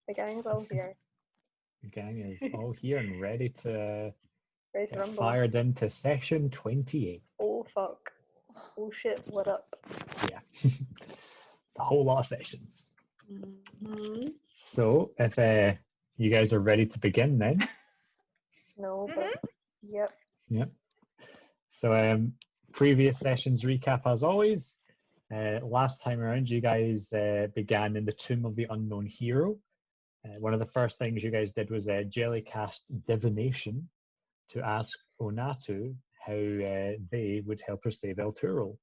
The gang's all here. The gang is all here and ready to Ready to get rumble. fired into session 28. Oh fuck. Oh shit, what up? Yeah. It's a whole lot of sessions. Mm-hmm. So if you guys are ready to begin then. No, but yep. Yep. So previous sessions recap as always. Last time around you guys began in the Tomb of the Unknown Hero. One of the first things you guys did was Jellie cast divination to ask Onatu how they would help her save El Turo.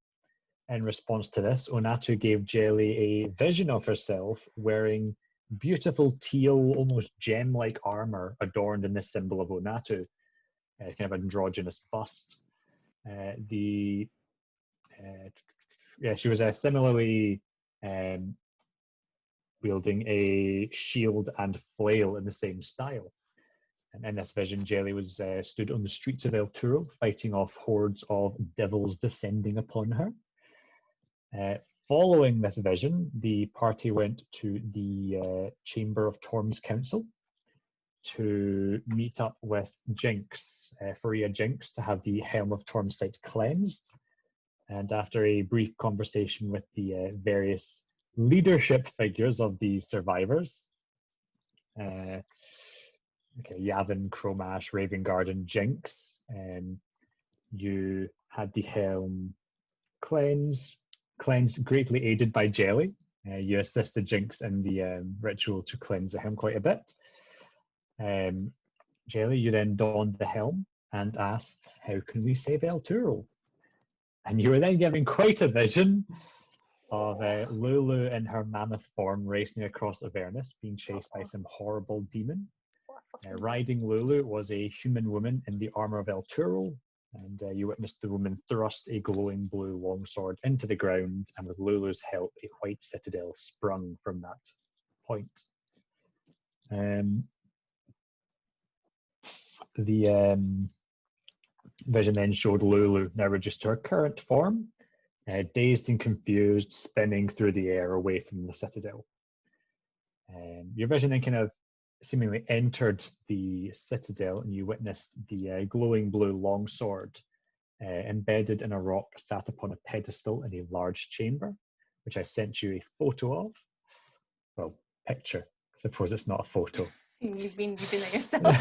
In response to this, Onatu gave Jellie a vision of herself wearing beautiful teal, almost gem-like armor adorned in the symbol of Onatu, kind of androgynous bust. She was similarly wielding a shield and flail in the same style. And in this vision, Jellie was stood on the streets of El Turo, fighting off hordes of devils descending upon her. Following this vision, the party went to the Chamber of Torm's Council to meet up with Jinx, Faria Jinx, to have the Helm of Torm site cleansed. And after a brief conversation with the various leadership figures of the survivors, Yavin, Chromash, Ravenguard, and Jinx, you had the Helm cleansed, greatly aided by Jellie. You assisted Jinx in the ritual to cleanse the helm quite a bit. Jellie, you then donned the helm and asked, how can we save El Turo? And you were then given quite a vision of Lulu in her mammoth form racing across Avernus, being chased by some horrible demon. Riding Lulu was a human woman in the armor of El Turo, and you witnessed the woman thrust a glowing blue longsword into the ground, and with Lulu's help, a white citadel sprung from that point. The vision then showed Lulu, now reduced to her current form, dazed and confused, spinning through the air away from the citadel. Your vision then kind of seemingly entered the citadel, and you witnessed the glowing blue longsword embedded in a rock sat upon a pedestal in a large chamber, which I sent you a photo of. Well, picture. I suppose it's not a photo. You've been there yourself.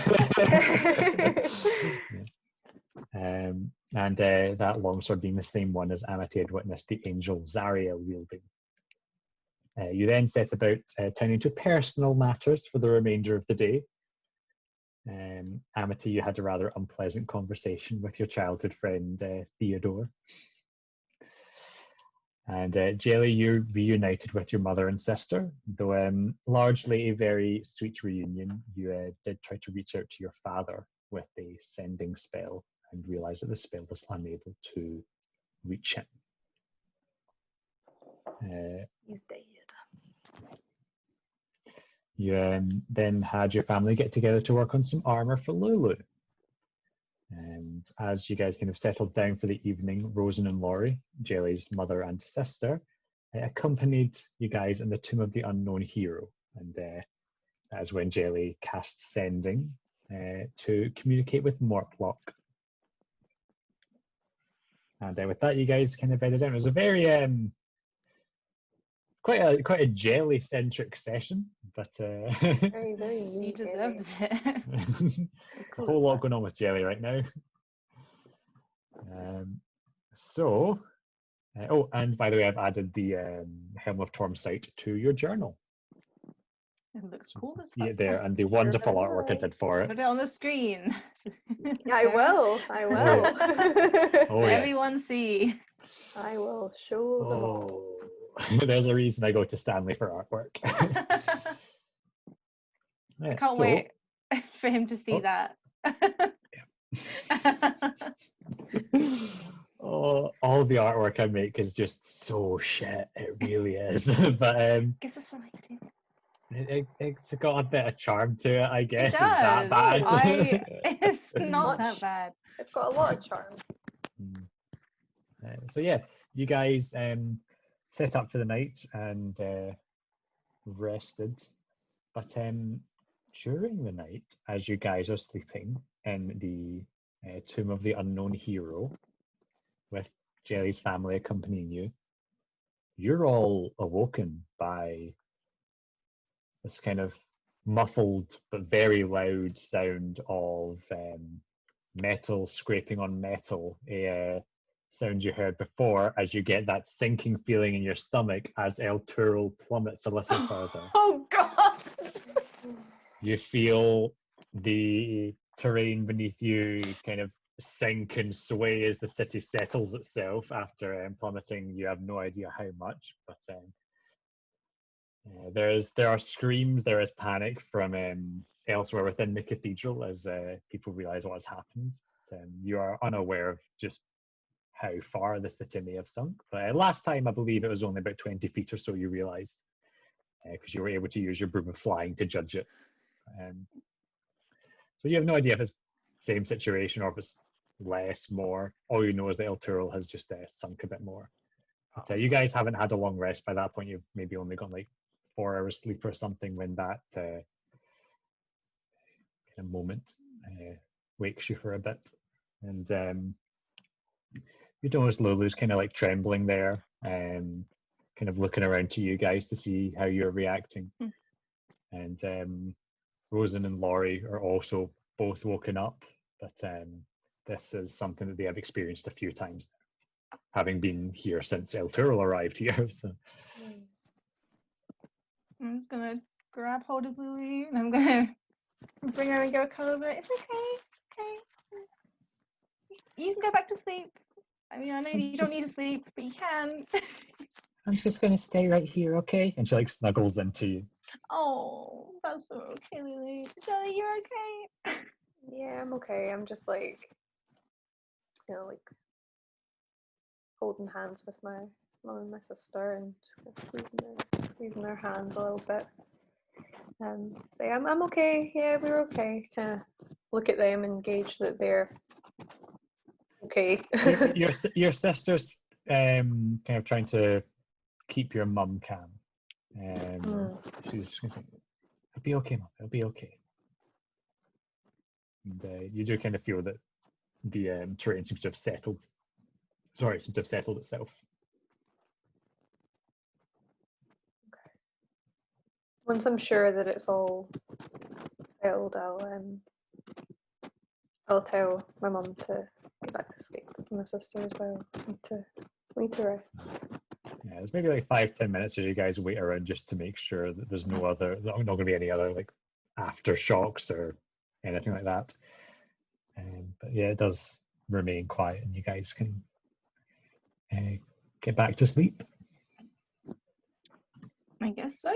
And that longsword being the same one as Amity had witnessed the angel Zariel wielding. You then set about turning to personal matters for the remainder of the day. Amity, you had a rather unpleasant conversation with your childhood friend Theodore. And Jellie, you reunited with your mother and sister, though largely a very sweet reunion. You did try to reach out to your father with a sending spell and realized that the spell was unable to reach him. He's dead. You then had your family get together to work on some armor for Lulu. And as you guys kind of settled down for the evening, Rosen and Laurie, Jellie's mother and sister, accompanied you guys in the Tomb of the Unknown Hero. And that's when Jellie cast Sending to communicate with Mortlock. And with that, you guys kind of bedded down. It was a very quite a Jellie-centric session, but Very, very You deserved it. a whole lot going on with Jellie right now. Oh, and by the way, I've added the Helm of Torm site to your journal. It looks cool as fuck. Yeah, there, and the wonderful artwork I did for it. Put it on the screen. I will. Oh, yeah. Everyone see. I will show them all. There's a reason I go to Stanley for artwork. I can't wait for him to see that. All the artwork I make is just so shit. It really is. But gives us some idea. It's got a bit of charm to it, I guess. It does. Is that bad? It's not that bad. It's got a lot of charm. So yeah, you guys set up for the night and rested. But during the night, as you guys are sleeping in the tomb of the unknown hero, with Jellie's family accompanying you, you're all awoken by this kind of muffled but very loud sound of metal scraping on metal, a sound you heard before as you get that sinking feeling in your stomach as El Turo plummets a little further. Oh God! You feel the terrain beneath you kind of sink and sway as the city settles itself after plummeting. You have no idea how much, but there are screams, there is panic from elsewhere within the cathedral as people realize what has happened. You are unaware of just how far the city may have sunk. But last time, I believe it was only about 20 feet or so you realized, because you were able to use your broom of flying to judge it. So you have no idea if it's the same situation or if it's less, more. All you know is that El Turul has just sunk a bit more. But you guys haven't had a long rest by that point. You've maybe only got like 4 hours sleep or something when that kind of moment wakes you for a bit. And you notice Lulu's kind of like trembling there, kind of looking around to you guys to see how you're reacting. And Rosen and Laurie are also both woken up, but this is something that they have experienced a few times now, having been here since El Turul arrived here. So. I'm just gonna grab hold of Lily and I'm gonna bring her and go over. It's okay. You can go back to sleep. I mean, I know you don't need to sleep, but you can. I'm just gonna stay right here, okay? And she like snuggles into you. Oh, that's so okay, Lily. Jellie, you're okay. Yeah, I'm okay. I'm just like, like holding hands with my mum and my sister and squeezing their hands a little bit. Say, I'm okay. Yeah, we're okay. Kind of look at them and gauge that they're okay. your sister's kind of trying to keep your mum calm. She's going to say, "It'll be okay, mum. It'll be okay." And you do kind of feel that the terrain seems to have settled. Sorry, seems to have settled itself. Okay. Once I'm sure that it's all settled, I'll tell my mum to get back to sleep, and my sister as well. Need to rest. Yeah, there's maybe like 5-10 minutes as you guys wait around just to make sure that there's not going to be any other like aftershocks or anything like that. But yeah, it does remain quiet, and you guys can get back to sleep. I guess so.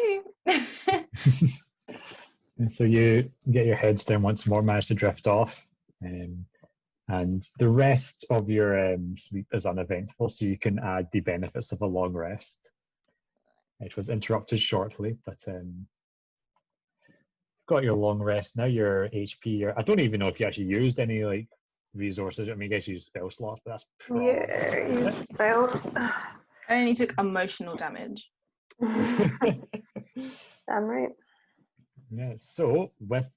And so you get your heads down once more, manage to drift off, and the rest of your sleep is uneventful, so you can add the benefits of a long rest. It was interrupted shortly, but got your long rest now. Your HP, I don't even know if you actually used any like resources. I mean, I guess you used spell slots, but that's probably use spells. I only took emotional damage. Damn right. Yeah. So with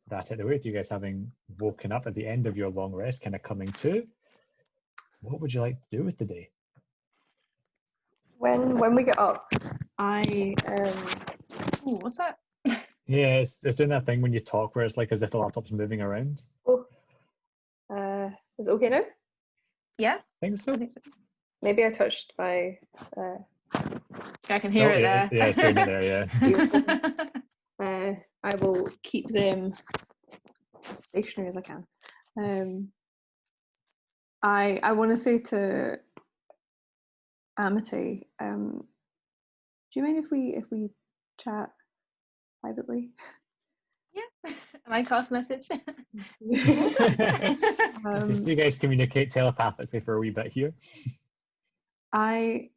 that out the way, you guys having woken up at the end of your long rest, kind of coming to, what would you like to do with the day? When we get up, Ooh, what's that? Yeah, it's doing that thing when you talk where it's like as if the laptop's moving around. Oh, is it okay now? Yeah, Think so? I think so. Maybe I touched my. I can hear it yeah, there. Yeah, it's doing it there. Yeah. I will keep them as stationary as I can. I want to say to Amity, do you mind if we chat privately? Yeah. My cast message. Okay, so you guys communicate telepathically for a wee bit here. Do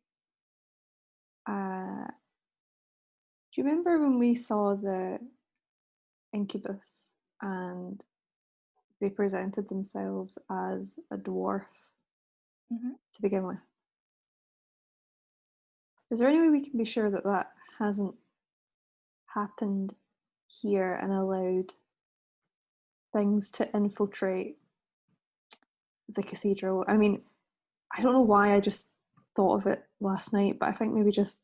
you remember when we saw the incubus and they presented themselves as a dwarf to begin with? Is there any way we can be sure that that hasn't happened here and allowed things to infiltrate the cathedral. I mean, I don't know why I just thought of it last night, but I think maybe just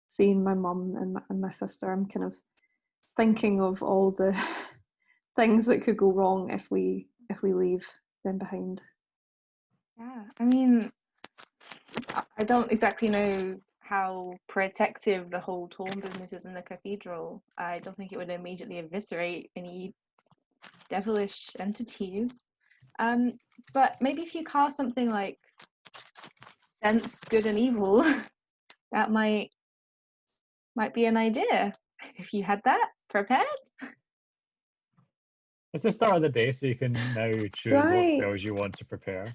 seeing my mum and my sister, I'm kind of thinking of all the things that could go wrong if we leave them behind. Yeah, I mean, I don't exactly know how protective the whole Torn business is in the cathedral. I don't think it would immediately eviscerate any devilish entities. But maybe if you cast something like Sense Good and Evil, that might be an idea. If you had that prepared. It's the start of the day, so you can now choose what Right. spells you want to prepare.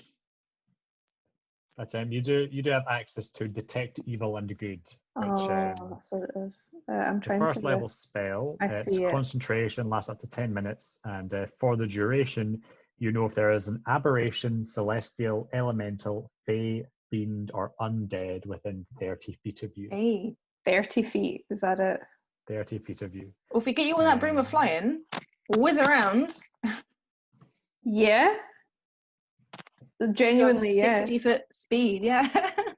But you do have access to detect evil and good, which That's what it is. I'm the trying first to. level spell. I It's see it. concentration, lasts up to 10 minutes, and for the duration, you know if there is an aberration, celestial, elemental, fey, fiend, or undead within 30 feet of you. Hey, 30 feet, is that it? 30 feet of you. well, if we get you on that broom of flying, whiz around. Yeah. Genuinely, yeah. 60-foot speed, yeah.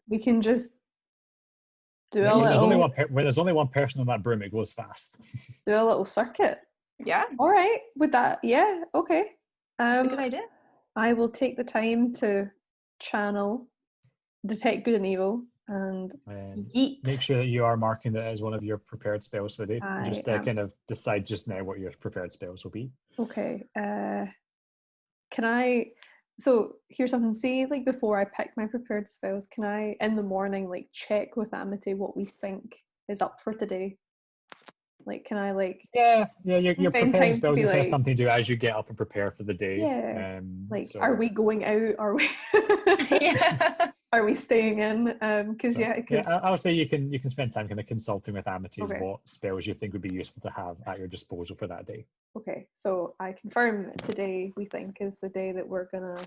We can just do Yeah, a when little there's only one person on that broom, it goes fast. do a little circuit. Yeah, All right, with that, yeah, okay. that's a good idea. I will take the time to channel detect good and evil and yeet. Make sure that you are marking that as one of your prepared spells for the day. I Just am. kind of decide just now what your prepared spells will be. Okay. Can I? So here's something. See, like before I pick my prepared spells, can I in the morning like check with Amity what we think is up for today? Like, can I like? Yeah, you're spend preparing time to spells be and kind of like, something to do as you get up and prepare for the day. yeah, like, So, are we going out? Are we? Yeah. Are we staying in? Because so, because I'll say you can spend time kind of consulting with Amity Okay. what spells you think would be useful to have at your disposal for that day. okay, so I confirm that today we think is the day that we're gonna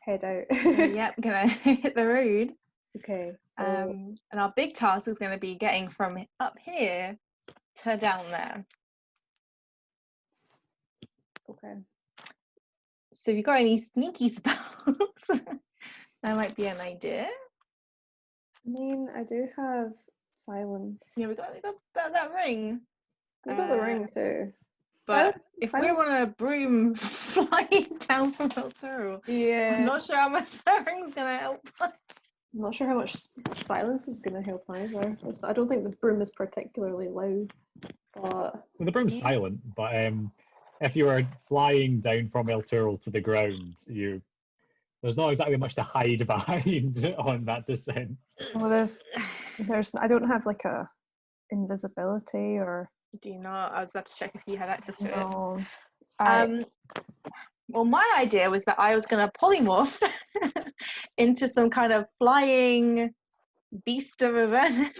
head out. Yep, gonna hit the road. Okay, so And our big task is going to be getting from up here to down there. okay. So if you've got any sneaky spells, that might be an idea. I mean, I do have silence. Yeah, we got that ring. We got the ring too. But Silence, if silence. we're on a broom flying down from Elturo, Yeah, I'm not sure how much that ring's going to help us. I'm not sure how much silence is gonna help either. I don't think the broom is particularly loud, but Well, the broom's silent, but if you were flying down from El Toro to the ground, there's not exactly much to hide behind on that descent. well, there's I don't have like a invisibility or Do you not? I was about to check if you had access to it. no. Well, my idea was that I was going to polymorph into some kind of flying beast of Avernus.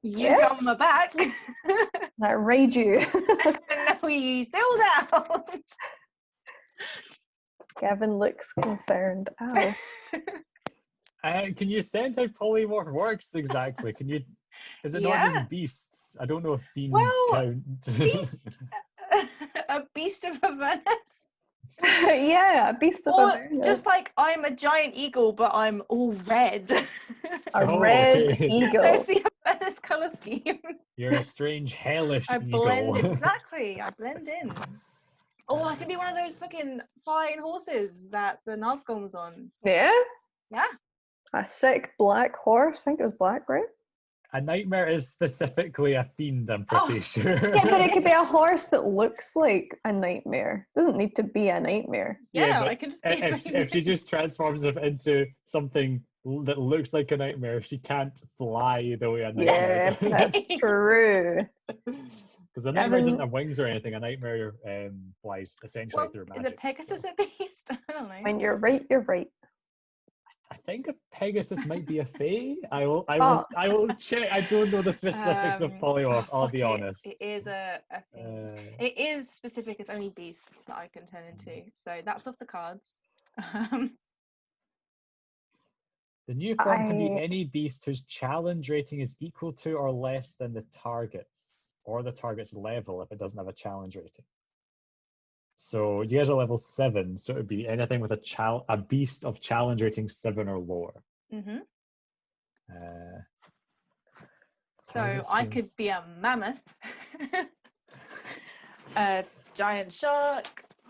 You Yeah. go on my back. I ride you. And then we sail down. Gavin looks concerned. Ow. Can you sense how polymorph works exactly? Is it not just beasts? I don't know if fiends count. Beast, a beast of Avernus. Yeah, a beast of Avernus. Just like I'm a giant eagle, but I'm all red. A red okay. eagle. There's the Avernus color scheme. You're a strange hellish I eagle. blend exactly. I blend in. Oh, I can be one of those fucking flying horses that the Nazgul's on. Yeah? Yeah. A sick black horse. I think it was black, right? A nightmare is specifically a fiend, I'm pretty sure. Yeah, but it could be a horse that looks like a nightmare. Doesn't need to be a nightmare. Yeah, but I can just be if she just transforms it into something that looks like a nightmare, she can't fly the way a nightmare Yeah, does. that's true. Because a nightmare doesn't have wings or anything. A nightmare flies essentially through magic. Is it Pegasus a beast? I don't know. I mean, you're right, you're right. I think a Pegasus might be a fae. I will check. I don't know the specifics of polymorph. I'll be honest. It is a thing. It is specific. It's only beasts that I can turn into. So that's off the cards. The new form can be any beast whose challenge rating is equal to or less than the target's, or the target's level if it doesn't have a challenge rating. So you guys are level 7, so it would be anything with a beast of challenge rating 7 or lower. Mm-hmm. Uh, So I could be a mammoth, a giant shark,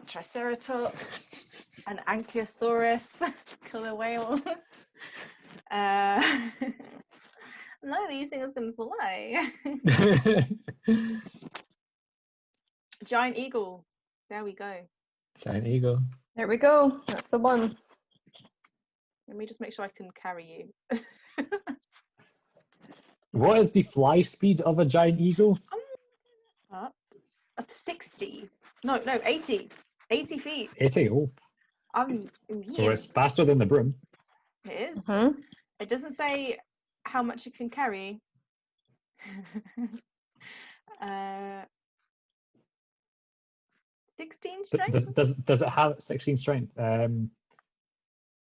triceratops, an ankylosaurus, killer whale. None of these things can fly. Giant eagle. There we go. Giant eagle. There we go. That's the one. Let me just make sure I can carry you. What is the fly speed of a giant eagle? 60. No, 80. 80 feet. 80. Oh. So it's faster than the broom. It is. Mm-hmm. It doesn't say how much it can carry. 16 strength? Does it have 16 strength?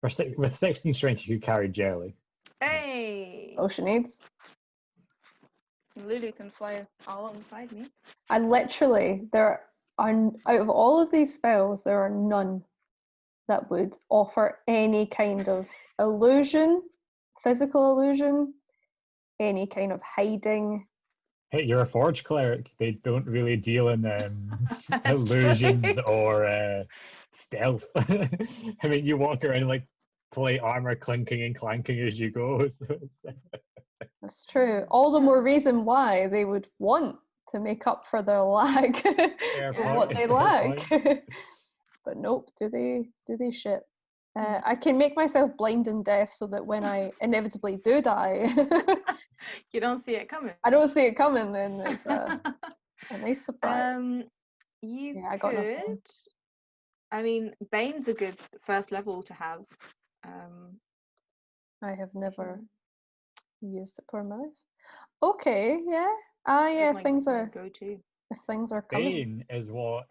With 16 strength, you could carry Jelly. Hey! All she needs. Lulu can fly alongside me. I literally, there are, out of all of these spells, there are none that would offer any kind of illusion, physical illusion, any kind of hiding. Hey, you're a forge cleric. They don't really deal in illusions or stealth. I mean, you walk around like plate armor clinking and clanking as you go. So That's true. All the more reason why they would want to make up for their lack of what they lack. But nope, do they shit. I can make myself blind and deaf so that when I inevitably do die, you don't see it coming. I don't see it coming. Then it's a nice surprise. I got nothing. I mean, Bane's a good first level to have. I have never used it for my life. Okay, yeah. Yeah. Things are go-to. If things are coming. Bane is what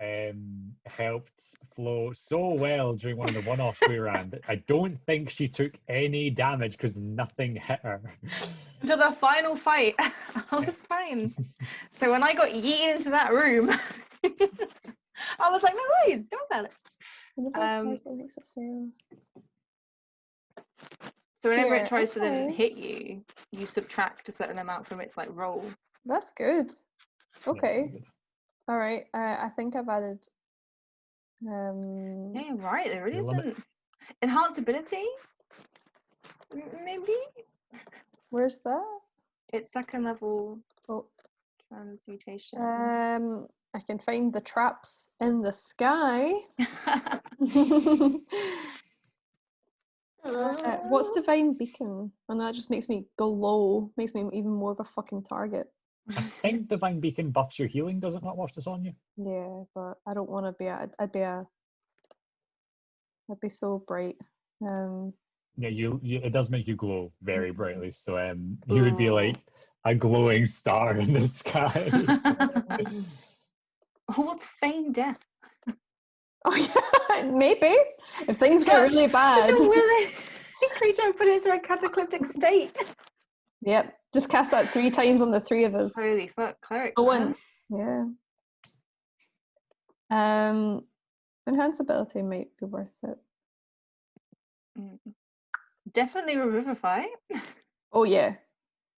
helped Flo so well during one of the one-offs we ran. I don't think she took any damage because nothing hit her. Until the final fight, I was fine. So when I got yeeted into that room, I was like, no worries, don't about it. Makes it fail. So whenever it tries to then hit you, you subtract a certain amount from its roll. That's good. Okay. Yeah, all right. I think I've added. Yeah, you're right. There really isn't. Enhance ability? Maybe? Where's that? It's second level transmutation. I can find the traps in the sky. What's Divine Beacon? And that just makes me go low. Makes me even more of a fucking target. I think Divine Beacon buffs your healing, does it not, whilst it's on you? Yeah, but I don't want to be. I'd be so bright. Yeah, it does make you glow very brightly. So you would be like a glowing star in the sky. What's feign death? Oh yeah, maybe if things get really bad. Creature put it into a cataclysmic state. Yep, just cast that 3 times on the 3 of us. Holy fuck, cleric. Yeah. Enhance ability might be worth it. Definitely revivify. Oh yeah.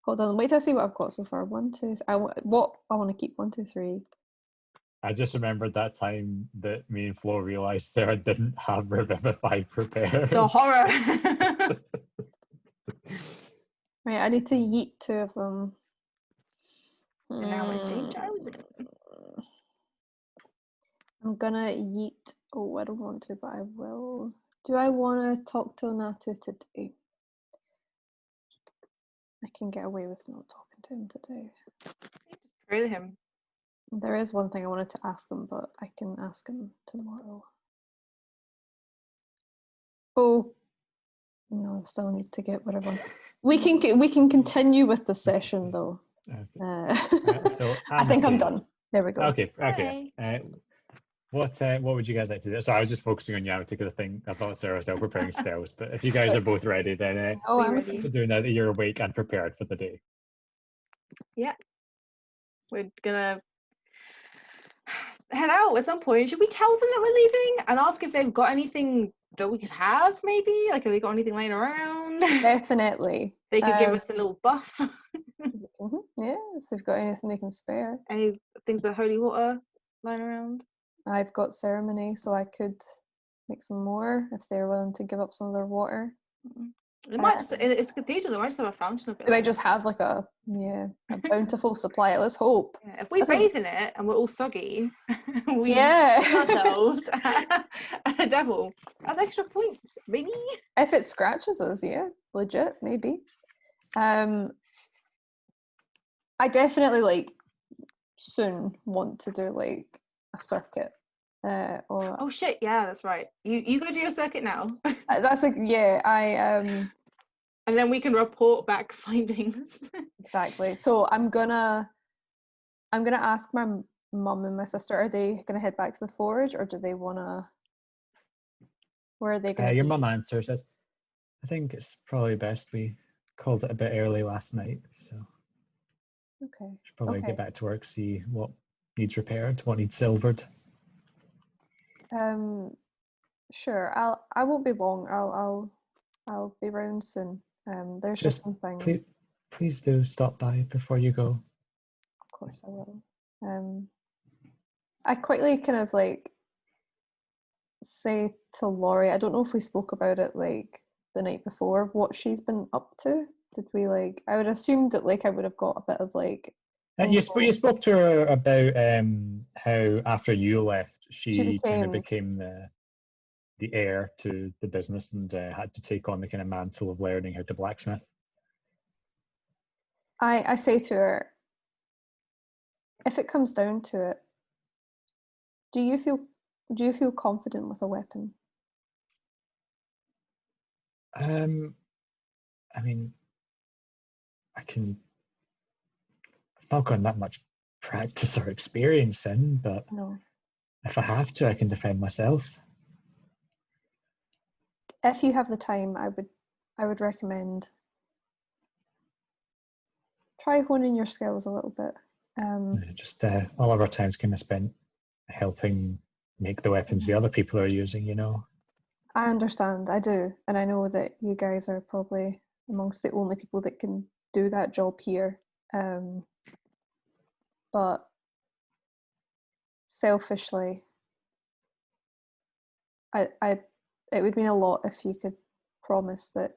Hold on, wait till I see what I've got so far. 1, 2. I want to keep 1, 2, 3. I just remembered that time that me and Flo realised Sarah didn't have Revivify prepared. The horror. Right, I need to yeet 2 of them. And how much danger was it? I'm gonna yeet. Oh, I don't want to, but I will. Do I want to talk to Natu today? I can get away with not talking to him today. Really him. There is one thing I wanted to ask him, but I can ask him tomorrow. Oh, no, I still need to get whatever. We can continue with the session though. Okay. So I think I'm done. There we go. Okay. What would you guys like to do? So I was just focusing on you because I thought Sarah was still preparing spells. But if you guys are both ready, then Oh, We I'm ready? we're doing that. You're awake and prepared for the day. We're gonna head out at some point. Should we tell them that we're leaving and ask if they've got anything that we could have? Maybe like have they got anything laying around? definitely. They could give us a little buff. Yeah, if they've got anything they can spare. Any things of holy water lying around? I've got ceremony, so I could make some more if they're willing to give up some of their water. It might just, it's a cathedral, they might just have a fountain of it. They might just have like a bountiful supply. Let's hope. Yeah, if we That's a- bathe in it and we're all soggy, we Yeah. give ourselves a devil. That's extra points, maybe. If it scratches us, yeah, legit, maybe. I definitely like soon want to do like a circuit. Or Oh shit, yeah, that's right. You gonna do your circuit now? that's like And then we can report back findings. exactly. So I'm gonna ask my mum and my sister, are they gonna head back to the forge or do they wanna, where are they gonna Your be? mum answers us. I think it's probably best we called it a bit early last night, so Okay. should probably Okay. get back to work, see what needs repaired, what needs silvered. Sure. I won't be long. I'll be round soon. There's just something. Please do stop by before you go. Of course I will. I quickly kind of like say to Laurie, I don't know if we spoke about it like the night before, what she's been up to. Did we like, I would assume that like I would have got a bit of like You spoke to her about how after you left, she kind of became the heir to the business and had to take on the kind of mantle of learning how to blacksmith. I say to her, if it comes down to it, do you feel confident with a weapon? I mean, I've not got that much practice or experience in, but No. if I have to, I can defend myself. If you have the time, I would recommend try honing your skills a little bit. Just all of our time's kind of spent helping make the weapons the other people are using, you know. I understand, I do, and I know that you guys are probably amongst the only people that can do that job here. But selfishly, it would mean a lot if you could promise that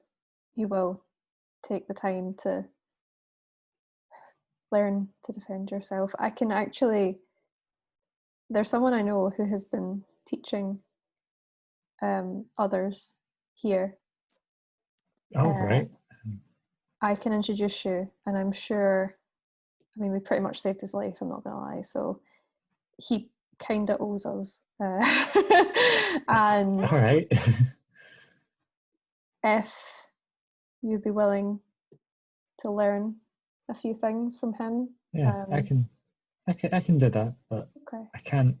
you will take the time to learn to defend yourself. I can actually, there's someone I know who has been teaching others here. Oh, right. I can introduce you, and I'm sure, I mean, we pretty much saved his life, I'm not gonna lie, so he kind of owes us. And all right. if you'd be willing to learn a few things from him. Yeah, I can do that, but Okay. I can't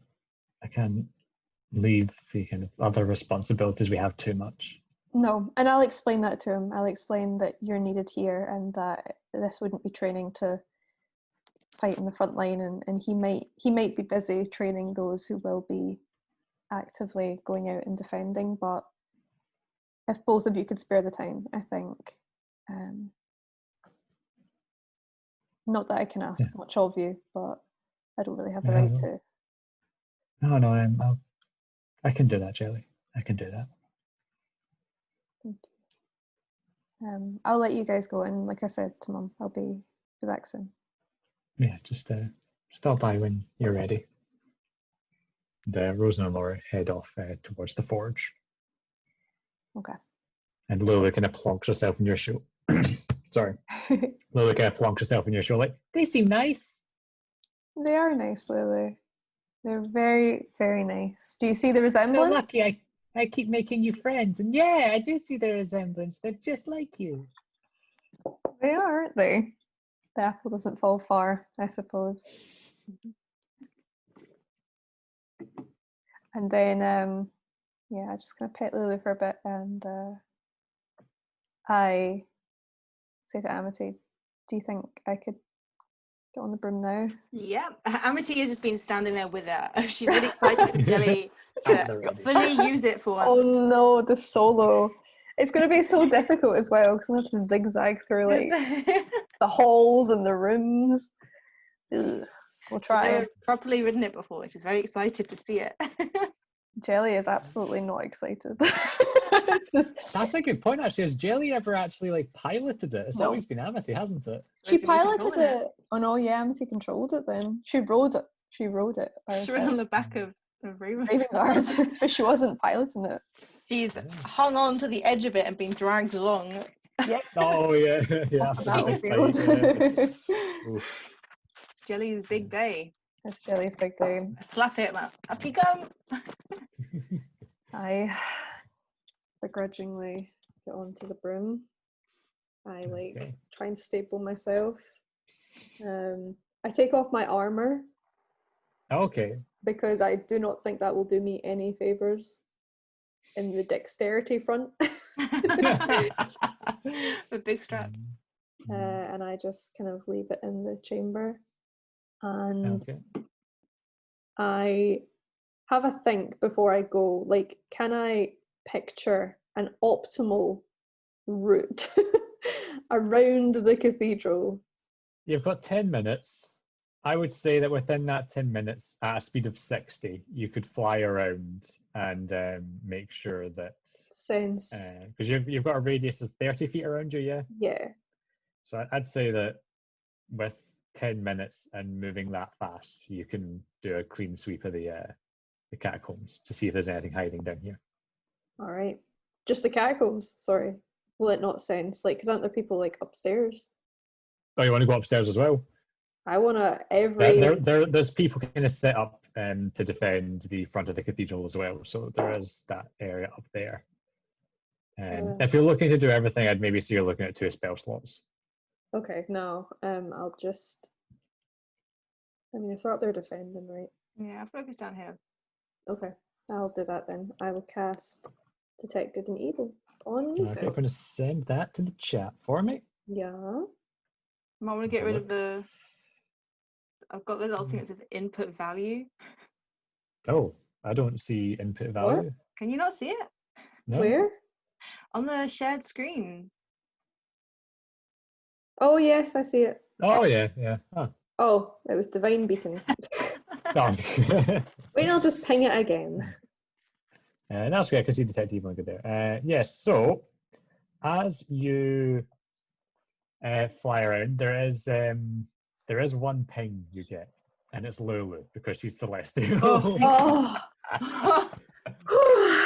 leave the kind of other responsibilities we have too much. No, and I'll explain that to him. I'll explain that you're needed here and that this wouldn't be training to fight in the front line, and he might be busy training those who will be actively going out and defending, but if both of you could spare the time, I think, not that I can ask much of you, but I don't really have the right to. No, I can do that, Jellie. I can do that. Thank you. I'll let you guys go, and like I said to Mum, I'll be back soon. Yeah, just stop by when you're ready. Rose and Laura head off towards the forge. Okay. And Lula kind of plonks herself in your shoe. Sorry. Lula kind of plonks herself in your shoe like, they seem nice. They are nice, Lily. They're very, very nice. Do you see the resemblance? So lucky I keep making you friends. And yeah, I do see the resemblance. They're just like you. They are, aren't they? The apple doesn't fall far, I suppose. And then, I just kind of pet Lulu for a bit, and I say to Amity, do you think I could get on the broom now? Yeah, Amity has just been standing there with her. She's really excited for Jellie to Already. fully use it for once. Oh no, the solo. It's going to be so difficult as well, because I'm going to have to zigzag through like the halls and the rooms. Ugh. We'll I've try. never properly ridden it before, which is very excited to see it. Jellie is absolutely not excited. That's a good point, actually. Has Jellie ever actually like piloted it? It's No. always been Amity, hasn't it? She Supposed to be piloted controlling it. Oh no, yeah, Amity controlled it then. She rode it. She rode it. by She's on herself. the back of Raven. Raven Guard, but she wasn't piloting it. She's hung on to the edge of it and been dragged along. Yeah. Oh yeah, yeah. Off the After the big battlefield. fight, yeah. Oof. It's Jellie's big day. It's Jellie's big day. Slap it, man. Up you come. I begrudgingly get onto the broom. I Okay. try and stable myself. I take off my armor Okay. because I do not think that will do me any favors in the dexterity front. With big straps. And I just kind of leave it in the chamber. And Okay. I have a think before I go. Like, can I picture an optimal route around the cathedral? You've got 10 minutes. I would say that within that 10 minutes, at a speed of 60, you could fly around and make sure that Sense. because you've got a radius of 30 feet around you, yeah. Yeah. So I'd say that with 10 minutes and moving that fast, you can do a clean sweep of the catacombs to see if there's anything hiding down here. All right. Just the catacombs. Sorry. Will it not sense? Like, because aren't there people like upstairs? Oh, you want to go upstairs as well? I want to every. There's people kind of set up to defend the front of the cathedral as well. So there is that area up there. If you're looking to do everything, I'd maybe say you're looking at 2 spell slots. Okay. No. I'll just. I mean, if they're up there defending, right? Yeah, focus down here. Okay. I'll do that then. I will cast Detect Good and Evil on Okay, I'm myself. going to send that to the chat for me. Yeah. I might want to get rid of the. I've got the little thing that says input value. Oh, I don't see input value. Can you not see it? No. Where? On the shared screen. Oh yes, I see it. Oh yeah, yeah. Oh. Oh, it was Divine Beacon. Oh. Wait, I'll just ping it again. That's good. I can see Detect Evil good there. Yes. So as you fly around, there is one ping you get, and it's Lulu because she's celestial. Oh.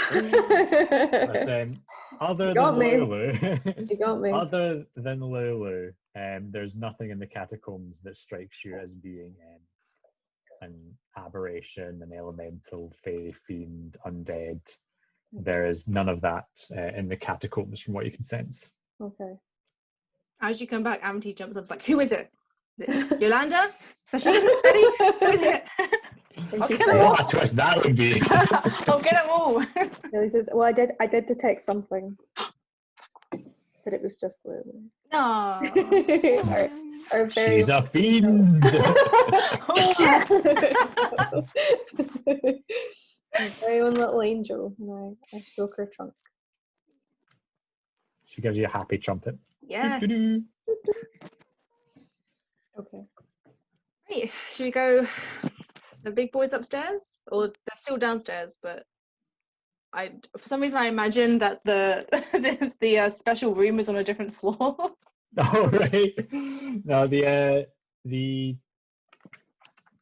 But, other You than got me. Lulu, You got me. other than Lulu, there's nothing in the catacombs that strikes you as being an aberration, an elemental, fey, fiend, undead. There is none of that in the catacombs from what you can sense. Okay. As you come back, Amity jumps up. It's like, who is it? Is it Yolanda? Sashimi? Betty? Who is it? I'll kill them all. What a twist that would be! I'll get them all. He says, "Well, I did detect something, but it was just Lulu." No. Our very She's a fiend! Oh shit! our very own little angel, and I stroke her trunk. She gives you a happy trumpet. Yes. Doo-doo-doo. Okay. Right, should we go? The big boys upstairs, or they're still downstairs? But for some reason, I imagine that the special room is on a different floor. Oh right. No, the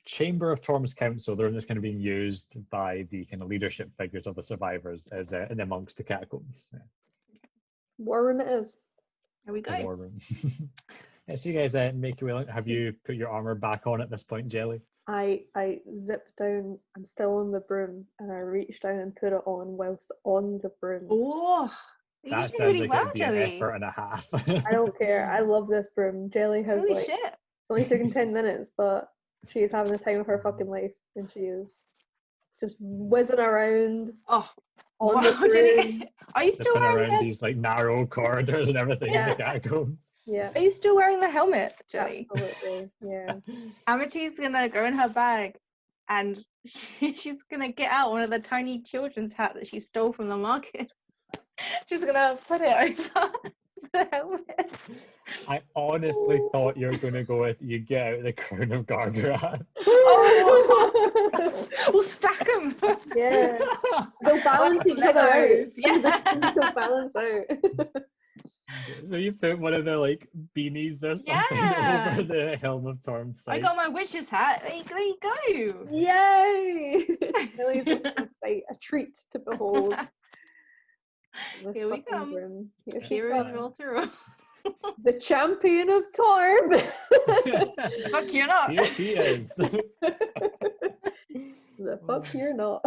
Chamber of Torm's Council, the room that's kind of being used by the kind of leadership figures of the survivors, is in amongst the catacombs. Yeah, War room it is. There we the go. war room. Yeah, so you guys make your way. Have you put your armor back on at this point, Jelly? I zip down. I'm still on the broom, and I reach down and put it on whilst on the broom. Oh, you're That doing sounds really like well, it'd be an Jelly. effort and a half. I don't care. I love this broom. Jelly has Holy like shit! it's only taken 10 minutes, but she is having the time of her fucking life, and she is just whizzing around Oh, on the wow, Jenny. room. Are you still Zipping wearing around the? these like narrow corridors and everything in the Yeah. catacombs. Yeah, Are you still wearing the helmet, Jelly? absolutely. Yeah. Amity's gonna go in her bag, and she's gonna get out one of the tiny children's hat that she stole from the market. She's gonna put it over the helmet. I honestly thought you were going to go with you get out the crown of Gargarat. Oh, we'll stack them. Yeah. They'll balance each other out. Legos, yeah. They'll balance out. So you put one of the like beanies or something Yeah. over the helm of Torm's I sight. got my witch's hat. There you go. Yay! Jellie's a sight, a treat to behold. This Here we fucking come. room. Here she Heroes comes. roll through. The champion of Torm. Fuck you not. Here she is. The fuck you're not.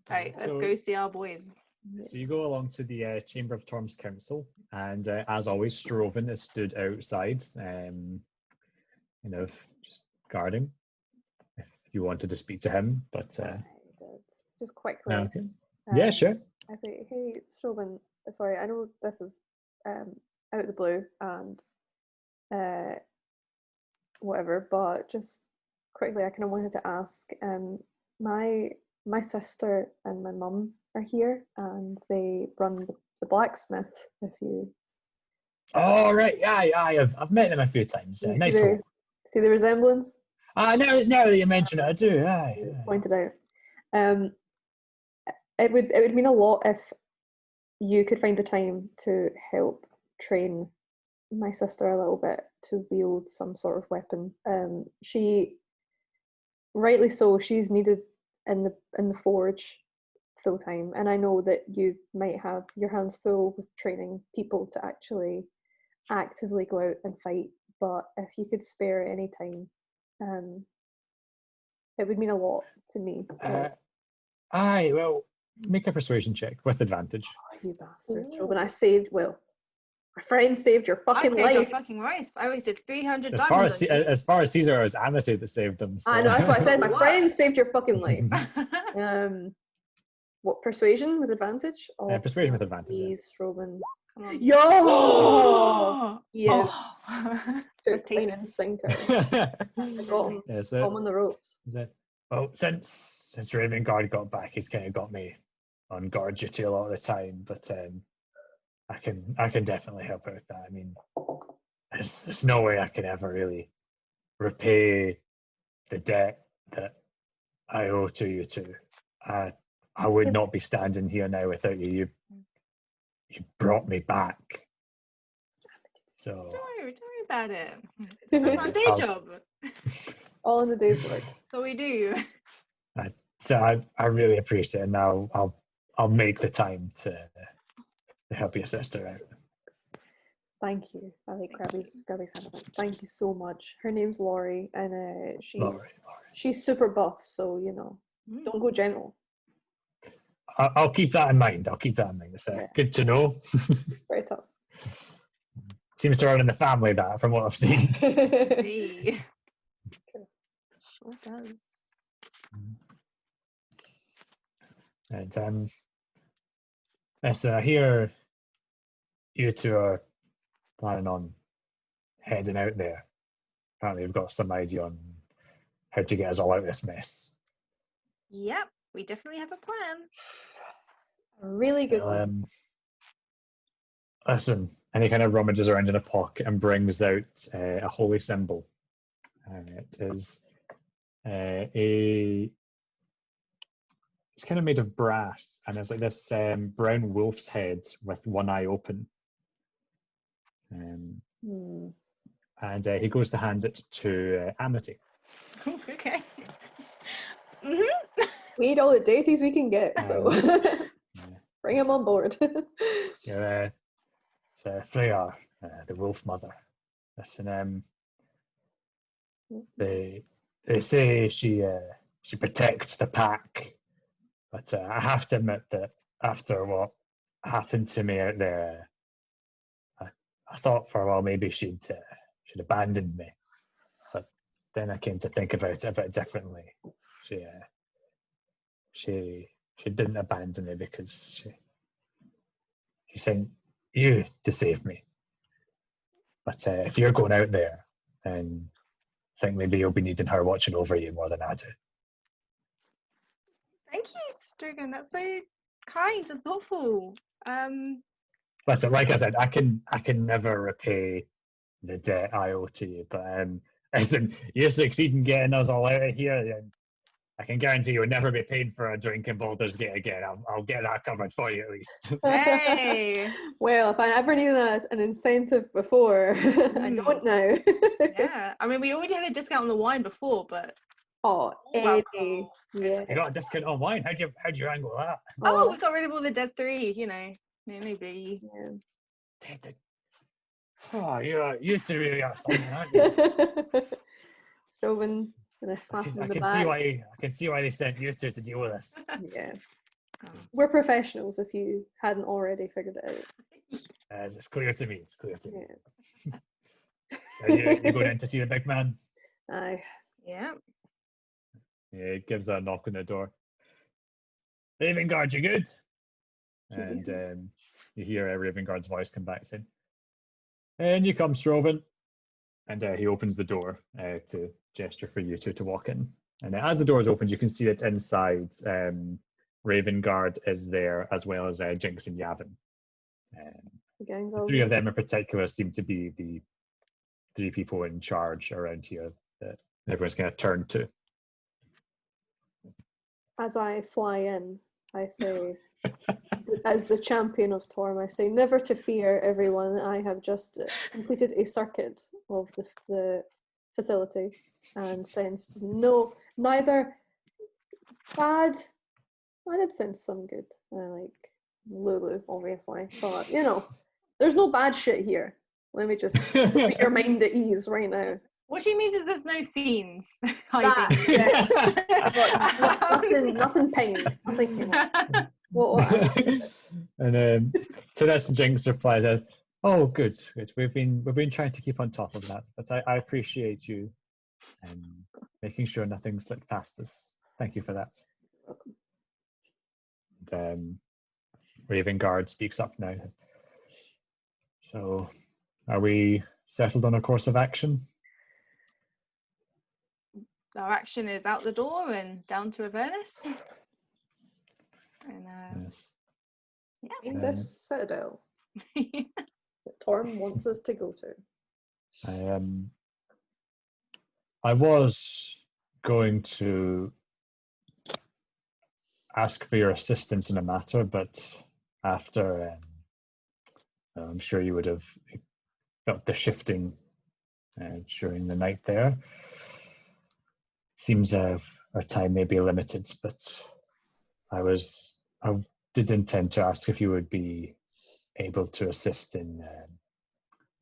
Right, let's So- go see our boys. So you go along to the Chamber of Torm's council, and as always, Stroven is stood outside, just guarding. If you wanted to speak to him, but I did. Just quickly. okay. Yeah, sure. I say, hey, Strobin, sorry, I know this is out of the blue and whatever, but just quickly, I kind of wanted to ask. My sister and my mum are here, and they run the blacksmith. If you Oh right, yeah, I've met them a few times. you Nice folk. see the resemblance. Now that you mention it, I do. Aye. It's pointed out. It would mean a lot if you could find the time to help train my sister a little bit to wield some sort of weapon. She, rightly so, she's needed in the forge full time, and I know that you might have your hands full with training people to actually actively go out and fight. But if you could spare any time, it would mean a lot to me. Aye, well, make a persuasion check with advantage. Oh, you bastard, Ooh. Job, and I saved, well, my friend saved your I fucking saved life. your fucking life. I wasted 300 As far diamonds as on you. as far as Caesar, it was Amity that saved them. So. I know, that's what I said. My What? friend saved your fucking life. What, persuasion with advantage? Oh, Persuasion with advantage. Yeah. please, Robin. Come on. Yo! Oh! Yes, Oh. hook, line, and sinker. I got him. Yeah, Got so, him on the ropes. well, since Ravengard got back, he's kind of got me on guard duty a lot of the time. But I can definitely help out with that. I mean, there's no way I can ever really repay the debt that I owe to you two. I would not be standing here now without you. You brought me back. So Don't worry about it. That's my day job. All in a day's work. So we do. so I really appreciate it, and I'll make the time to help your sister out. Thank you. I like Grabby's hand. Thank you so much. Her name's Laurie, and Laurie. she's super buff, so you know, don't go gentle. I'll keep that in mind. It's Yeah. good to know. Very tough. Seems to run in the family, that from what I've seen. Hey. Sure does. And yes, I hear you two are planning on heading out there. Apparently, you've got some idea on how to get us all out of this mess. Yep, we definitely have a plan. A really good Well, one. Listen, and he kind of rummages around in a pocket and brings out a holy symbol. It is it's kind of made of brass, and it's like this brown wolf's head with one eye open. And he goes to hand it to Amity. Okay. We need all the deities we can get, so bring him on board. Yeah, so Freya, the wolf mother. Listen, they say she protects the pack, but I have to admit that after what happened to me out there, I thought for a while maybe she'd abandoned me. But then I came to think about it a bit differently. She didn't abandon me because she sent you to save me. But if you're going out there, then I think maybe you'll be needing her watching over you more than I do. Thank you, Strigan. That's so kind and thoughtful. Listen, like I said, I can never repay the debt I owe to you, but as in you succeed in getting us all out of here, then I can guarantee you'll never be paid for a drink in Baldur's Gate again. I'll get that covered for you at least. Hey! Well, if I ever needed an incentive before, I don't now. Yeah, I mean, we already had a discount on the wine before, but Oh, welcome. Eddie. Yeah. You got a discount on wine? How'd you angle that? Oh, we got rid of all the dead 3, you know. No biggie. Yeah. Oh, you two really are something, aren't you? Stroven and a slap in the back. I can see why they sent you two to deal with this. Yeah. Oh. We're professionals if you hadn't already figured it out. It's clear to me. It's clear to me. Yeah. You going in to see the big man? Aye. Yeah. Yeah, he gives a knock on the door. Ravengard, you good? And you hear Ravengard's voice come back saying, "And you come, Stroven." And he opens the door to gesture for you two to walk in. And as the doors open, you can see that inside Ravengard is there, as well as Jinx and Yavin. The 3 of them in particular seem to be the 3 people in charge around here that everyone's going to turn to. As I fly in, I say, as the champion of Torm, I say, never to fear, everyone. I have just completed a circuit of the facility and sensed neither bad. I did sense some good. Like Lulu, obviously. But, there's no bad shit here. Let me just put your mind at ease right now. What she means is there's no fiends hiding. Nothing pinged. Nothing pinged. And to this, Jinx replies, "Oh, good. We've been trying to keep on top of that, but I appreciate you making sure nothing slipped past us. Thank you for that." And Ravengard speaks up now. "So, are we settled on a course of action?" Our action is out the door and down to Avernus. And Yes. yeah. In this citadel that Torm wants us to go to. I was going to ask for your assistance in a matter, but after I'm sure you would have felt the shifting during the night there. Seems our time may be limited, but I did intend to ask if you would be able to assist in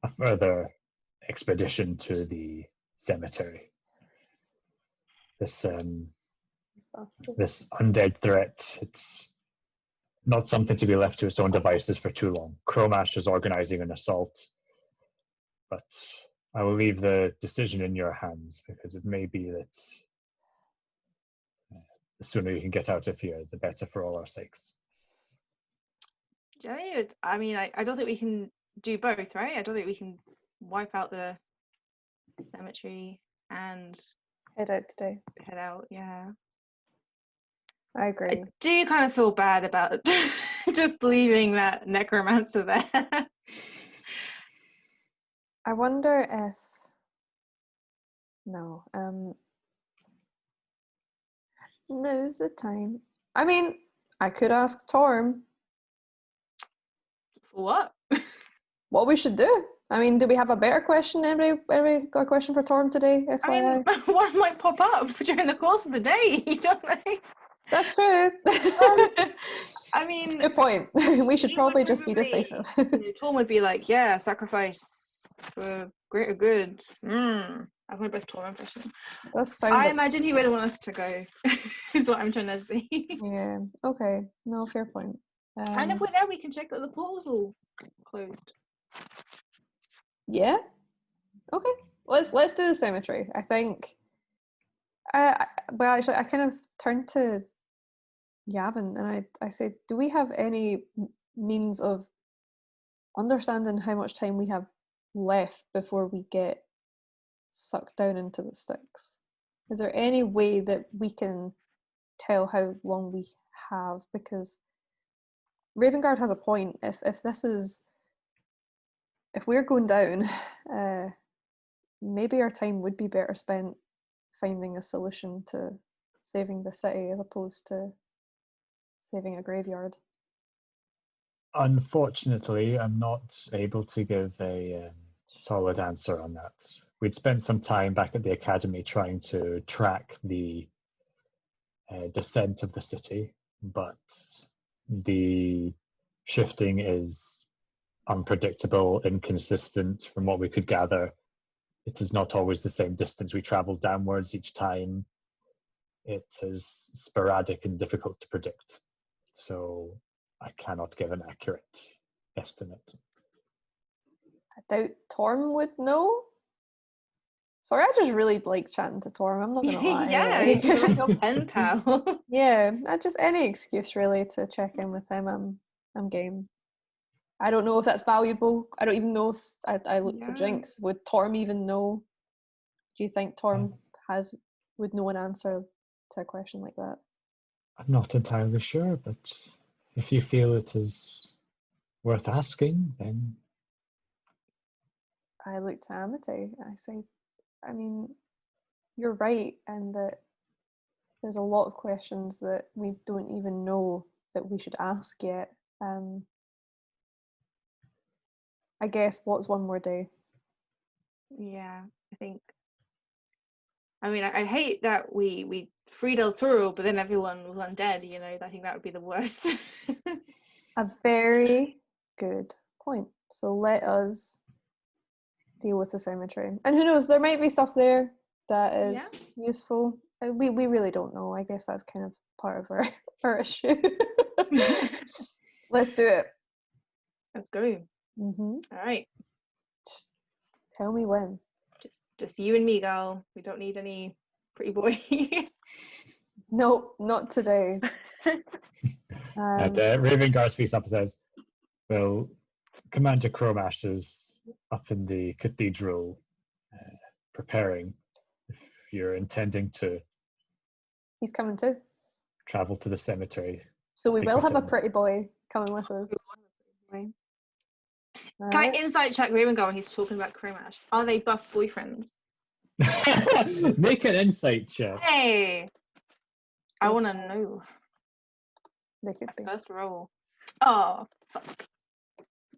a further expedition to the cemetery. This undead threat, it's not something to be left to its own devices for too long. Chromash is organizing an assault, but I will leave the decision in your hands, because it may be that the sooner you can get out of here, the better for all our sakes. Jellie, I mean, I don't think we can do both, right? I don't think we can wipe out the cemetery and Head out today. head out, yeah. I agree. I do kind of feel bad about just leaving that necromancer there. I wonder if now's the time. I mean, I could ask Torm For what? what we should do. I mean, do we have a better question? Anybody got a question for Torm today? I mean, one might pop up during the course of the day. You don't know. That's true. I mean, good point. We should probably just be decisive. Torm would be like, "Yeah, sacrifice for greater good." That's my best Torm impression. I imagine he would want us to go. Is what I'm trying to say. Yeah. Okay. No, fair point. And if we're there, we can check that the portal's all closed. Yeah. Okay. Let's do the cemetery. I think Well, actually, I kind of turned to Yavin and I said, do we have any means of understanding how much time we have left before we get sucked down into the Styx? Is there any way that we can tell how long we have? Because Ravengard has a point. If we're going down, maybe our time would be better spent finding a solution to saving the city as opposed to saving a graveyard. Unfortunately, I'm not able to give a solid answer on that. We'd spent some time back at the academy trying to track the descent of the city, but the shifting is unpredictable, inconsistent from what we could gather. It is not always the same distance we travel downwards each time. It is sporadic and difficult to predict. So I cannot give an accurate estimate. I doubt Torm would know. Sorry, I just really like chatting to Torm, I'm not gonna lie. Yeah, like- he's like your pen pal. Yeah, just any excuse really to check in with him. I'm game. I don't know if that's valuable. I don't even know if I look to Yeah. Jinx. Would Torm even know? Do you think Torm would know an answer to a question like that? I'm not entirely sure, but if you feel it is worth asking, then I look to Amity. I say, I mean, you're right, and that there's a lot of questions that we don't even know that we should ask yet. I guess what's one more day? Yeah, I think. I mean, I hate that we freed El Toro, but then everyone was undead. You know, I think that would be the worst. A very good point. So let us deal with the cemetery. And who knows, there might be stuff there that is useful. We really don't know. I guess that's kind of part of our issue. Let's do it. Let's go. Mm-hmm. All right, Just tell me when. just you and me, girl. We don't need any pretty boy. No, not today. and Ravengard speaks up and says, well, Commander Cromash is up in the cathedral preparing. If you're intending to He's coming too. travel to the cemetery. So we speak will with have a him. pretty boy coming with us. Can Alright. I insight check Raven when he's talking about Cromash? Are they buff boyfriends? Make an insight check. Hey, I want to know. They could be. First roll. Oh,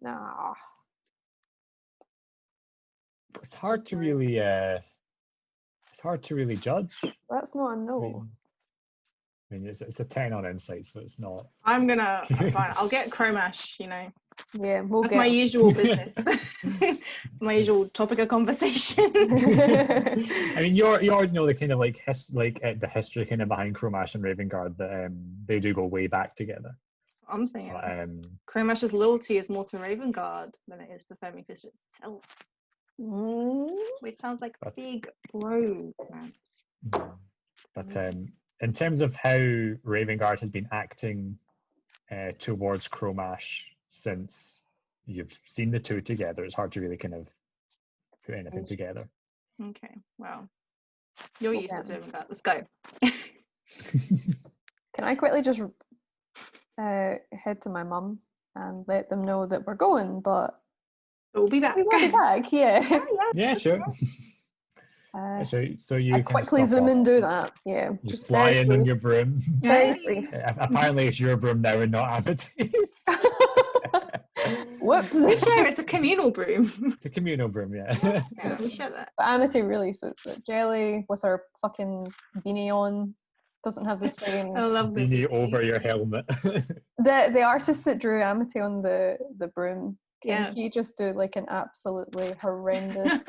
Nah. It's hard to really judge. That's not a no. I mean it's a 10 on insight, so it's not. I'm gonna. Fine. I'll get Cromash. You know, Yeah, we'll that's get my him. usual business. It's my usual topic of conversation. I mean, you already know the kind of the history kind of behind Cromash and Ravengard that they do go way back together. I'm saying But, Cromash's loyalty is more to Ravengard than it is to Firmifist itself, which sounds like a big romance. but in terms of how Ravengard has been acting towards Cromash since you've seen the two together, it's hard to really kind of put anything together. Okay, well, you're used to Okay. doing that. Let's go. Can I quickly just head to my mum and let them know that we're going, but We'll be back. we will be back, yeah. Yeah, sure. So you I kind of quickly stop zoom off. and do that, yeah. You Just fly very in on brief. your broom. Very Hey. brief. Apparently it's your broom now and not Amity's. Whoops. We share. It's a communal broom. The communal broom, yeah. Yeah, we share that. But Amity really suits it. Jelly with her fucking beanie on doesn't have the same. I love the Beanie over your helmet. The artist that drew Amity on the broom, can Yeah. she just do like an absolutely horrendous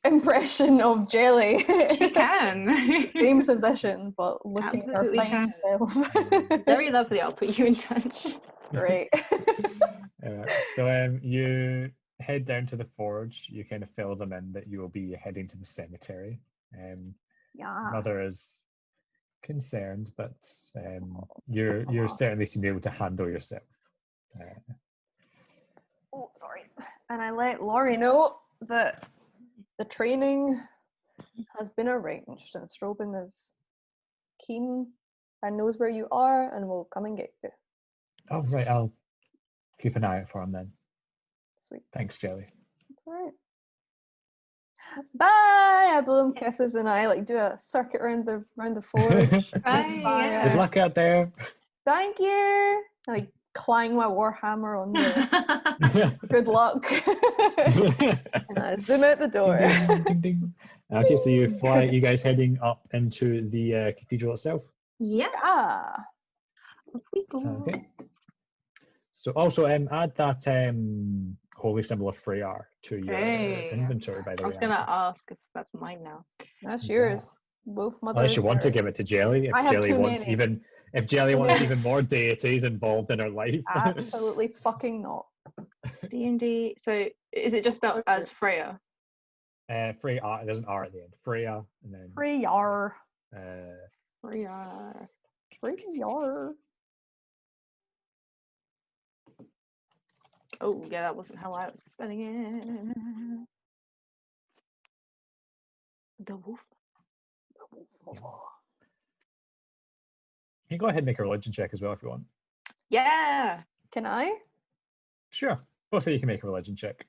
impression of Jelly? She can. Same position, but looking at her Absolutely fine self. Very lovely. I'll put you in touch. Great. So you head down to the forge. You kind of fill them in that you will be heading to the cemetery. Yeah. Mother is concerned, but you're certainly seem able to handle yourself. Oh, sorry. And I let Laurie know that the training has been arranged and Strobin is keen and knows where you are and will come and get you. Oh, right, I'll keep an eye out for him then. Sweet. Thanks, Jelly. That's all right. Bye! I blow him kisses and I like do a circuit around the forge. Right, Bye. yeah. Good luck out there. Thank you! I like clang my warhammer on the good luck. And I zoom out the door. Ding, ding, ding, ding. Okay, so you fly. You guys heading up into the cathedral itself? Yeah. Ah, Off we go. Okay. So also add that holy symbol of Freyr to your Okay. inventory. By the I way, was gonna ask if that's mine now. that's Yeah. yours. Both mothers. unless you want to are- give it to Jelly. If I have Jelly too wants many. even if Jelly Too wants many. even more deities involved in her life. Absolutely fucking not. D&D. So is it just spelled as Freya? Freyr. There's an R at the end. Freya, and then Freyar. Freya. Freyar. Oh yeah, that wasn't how I was spelling it. The wolf. you can go ahead and make a religion check as well if you want. Yeah. Can I? Sure, both of you can make a religion check.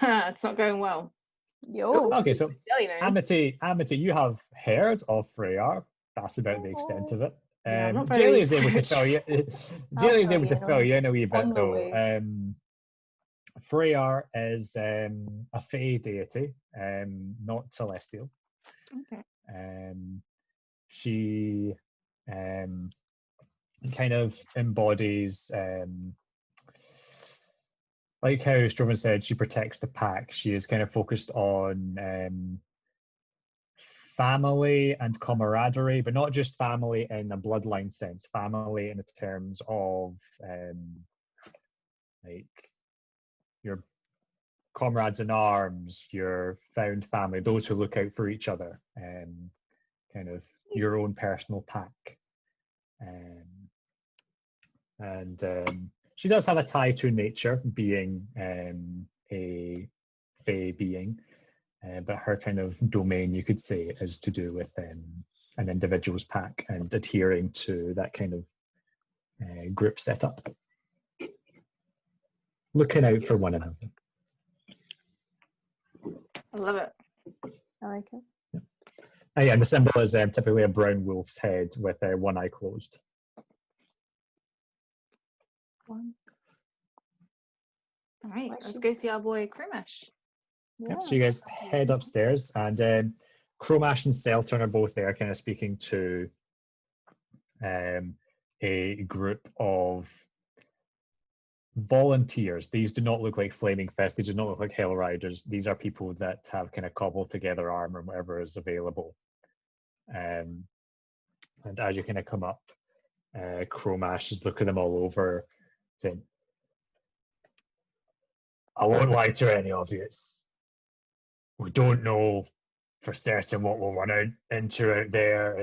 It's not going well. Yo. Okay, so Jelly knows. Amity, you have heard of Freyr. That's about the extent of it. Yeah, I'm not very Jelly is able to spiritual. fill you. Jelly is fill able to you in fill on- you in a wee bit on the though. way. Freyr is a fae deity, not celestial. Okay. She kind of embodies, like how Stroman said, she protects the pack. She is kind of focused on family and camaraderie, but not just family in a bloodline sense, family in the terms of like your comrades in arms, your found family, those who look out for each other, kind of your own personal pack. And she does have a tie to nature, being a fae being, but her kind of domain, you could say, is to do with an individual's pack and adhering to that kind of group setup. Looking out for one another. I love it. I like it. Yeah, and the symbol is typically a brown wolf's head with one eye closed. All right, Why let's she- go see our boy Krimesh. Yeah. So you guys head upstairs, and Chromash and Seltern are both there, kind of speaking to a group of volunteers. These do not look like Flaming Fist. They do not look like Hell Riders. These are people that have kind of cobbled together armor and whatever is available. And as you kind of come up, Chromash is looking them all over, saying, I won't lie to any of you. We don't know for certain what we'll run into out there.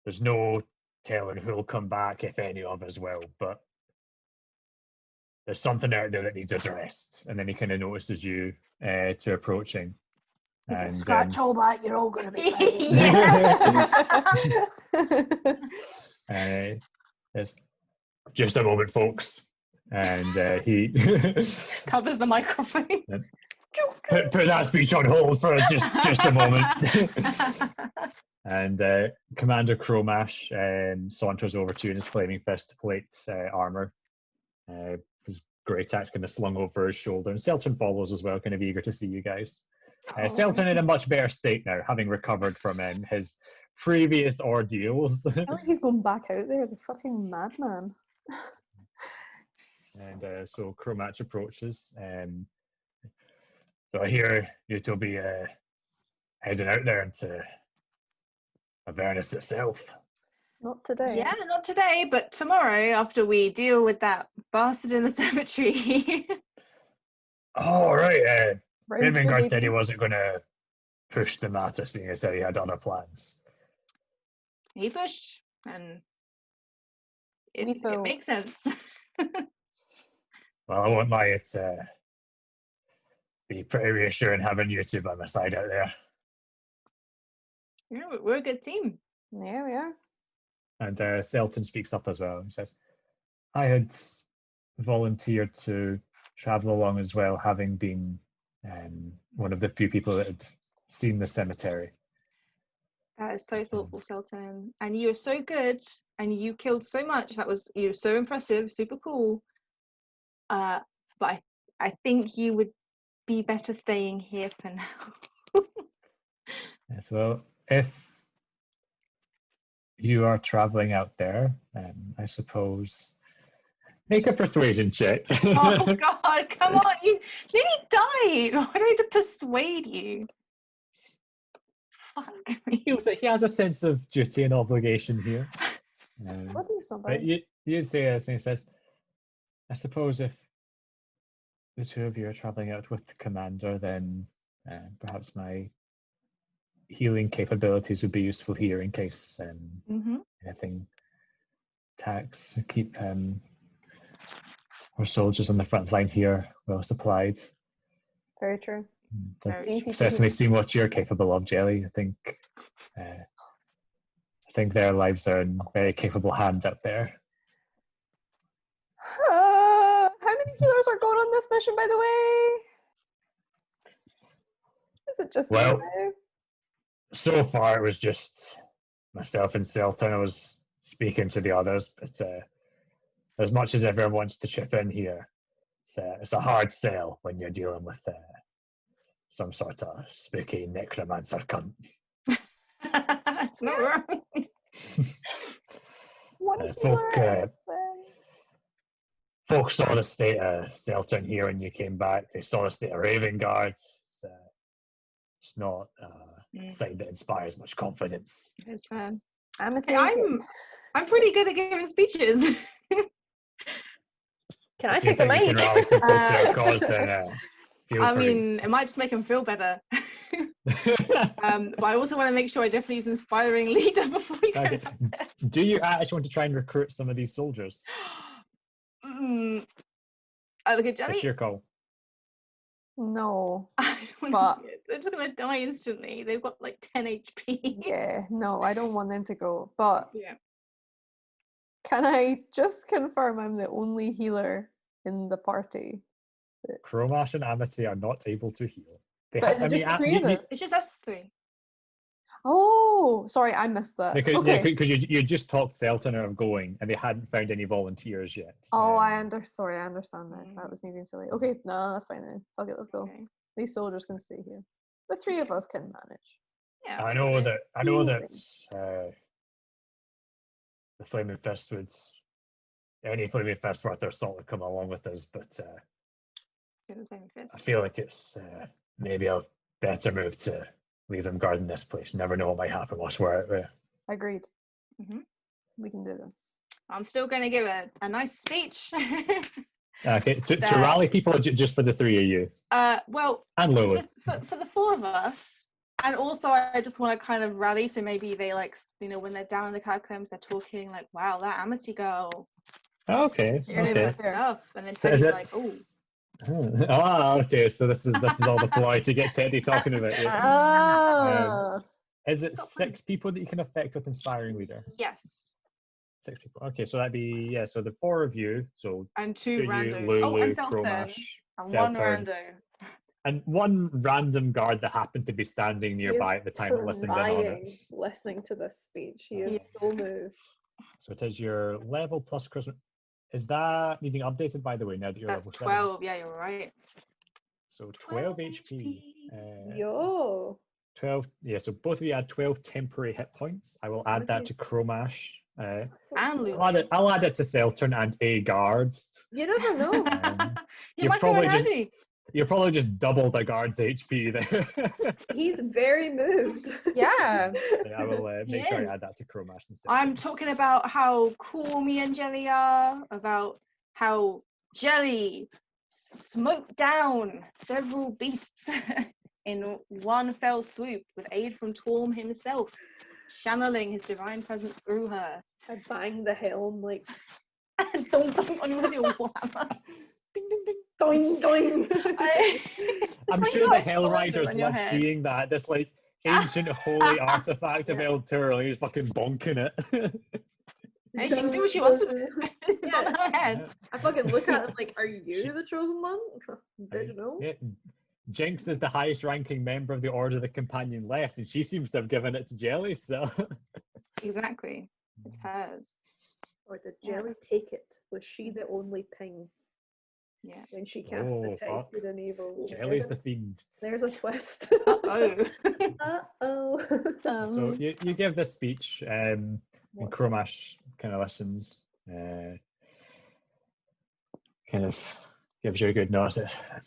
There's no telling who'll come back, if any of us will, but there's something out there that needs addressed. And then he kind of notices you to approaching. And Scratch all that, you're all gonna be fine. it's just a moment, folks. And he Covers the microphone. put that speech on hold for just a moment. And Commander Chromash saunters over to you in his flaming fist plate armor. His grey tax kind of slung over his shoulder, and Selton follows as well, kind of eager to see you guys. Selton in a much better state now, having recovered from his previous ordeals. I think he's going back out there, the fucking madman. And so Chromash approaches. So I hear you two will be heading out there into Avernus itself. Not today. Yeah, not today, but tomorrow after we deal with that bastard in the cemetery. Oh, right. Round two, Ravengard said he baby. wasn't going to pushed the matter, seeing as he had other plans. He pushed, and it failed. makes sense. Well, I won't lie, it's be pretty reassuring having you two by my side out there. Yeah, we're a good team. Yeah, we are. And Selton speaks up as well and says, I had volunteered to travel along as well, having been one of the few people that had seen the cemetery. That is so thoughtful, Selton. And you were so good, and you killed so much. You were so impressive, super cool. But I think you would be better staying here for now. Yes, well, if you are traveling out there, I suppose make a persuasion check. Oh God, come on, you nearly died. I don't need to persuade you. Fuck me. He feels like he has a sense of duty and obligation here. What is not But bad? you say this, and he says, I suppose if the two of you are traveling out with the commander, then perhaps my healing capabilities would be useful here in case anything attacks. Keep our soldiers on the front line here well supplied. Very true. I've certainly seen what you're capable of, Jellie. I think their lives are in very capable hands out there. How many healers are going on this mission, by the way? Is it just me Well, now? so far it was just myself and Selton. I was speaking to the others, but as much as everyone wants to chip in here, it's a hard sell when you're dealing with some sort of spooky necromancer cunt. It's not wrong. One healer. Folk saw the state of Selton here when you came back. They saw the state of Raven Guard. It's not a sight that inspires much confidence. It's fair. Amity. I'm pretty good at giving speeches. Can I If you take the think you can mic? rally some folk to a cause, then feel I free. mean, it might just make him feel better. But I also want to make sure I definitely use an inspiring leader before we go. Okay. Do you actually want to try and recruit some of these soldiers? I look at Jellie. It's your call. No. I don't But- they're just gonna die instantly. They've got like 10 HP. Yeah, no, I don't want them to go. But Yeah. can I just confirm I'm the only healer in the party? Chromash and Amity are not able to heal. But is it just the three of us? It's just us three. Oh, sorry, I missed that. Because Okay. you just talked Selton out of going, and they hadn't found any volunteers yet. Oh, I understand now. That was me being silly. Okay, no, that's fine then. Fuck it, let's go. Okay. These soldiers can stay here. The three of us can manage. Yeah. I know that the Flaming Fist would, any Flaming Fist worth their salt would come along with us, but I feel like it's maybe a better move to leave them guarding this place. Never know what might happen once we're out there. Agreed. Mhm. We can do this. I'm still going to give a nice speech. Okay, to rally people or just for the three of you? Well, And Lilith. for the four of us, and also I just want to kind of rally, so maybe they like, when they're down in the catacombs, they're talking like, wow, that Amity girl. Okay. You're Okay. stuff. And then So Teddy's like, oh. Okay. So this is all the ploy to get Teddy talking about it. Is it 6 people that you can affect with Inspiring Leader? Yes. 6 people. Okay, so that'd be so the 4 of you. So And 2 you, randos. Lulu, And Selton. Chromash, And 1 Selton, rando. and 1 random guard that happened to be standing nearby at the time that listened in on it. Listening to this speech. He is so moved. So it is your level plus charisma. Is that needing updated, by the way, now that you're That's level 7? 12. Yeah, you're right. So 12 HP. Yo. 12. Yeah, so both of you add 12 temporary hit points. I will add that to Chromash. And I'll add it to Selton and a guard. You never know. You might come in just handy. you're probably just double the guard's HP there. He's very moved. Yeah. I will make sure I add that to Chromash and Selton. I'm talking about how cool me and Jellie are, about how Jellie smoked down several beasts in one fell swoop with aid from Torm himself, channeling his divine presence through her. I bang the helm like Dong dong on with your hammer. ding ding ding doing doing. I'm like sure you the got a Hell soldier Riders on your love head. seeing that. This like ancient holy artifact of Yeah. El Turo. He's fucking bonking it. Hey, she can do what she wants with it. It's on her head. I fucking look at him like, are you the chosen one? I don't know. Yeah. Jinx is the highest ranking member of the Order of the Companion left, and she seems to have given it to Jellie, so. Exactly. It's hers. Or did Jellie take it? Was she the only ping Yeah. when she cast Oh, the fuck. Typhoid and Evil? Jellie's the fiend. There's a twist. Oh. Uh-oh. So you give this speech, and Cromash kind of listens, kind of gives you a good nod.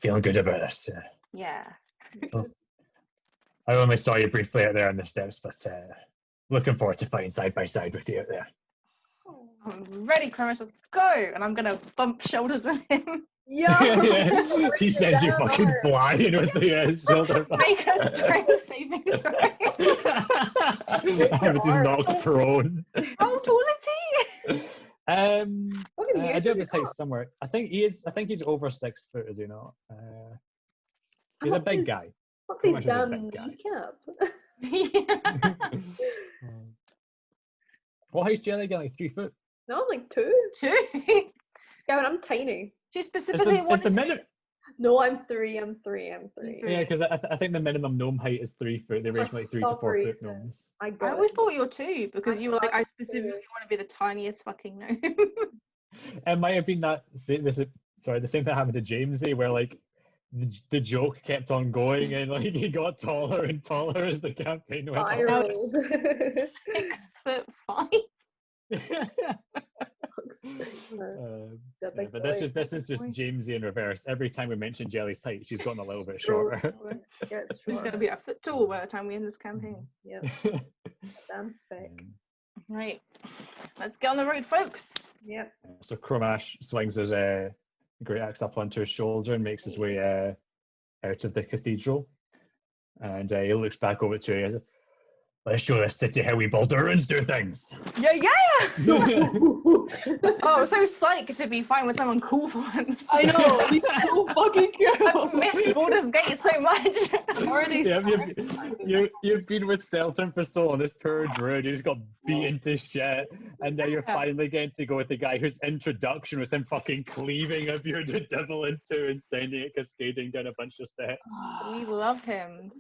Feeling good about this. Yeah. I only saw you briefly out there on the steps, but looking forward to fighting side by side with you out there. I'm ready, Cromash, let's go! And I'm gonna bump shoulders with him. Yeah. He sends you fucking flying with the shoulder. Make a strength saving throw. Amity's knocked prone. How tall is he? I huge do have is he his height not? somewhere. I think he's over 6 foot, is he not? He's a big guy. Fuck these Cromash is a damn big guy. kneecap. Yeah. What height's Jellie again? Like 3 foot? No, I'm like 2. 2. Gavin, I'm tiny. She Is specifically the wanted minimum? No, I'm 3. I'm 3. I'm 3. Yeah, because I think the minimum ome height is 3 foot. They range from like 3 to 4 foot reason. gnomes. I I always it. thought you were 2 because you were like, I specifically two. want to be the tiniest fucking gnome. It might have been that the same thing happened to Jamesy, where like the joke kept on going and like he got taller and taller as the campaign went on. Spiraled. 6'5". But this is just Jamesy in reverse. Every time we mention Jellie's height, she's gotten a little bit shorter. Yeah, it's She's going to be a foot tall by the time we end this campaign. Yeah. Damn spec. Right. Let's get on the road, folks. Yep. So Cromash swings his great axe up onto his shoulder and makes his way out of the cathedral. And he looks back over to you. Let's show this city how we Baldurans do things. Yeah, yeah! Oh, so psyched to be fine with someone cool for once. I know. He's so fucking cool. I've missed Baldur's Gate so much. Already You've been with Selton for so long. This poor druid, you just got beaten to shit, and now you're finally getting to go with the guy whose introduction was him fucking cleaving a bearded devil in two and sending it cascading down a bunch of steps. We love him.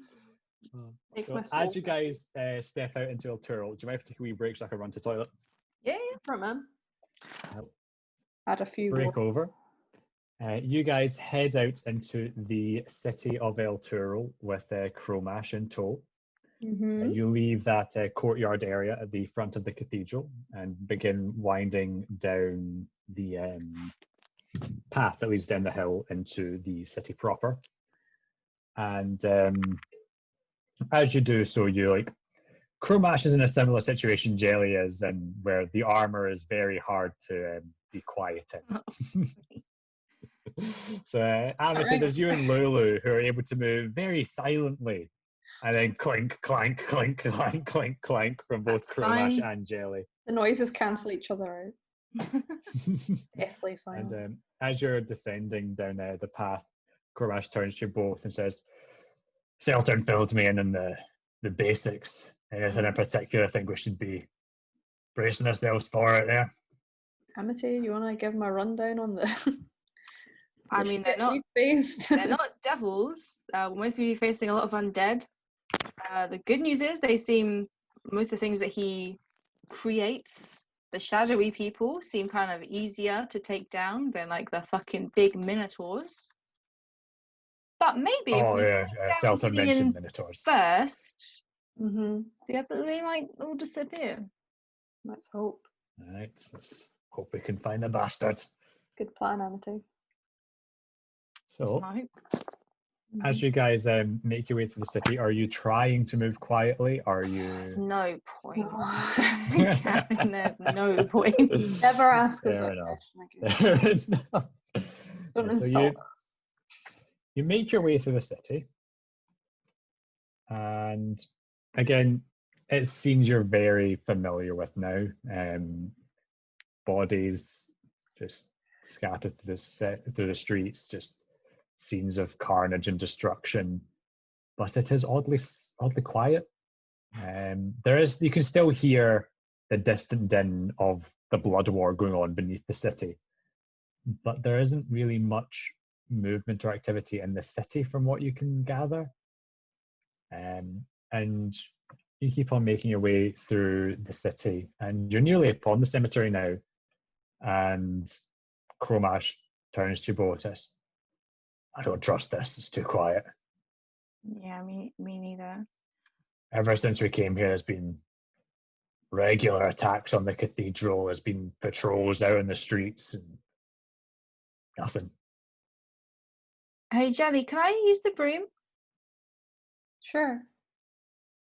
Makes So my soul as you guys step out into El Turo, do you mind if I take a wee break so I can run to the toilet? Yeah. Right, man. I'll Add a few break more. over. You guys head out into the city of El Turo with Cromash in tow. Mm-hmm. You leave that courtyard area at the front of the cathedral and begin winding down the path that leads down the hill into the city proper. And as you do so, Cromash is in a similar situation Jellie is, and where the armor is very hard to be quiet in. So Amity, there's you and Lulu who are able to move very silently, and then clink, clank, clink, clank, clink, clank from both Cromash and Jellie. The noises cancel each other out. Deathly silent. And as you're descending down the path, Cromash turns to you both and says, Selton filled me in on the basics. Anything in particular I think we should be bracing ourselves for out there? Amity, you want to give them a rundown on the... I mean, they're not faced? they're not devils. We'll mostly be facing a lot of undead. The good news is most of the things that he creates, the shadowy people, seem kind of easier to take down than like the fucking big minotaurs. But maybe if we take down Selton Gideon mentioned minotaurs. first, Mm-hmm. they might all disappear. Let's hope. All right, let's hope we can find the bastard. Good plan, Amity. So, Snipe. as you guys make your way through the city, are you trying to move quietly? Are you? No point. No. There's no point. Never ask us Fair that enough. question again. No. Don't So insult us. you make your way through the city, And again, it's scenes you're very familiar with now. Bodies just scattered through the streets, just scenes of carnage and destruction. But it is oddly quiet. You can still hear the distant din of the blood war going on beneath the city, but there isn't really much movement or activity in the city from what you can gather. And you keep on making your way through the city, and you're nearly upon the cemetery now. And Cromash turns to Botis. I don't trust this. It's too quiet. Yeah, me neither. Ever since we came here, there's been regular attacks on the cathedral. There's been patrols out in the streets and nothing. Hey, Jelly, can I use the broom? Sure.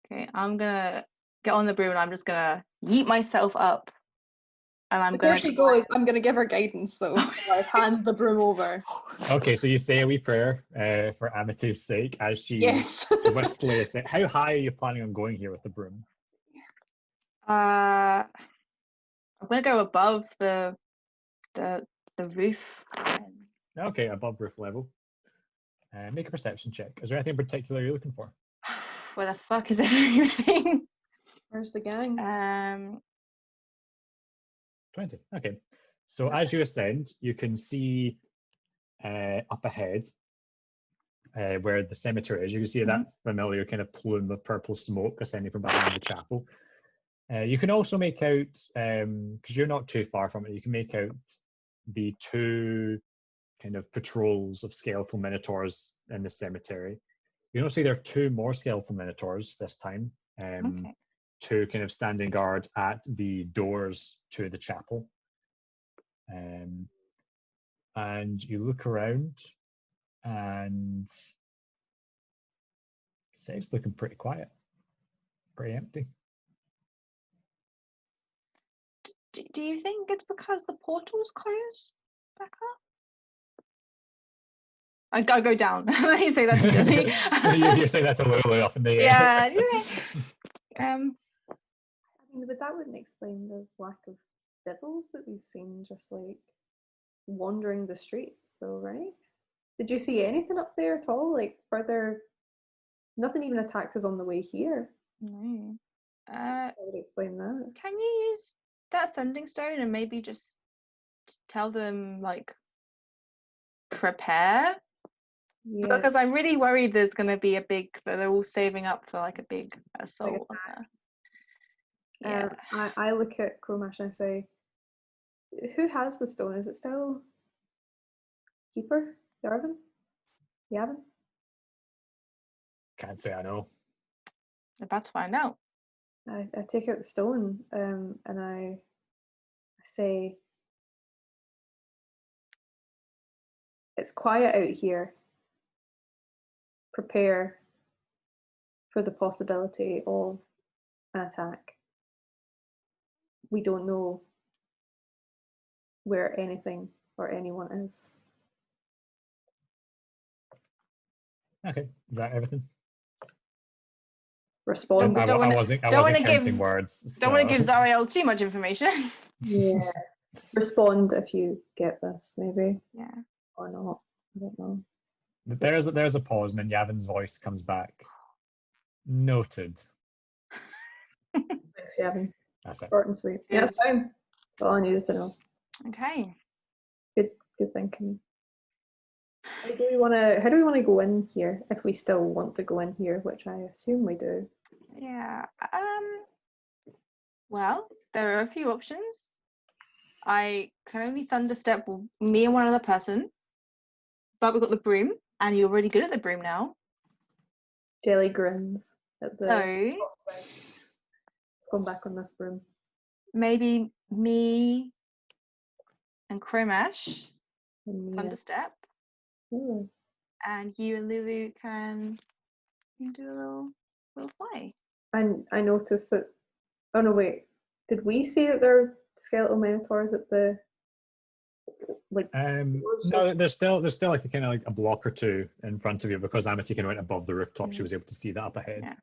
Okay, I'm gonna get on the broom and I'm just gonna yeet myself up. And I'm Before gonna she goes, I'm going to give her guidance, though. Like, hand the broom over. Okay, so you say a wee prayer for Amity's sake as she Yes. swiftly ascends. How high are you planning on going here with the broom? I'm gonna go above the roof. Okay, above roof level. Make a perception check. Is there anything in particular you're looking for? Where the fuck is everything? Where's the gang? 20. Okay. So as you ascend, you can see up ahead where the cemetery is. You can see that familiar kind of plume of purple smoke ascending from behind the chapel. You can also make out, because you're not too far from it, you can make out the two kind of patrols of skeletal minotaurs in the cemetery. You can also see there are two more skeletal minotaurs this time. Okay. Two kind of standing guard at the doors to the chapel. And you look around and it's looking pretty quiet, pretty empty. Do you think it's because the portal's closed back up? I go down. You say that to Jelly. You say that to Lulu up in the air. Yeah. I mean, but that wouldn't explain the lack of devils that we've seen just like wandering the streets, though, right? Did you see anything up there at all? Like, were there nothing even attacked us on the way here? No. I would explain that. Can you use that sending stone and maybe just tell them like prepare? Yeah. Because I'm really worried there's going to be that they're all saving up for like a big assault. Yeah. I look at Cromash and I say, who has the stone? Is it still Keeper? Yavin? Can't say I know. About to find out. I take out the stone and I say, it's quiet out here. Prepare for the possibility of an attack. We don't know where anything or anyone is. Okay, is that everything? Respond. I wasn't counting words. Don't want to give Zariel too much information. Yeah. Respond if you get this, maybe. Yeah. Or not. I don't know. There's a pause, and then Yavin's voice comes back. Noted. Thanks, Yavin. That's it. Short and sweet. Yeah, that's fine. That's all I needed to know. Okay. Good thinking. How do we want to go in here if we still want to go in here, which I assume we do? Yeah. Well, there are a few options. I can only thunderstep me and one other person, but we've got the broom, and you're really good at the broom now. Jellie grins at the So come back on this broom. Maybe me and Cromash thunderstep, and you and Lulu can do a little fly. And I noticed that. Oh no! Wait. Did we see that there are skeletal minotaurs at the like No, there's still like a kind of like a block or two in front of you because Amity kind of went above the rooftop. She was able to see that up ahead. Yeah.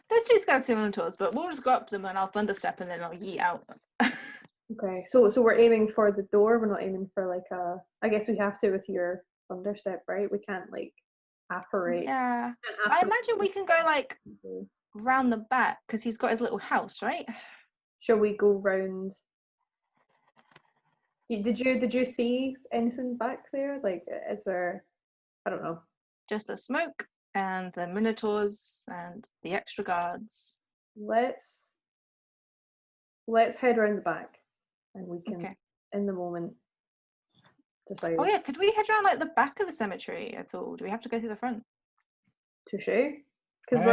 There's 2 skeleton minotaurs, but we'll just go up to them and I'll thunderstep and then I'll yeet out. Okay, so we're aiming for the door. We're not aiming for like a. I guess we have to with your thunderstep, right? We can't like apparate. Yeah. I imagine we can go like round the back because he's got his little house, right? Shall we go round? Did you see anything back there? Like, is there? I don't know. Just the smoke and the minotaurs and the extra guards. Let's head around the back, and we can, in the moment, decide. Oh yeah, could we head around like the back of the cemetery at all? Do we have to go through the front? Touché. Because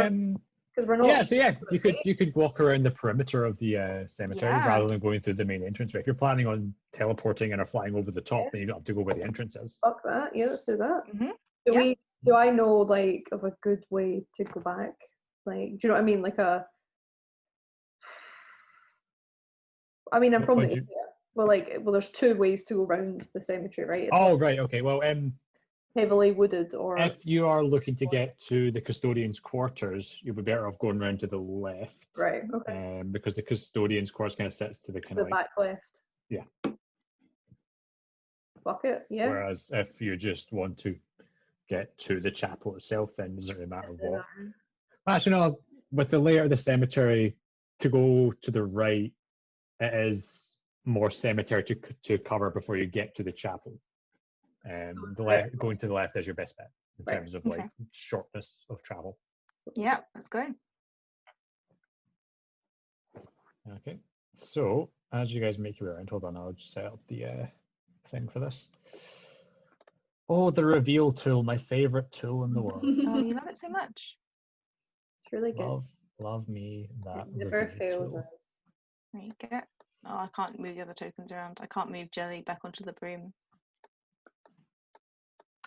we're not. Yeah, so yeah, you could walk around the perimeter of the cemetery rather than going through the main entrance. If you're planning on teleporting and are flying over the top, then you don't have to go where the entrance is. Fuck that. Yeah, let's do that. Mm-hmm. Do I know like of a good way to go back? Like, do you know what I mean? Like I'm from the area. Well, there's 2 ways to go around the cemetery, right? It's right. Okay. Well, heavily wooded, or if you are looking to get to the custodian's quarters, you'll be better off going around to the left. Right. Okay. Because the custodian's quarters kind of sits to the kind of back left. Yeah. Fuck it. Yeah. Whereas if you just want to get to the chapel itself, then it doesn't really matter what. Actually, no. With the layout of the cemetery, to go to the right, it is more cemetery to cover before you get to the chapel. Going to the left is your best bet in terms of like shortness of travel. Yeah, let's go. Okay, so as you guys make your way around, hold on, I'll just set up the thing for this. Oh, the reveal tool, my favorite tool in the world. Oh, you love it so much. It's really good. Love me that. It never fails us. There you go. Oh, I can't move the other tokens around. I can't move Jelly back onto the broom.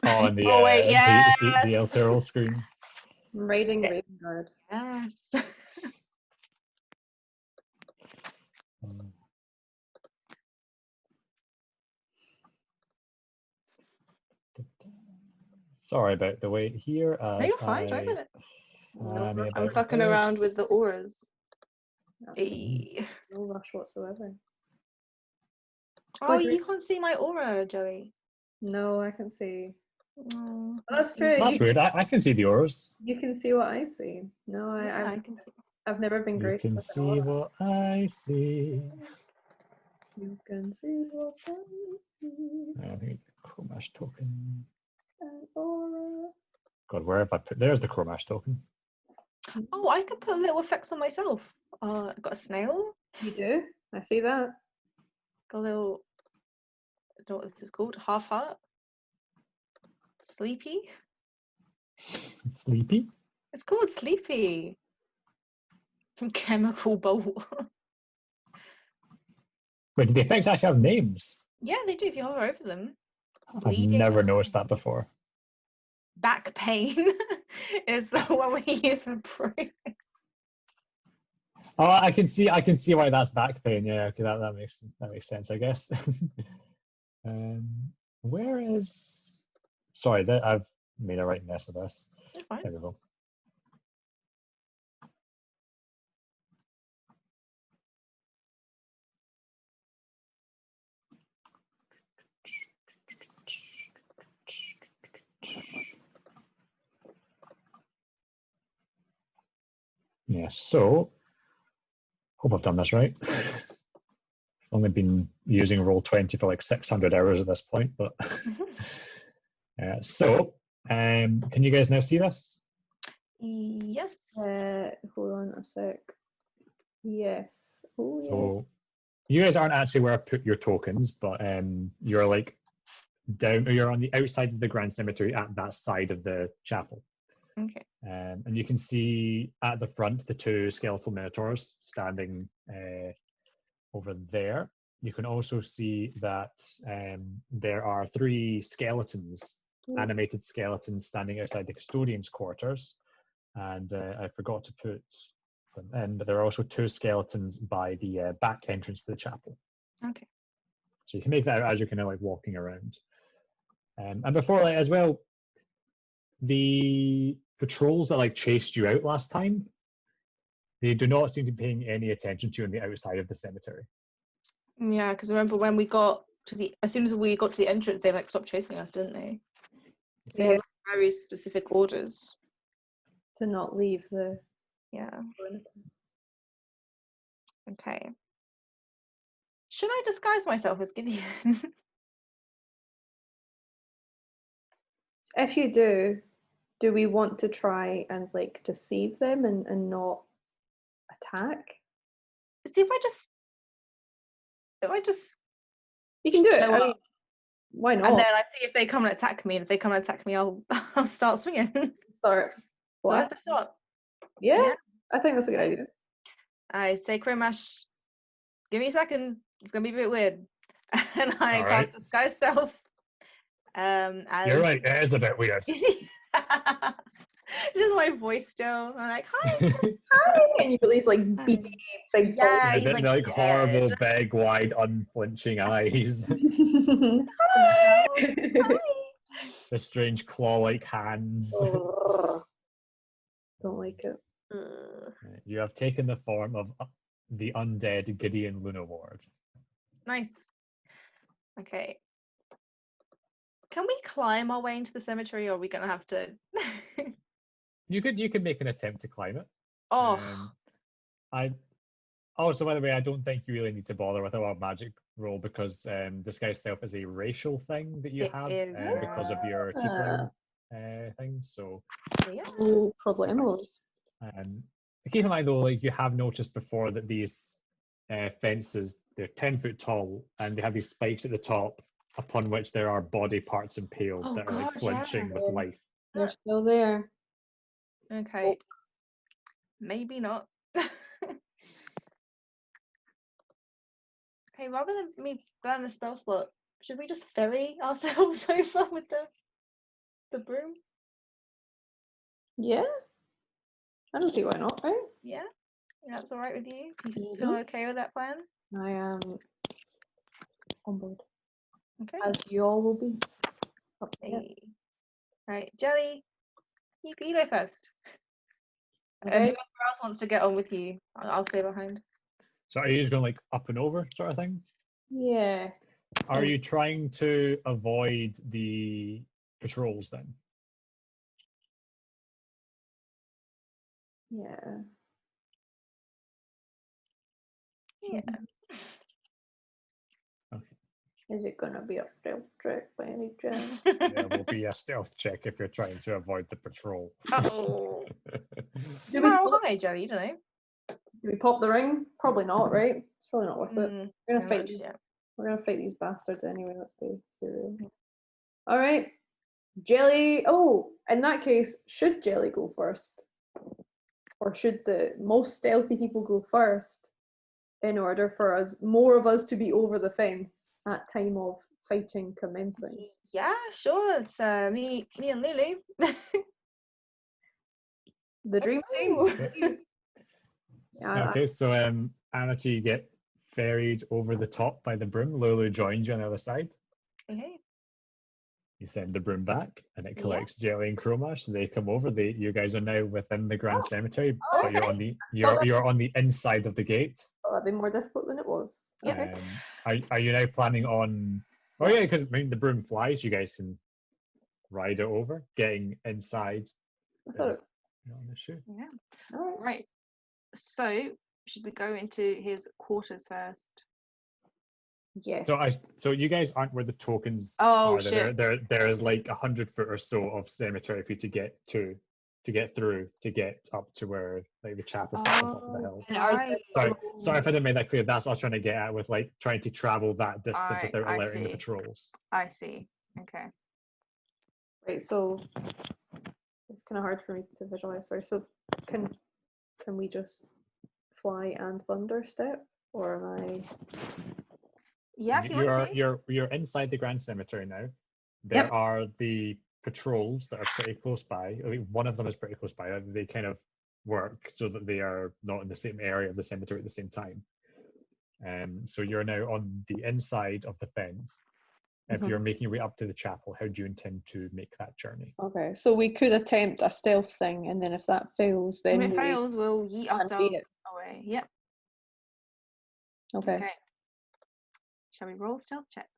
Oh, and the wait, yes! the ethereal screen. I'm raiding Ravengard. Yes. Sorry about the wait here. No, you're fine. Don't do it. I'm about fucking around with the auras. No rush whatsoever. Oh, you can't see my aura, Jelly. No, I can see. Oh, that's true. That's weird. I can see the auras. You can see what I see. No, I can see. I've never been great. You can see what I see. You can see what I see. I think Chromash token. An aura. God, where have I put? There's the Chromash token. Oh, I could put little effects on myself. I've got a snail. You do? I see that. Got a little. I don't know what this is called. Half heart. Sleepy. Sleepy? It's called Sleepy. From Chemical Bolt. Wait, do the effects actually have names? Yeah, they do if you hover over them. I've never noticed that before. Back pain is the one we use for breathing. Oh, I can see why that's back pain. Yeah, okay, that makes sense, I guess. Where is? Sorry, I've made a right mess of this. There we go. Yeah, so hope I've done this right. I've only been using Roll20 for like 600 hours at this point, but so can you guys now see this? Yes. Hold on a sec. Yes. Oh, yeah. So you guys aren't actually where I put your tokens, but you're like down, or you're on the outside of the Grand Cemetery at that side of the chapel. Okay. And you can see at the front the 2 skeletal minotaurs standing over there. You can also see that there are 3 skeletons, animated skeletons, standing outside the custodian's quarters. And I forgot to put them in, but there are also 2 skeletons by the back entrance to the chapel. Okay. So you can make that out as you're kind of like walking around. And before that as well, the patrols that like chased you out last time, they do not seem to be paying any attention to you on the outside of the cemetery. Yeah, because remember when we got to as soon as we got to the entrance, they like stopped chasing us, didn't they? They had like, very specific orders to not leave the. Yeah. Okay. Should I disguise myself as Gideon? If you do we want to try and like deceive them and not attack? See if I just you can do it. show up, why not? and then I see if they come and attack me. And if they come and attack me, I'll start swinging. Start. What? The shot. Yeah, I think that's a good idea. I say, Krimash, give me a second. It's gonna be a bit weird, and I All cast right. disguise self. You're right. It is a bit weird. Just my voice still. I'm like, hi, hi, and you release like beady, big, yeah, They're he's like horrible, just... big, wide, unflinching eyes. Hi. The strange claw-like hands. Don't like it. You have taken the form of the undead Gideon Lunaward. Nice. Okay. Can we climb our way into the cemetery, or are we gonna have to? You could make an attempt to climb it. Oh. Also, by the way, I don't think you really need to bother with a wild magic roll because disguise self is a racial thing that you have because of your tiefling things. So no problemos. Keep in mind though, like you have noticed before that these fences, they're 10 foot tall and they have these spikes at the top upon which there are body parts impaled that are like flinching with life. They're still there. Okay. Maybe not. Okay, rather than me burn the spell slot, should we just ferry ourselves over with the broom? Yeah. I don't see why not, right? Yeah? That's alright with you? You feel okay with that plan? I am on board. Okay. As you all will be. Hey. Right, Jellie, you go first. Okay. And whoever else wants to get on with you, I'll stay behind. So are you just going like up and over sort of thing? Yeah. Are you trying to avoid the patrols then? Yeah. Yeah. Okay. Is it gonna be a stealth check by any chance? There will be a stealth check if you're trying to avoid the patrol. Oh. Hi, Jellie, you don't know. Do we pop the ring? Probably not, right? It's probably not worth it. We're gonna fight. Yeah. We're gonna fight these bastards anyway. Let's be real. All right, Jellie. Oh, in that case, should Jellie go first, or should the most stealthy people go first, in order for more of us to be over the fence at time of fighting commencing? Yeah, sure. It's me and Lulu. The dream team. Yeah. Okay, so Amity, you get ferried over the top by the broom. Lulu joins you on the other side. Okay. You send the broom back, and it collects Jellie and Chromash. They come over. You guys are now within the Grand Cemetery, but you're on the you're on the inside of the gate. Well, that'd be more difficult than it was. Okay. Are you now planning on? Oh yeah, because I mean the broom flies. You guys can ride it over, getting inside. I thought on the shoe. Yeah. All right. So should we go into his quarters first? Yes. So you guys aren't where the tokens are. Shit. There is like 100 foot or so of cemetery for you to get through to get up to where like the chapel sits on top of the hill. Right. Sorry if I didn't make that clear. That's what I was trying to get at with like trying to travel that distance without alerting the patrols. I see. Okay. Right. So it's kind of hard for me to visualize. Sorry. So can we just fly and thunder step, or am I? Yeah, you're inside the Grand Cemetery now. There are the patrols that are pretty close by. I mean, one of them is pretty close by. They kind of work so that they are not in the same area of the cemetery at the same time. So you're now on the inside of the fence. If Mhm. you're making your way up to the chapel, how do you intend to make that journey? Okay, so we could attempt a stealth thing, and then if that fails, If then it we fails, we'll yeet can't beat ourselves it. away. Yep. Okay. Okay. Shall we roll stealth check?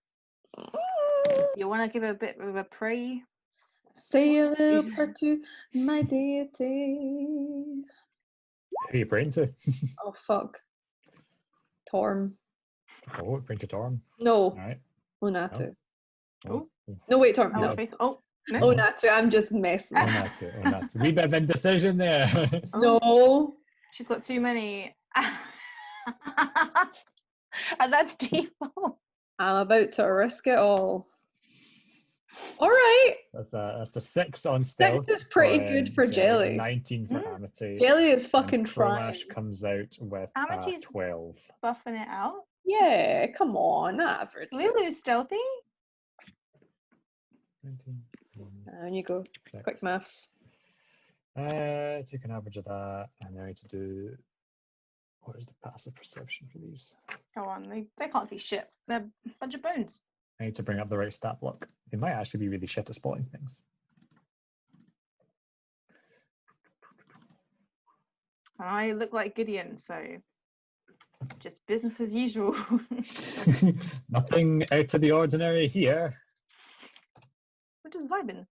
You want to give a bit of a pray? Say a little prayer to my deity. Who are you praying to? Oh fuck. Torm. Oh, praying to Torm. No. All right. Onatu. Oh, No, wait, Torm. Oh, No. faith. Oh, no. Onatu. I'm just messing. Onatu. Onatu. Wee bit of indecision there. No. She's got too many. And that's default. I'm about to risk it all. All right. That's a 6 on stealth. Is pretty good for Jelly. 19 for Amity. Jelly is fucking and trying. Cromash comes out with Amity's 12. Buffing it out. Yeah, come on, average. Lulu's stealthy. 19, And you go. 6. Quick maths. Take an average of that, and I need to do. What is the passive perception for these? Go on, they can't see shit. They're a bunch of bones. I need to bring up the right stat block. They might actually be really shit at spotting things. I look like Gideon, so just business as usual. Nothing out of the ordinary here. We're just vibing.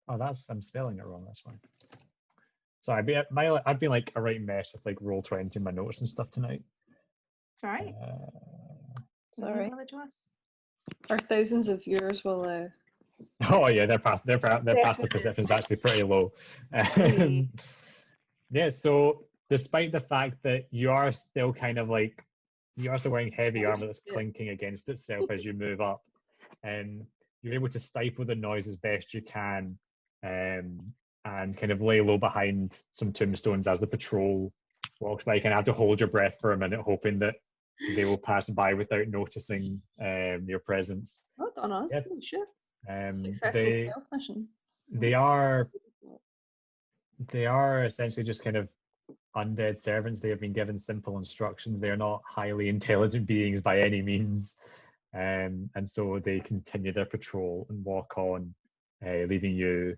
Oh, I'm spelling it wrong. That's fine. So I've been like a right mess with like Roll20 in my notes and stuff tonight. It's alright. It's alright. Email it to us. Our thousands of viewers will. Oh yeah, their passive perception is actually pretty low. Yeah, so despite the fact that you are still kind of like you are still wearing heavy armor that's clinking against itself as you move up, and you're able to stifle the noise as best you can, and kind of lay low behind some tombstones as the patrol walks by. You kind of have to hold your breath for a minute, hoping that they will pass by without noticing your presence. Not on us. Yep. Holy shit. Successful They stealth mission. they are essentially just kind of undead servants. They have been given simple instructions. They are not highly intelligent beings by any means, and so they continue their patrol and walk on, leaving you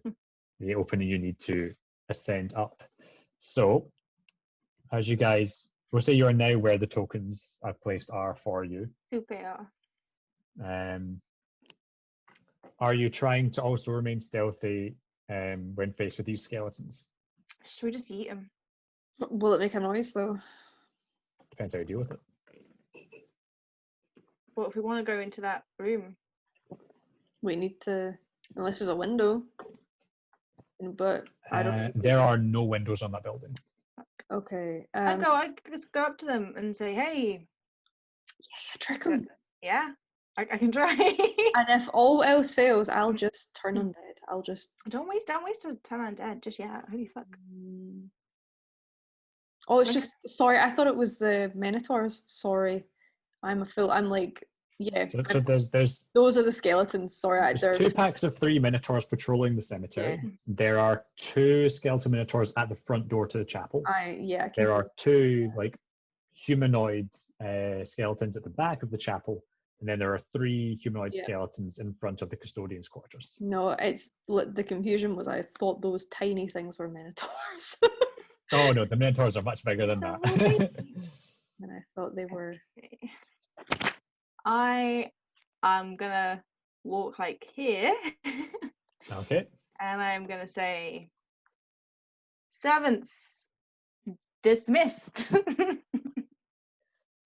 the opening you need to ascend up. So, as you guys, we'll say you are now where the tokens I've placed are for you. Super. Are you trying to also remain stealthy when faced with these skeletons? Should we just eat them? Will it make a noise though? Depends how you deal with it. Well, if we want to go into that room. We need to, unless there's a window. But I don't. There are no windows on that building. Okay. I just go up to them and say, hey. Yeah, trick them. Yeah, I can try. And if all else fails, I'll just turn undead. I'll just. Don't waste a turn undead just yet. Holy fuck. Oh, it's just sorry. I thought it was the Minotaurs. Sorry, I'm a fool. I'm like, yeah. So there's those are the skeletons. Sorry, there's 2 packs of 3 Minotaurs patrolling the cemetery. Yes. There are 2 skeletal Minotaurs at the front door to the chapel. There are 2 like humanoid skeletons at the back of the chapel, and then there are 3 humanoid skeletons in front of the custodian's quarters. No, it's the confusion was I thought those tiny things were Minotaurs. Oh no, the Minotaurs are much bigger than that. And I thought they were. I am gonna walk like here. Okay. And I'm gonna say, servants dismissed.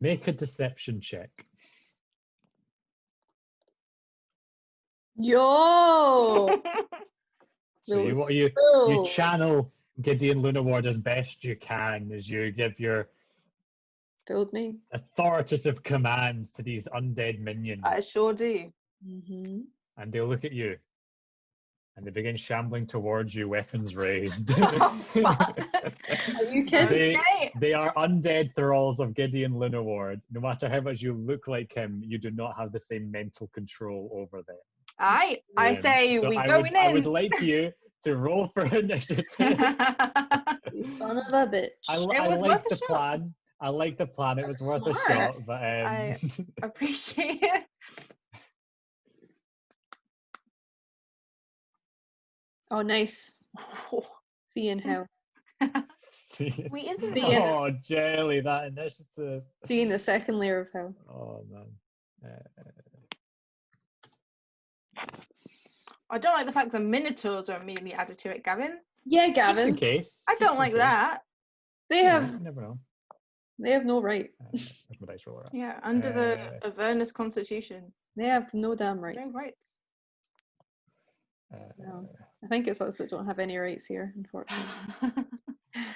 Make a deception check. Yo. So you channel Gideon Lunaward as best you can as you give your Build me authoritative commands to these undead minions. I sure do. Mm-hmm. And they'll look at you and they begin shambling towards you, weapons raised. Are you kidding? They are undead thralls of Gideon Lunaward. No matter how much you look like him, you do not have the same mental control over them. I say so we I going in. I would like you to roll for initiative. You son of a bitch. I was like worth a the shot. plan. I like the plan. It was worth a Smart. shot, but I appreciate it. Oh, nice. Seeing how. see. Wait, isn't The, it? Oh, Jelly, that initiative. Seeing the second layer of hell. Oh man. I don't like the fact that minotaurs are immediately added to it, Gavin. Yeah, Just in Gavin. case. I just don't in like case. that. They You know, have you never know. no right. Where's my dice roller at? Yeah, under the Avernus Constitution, They have no damn right. no rights. No. I think it's us that don't have any rights here, unfortunately.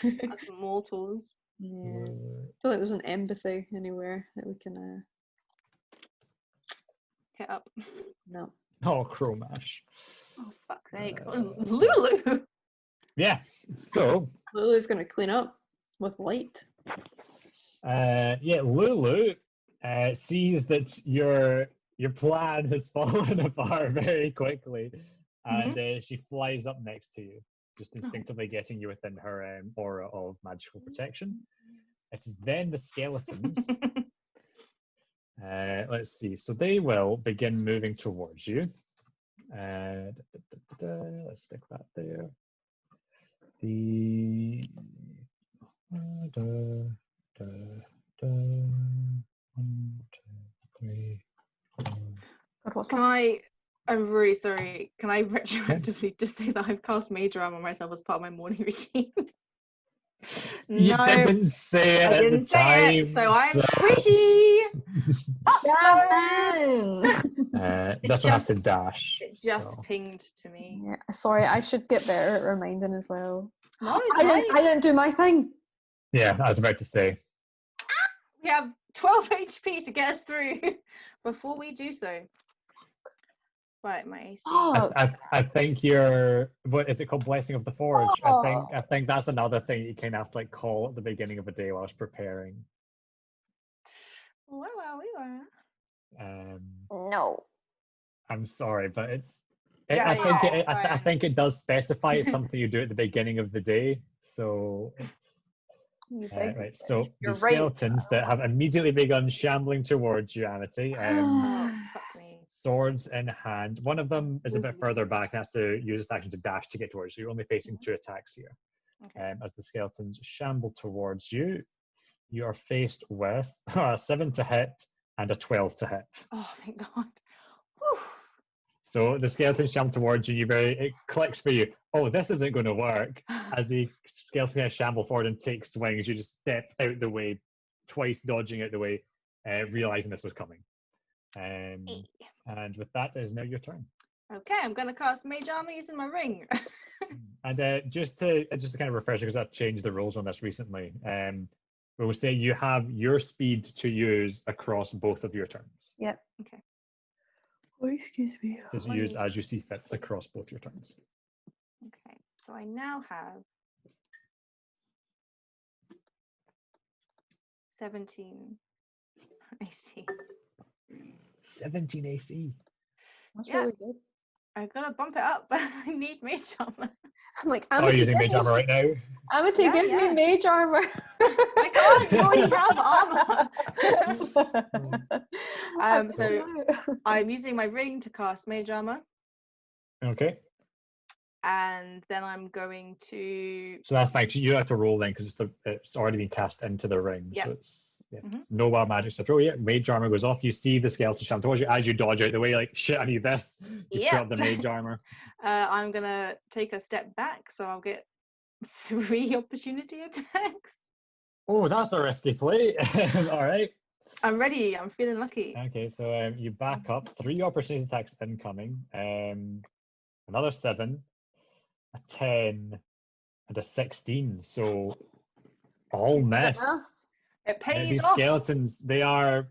As mortals. Yeah. I feel like there's an embassy anywhere that we can Hit up. no. Oh, Crow Mash. Oh, fuck's sake. Lulu! Yeah. So, Lulu's gonna clean up with light. Lulu sees that your plan has fallen apart very quickly, and she flies up next to you, just instinctively getting you within her aura of magical protection. It is then the skeletons. Let's see. So they will begin moving towards you. Let's stick that there. The 1, 2, 3, 4. God, what's I'm really sorry. Can I retroactively just say that I've cast Mage Armor on myself as part of my morning routine? You didn't say it I at didn't the say time. it, so I'm squishy. Gavin! This one has to dash. It just so. pinged to me. Yeah, sorry, I should get better at reminding as well. No, it's I didn't do my thing. Yeah, I was about to say. We have 12 HP to get us through before we do so. Right, my AC. Oh, I think you're, what is it called, Blessing of the Forge? I think that's another thing you kind of have to like call at the beginning of a day while I was preparing. Well, we were. no. I'm sorry, but it's. Yeah, I think it does specify it's something you do at the beginning of the day. So it's right. So You're the right. skeletons that have immediately begun shambling towards you, Amity. Oh, fuck me. Swords in hand. One of them is a bit further back and has to use its action to dash to get towards you. You're only facing 2 attacks here. Okay. As the skeletons shamble towards you, you are faced with a 7 to hit and a 12 to hit. Oh, thank God. Whew. So the skeletons shamble towards you. It clicks for you. Oh, this isn't going to work. As the skeletons shamble forward and take swings, you just step out the way, twice dodging out the way, realizing this was coming. And with that, it is now your turn. Okay, I'm going to cast Mage Armor using my ring. And just to kind of refresh, because I've changed the rules on this recently, we will say you have your speed to use across both of your turns. Yep. Okay. Oh, excuse me. Just use as you see fit across both your turns. Okay, so I now have 17 AC. 17 AC. That's Yeah. really good. I gotta bump it up. I need Mage Armor. I'm like, Oh, you're using Mage Armor right now? Amity, Yeah, give yeah. me mage armor. I can't. You already have armor. So I'm using my ring to cast Mage Armor, Okay. and then I'm going to. So that's fine. You don't have to roll then because it's already been cast into the ring. Yeah. So it's no wild magic. So throw it. Mage Armor goes off. You see the skeleton sham towards you as you dodge out the way. Like shit, I need this. You throw up the Mage Armor. I'm gonna take a step back, so I'll get 3 opportunity attacks. Oh, that's a risky play. All right. I'm ready. I'm feeling lucky. Okay, so you back up. 3 opportunity attacks incoming. Another 7, a 10, and a 16. So all miss. It pays These off. skeletons, they're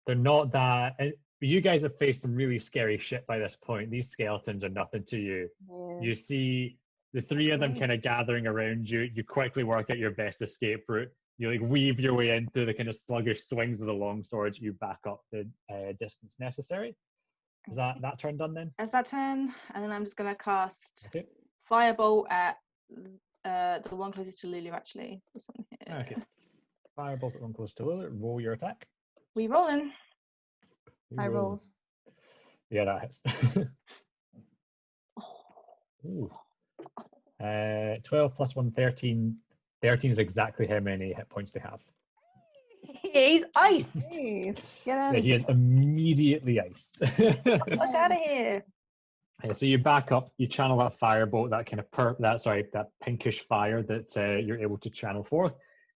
not that. You guys have faced some really scary shit by this point. These skeletons are nothing to you. Yeah. You see the 3 of them kind of gathering around you. You quickly work out your best escape route. You like weave your way in through the kind of sluggish swings of the longswords. You back up the distance necessary. Is that turn done then? That's that turn, and then I'm just gonna cast Okay. Firebolt at the one closest to Lulu. Actually, this one here. Okay. Firebolt at one close to Lulu. Roll your attack. We rolling. High Roll. rolls. Yeah, that hits. Ooh. 12 plus 1, 13. 13 is exactly how many hit points they have. He's iced. Nice. Get out Yeah, of he here. is immediately iced. Fuck out of here. So you back up, you channel that firebolt, that kind of that pinkish fire that you're able to channel forth.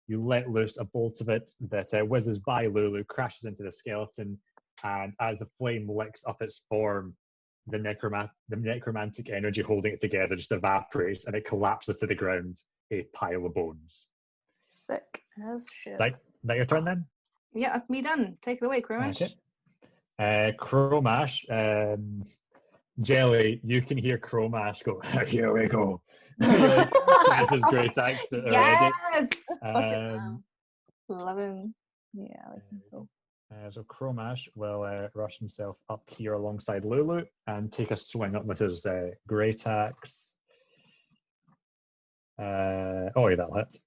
You let loose a bolt of it that whizzes by Lulu, crashes into the skeleton, and as the flame licks up its form, the necromantic energy holding it together just evaporates and it collapses to the ground, a pile of bones. Sick as shit. Is that your turn then? Yeah, that's me done. Take it away, Cromash. Okay. Cromash, Jelly, you can hear Cromash go, here we go. This is great accent already. Yes. Let's fucking now. Love him. Yeah, I think so. So Cromash will rush himself up here alongside Lulu and take a swing up with his great axe. Yeah, that'll hit.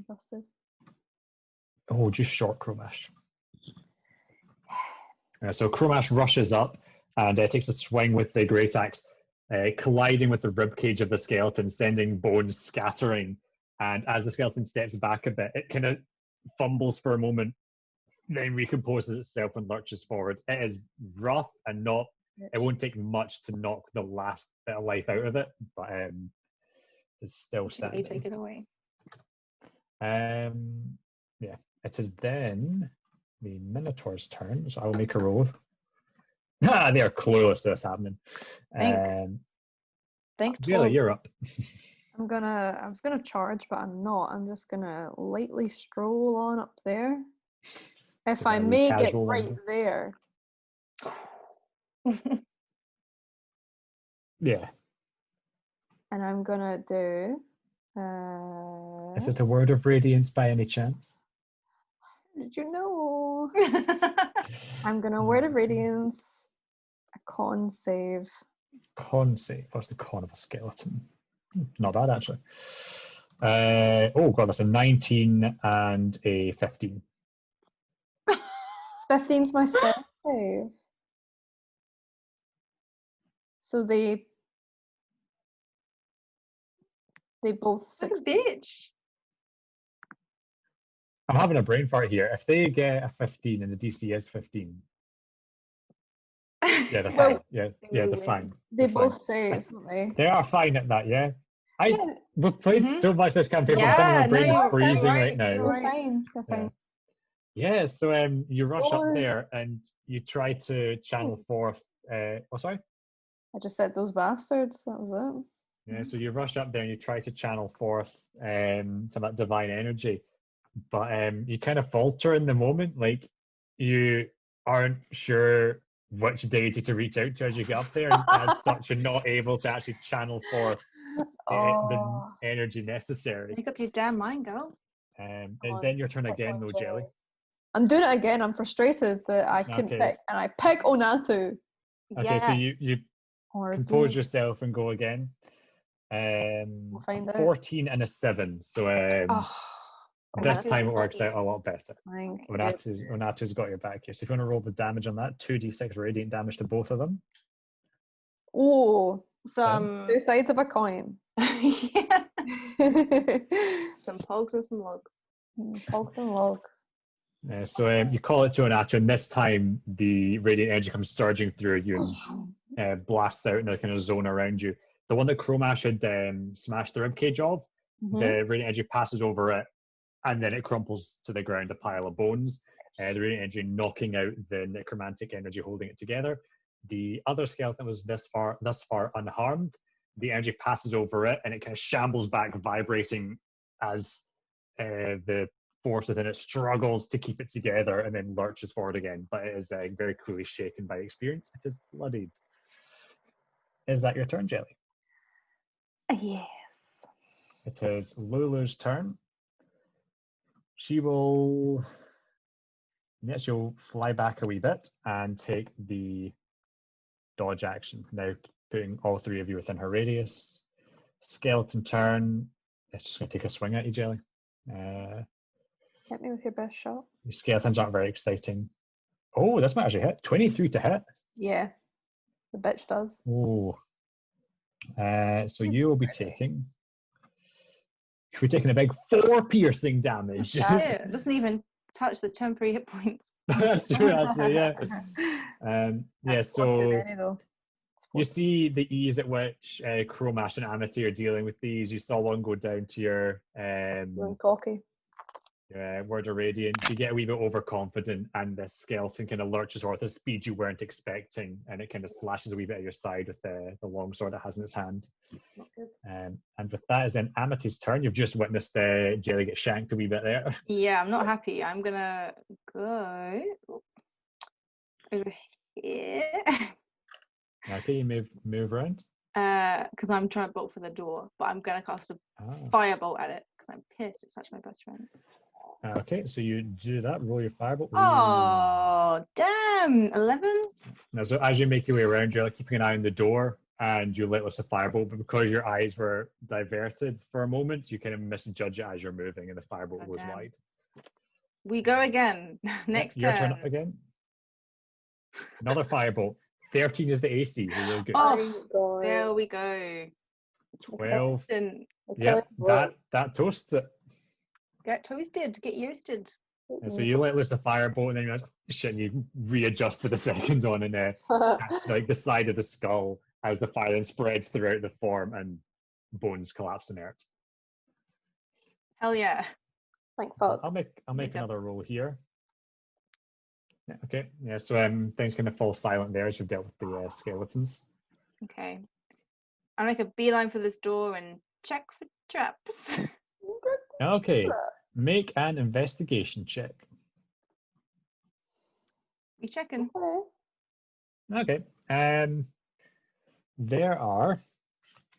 Busted. Oh, just short Cromash. So Cromash rushes up and takes a swing with the great axe, colliding with the ribcage of the skeleton, sending bones scattering. And as the skeleton steps back a bit, it kind of fumbles for a moment, then recomposes itself and lurches forward. It is rough and it won't take much to knock the last bit of life out of it, but it's still standing. Take it away. Yeah, it is then the Minotaur's turn, so I'll make a roll. They are clueless to this happening. Think Jellie, you're up. I was gonna charge, but I'm not. I'm just gonna lightly stroll on up there. If I may get casual right wander. there. Yeah. And I'm gonna do Is it a word of radiance by any chance? did you know? I'm gonna word of radiance, a con save. Con save. What's the con of a skeleton? Not bad actually. Oh god, that's a 19 and a 15. 15's my spell save. So they both Like a 16. bitch. I'm having a brain fart here. If they get a 15 and the DC is 15, yeah, they're Well, fine. Yeah, they're fine. They They're fine. both save, don't they? They are fine at that, yeah. Yeah. We've played so much this campaign, Yeah, some of my no, brain's you're freezing right, right now. you're They're fine. They're fine. Yeah, so you rush up Those- there and you try to channel forth. Sorry? I just said those bastards. That was it. Yeah, so you rush up there and you try to channel forth some of that divine energy, but you kind of falter in the moment. Like you aren't sure which deity to reach out to as you get up there, and as such, you're not able to actually channel forth the energy necessary. Make up your damn mind, girl. It's then your turn again, though, Jelly. I'm doing it again. I'm frustrated that I couldn't Okay. pick, and I pick Onatu. Okay, so you Or compose do yourself and go again. we'll find out. 14 and a 7. So this Onatu's time it works lucky. out a lot better. Thank you. Onatu's got your back here. So if you want to roll the damage on that, 2d6 radiant damage to both of them. Oh, Some two sides of a coin. yeah. Some pogs and some logs. Pogs and logs. So you call it to Onatu, and this time the radiant energy comes surging through you and blasts out in a kind of zone around you. The one that Cromash had smashed the ribcage of, the radiant energy passes over it, and then it crumples to the ground, a pile of bones. The radiant energy knocking out the necromantic energy holding it together. The other skeleton was thus far unharmed. The energy passes over it, and it kind of shambles back, vibrating as the force within it struggles to keep it together and then lurches forward again. But it is very clearly shaken by experience. It is bloodied. Is that your turn, Jelly? Yes. It is Lulu's turn. She will Next, you'll fly back a wee bit and take the dodge action. Now, putting all three of you within her radius. Skeleton turn. It's just going to take a swing at you, Jelly. Hit me with your best shot. Your skeletons aren't very exciting. Oh, this might actually hit. 23 to hit. Yeah, the bitch does. Oh. So you will be taking. You'll be taking a big 4 piercing damage. Shit, it doesn't even touch the temporary hit points. That's true, actually, yeah. Yeah, That's far too so many, though. you see the ease at which Chromash and Amity are dealing with these. You saw one go down to your Feeling cocky. Word of Radiance. You get a wee bit overconfident, and the skeleton kind of lurches forward at a speed you weren't expecting, and it kind of slashes a wee bit at your side with the long sword it has in its hand. Not good. And with that is then Amity's turn. You've just witnessed Jelly get shanked a wee bit there. Yeah, I'm not happy. I'm gonna go over here. Okay, you move around. Because I'm trying to block for the door, but I'm gonna cast a firebolt at it because I'm pissed. It's actually my best friend. Okay, so you do that. Roll your firebolt. Oh, damn! 11. Now, so as you make your way around, you're like keeping an eye on the door, and you let loose a firebolt. But because your eyes were diverted for a moment, you kind of misjudge it as you're moving, and the firebolt goes wide. We go again. Next your turn. turn again. Another firebolt. 13 is the AC. Really good. Oh, there we go. 12. Instant. Yep, that toasts it. Get toasted. Get roasted. And so you let loose a firebolt, and then you're like, shit, and you readjust for the second on, and catch like the side of the skull as the fire then spreads throughout the form, and bones collapse inert. Hell yeah. Thank fuck. I'll make another roll here. Yeah, okay. Yeah. So things kind of fall silent there as you've dealt with the skeletons. Okay. I'll make a beeline for this door and check for traps. Okay. Make an investigation check. You checking? Okay. There are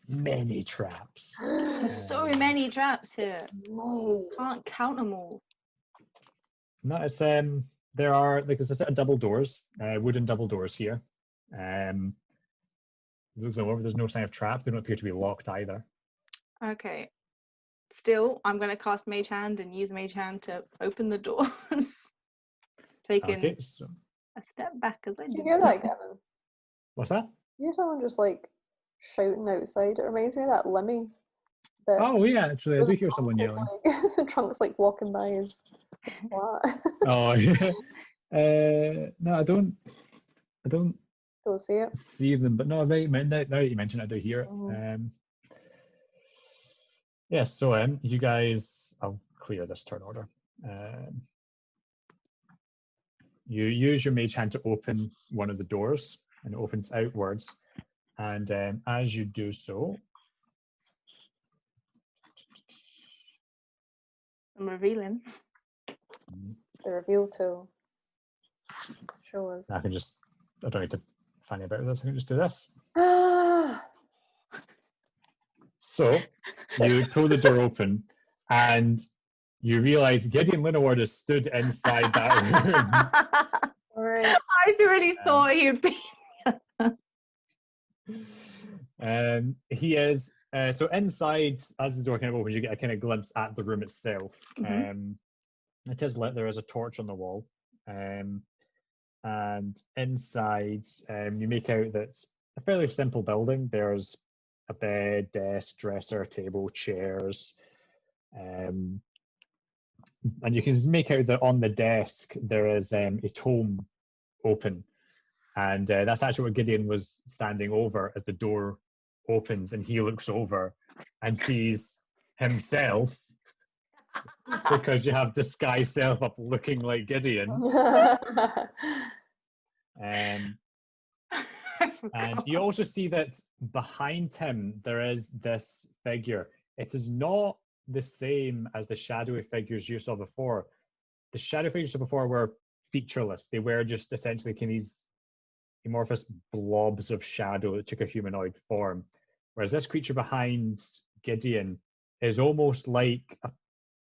many traps. There's so many traps here. Can't count them all. No, it's there are like there's a set of double doors, wooden double doors here. There's no sign of traps. They don't appear to be locked either. Okay. Still, I'm going to cast Mage Hand and use Mage Hand to open the doors. Taking a step back as I do. Did you hear that, Gavin? What's that? You hear someone just like shouting outside? It reminds me of that Lemmy. Oh yeah, actually, I do hear someone yelling. Like, the trunk's like walking by his flat. Oh yeah. No, I don't see it. See them, but no, now that you mention it, I do hear it. Yeah, so you guys, I'll clear this turn order. You use your mage hand to open one of the doors, and it opens outwards. And as you do so, I'm revealing. The reveal tool. Show us. I don't need to find out about this. I can just do this. So you pull the door open, and you realise Gideon Lunaward has stood inside that room. Right. I really thought he'd be. He is. So inside, as the door kind of opens, you get a kind of glimpse at the room itself. It is lit. There is a torch on the wall, and inside, you make out that it's a fairly simple building. There's a bed, desk, dresser, table, chairs, and you can make out that on the desk there is a tome open, and that's actually what Gideon was standing over as the door opens, and he looks over and sees himself, because you have disguised self up looking like Gideon. And you also see that behind him there is this figure. It is not the same as the shadowy figures you saw before. The shadow figures you saw before were featureless. They were just essentially these amorphous blobs of shadow that took a humanoid form. Whereas this creature behind Gideon is almost like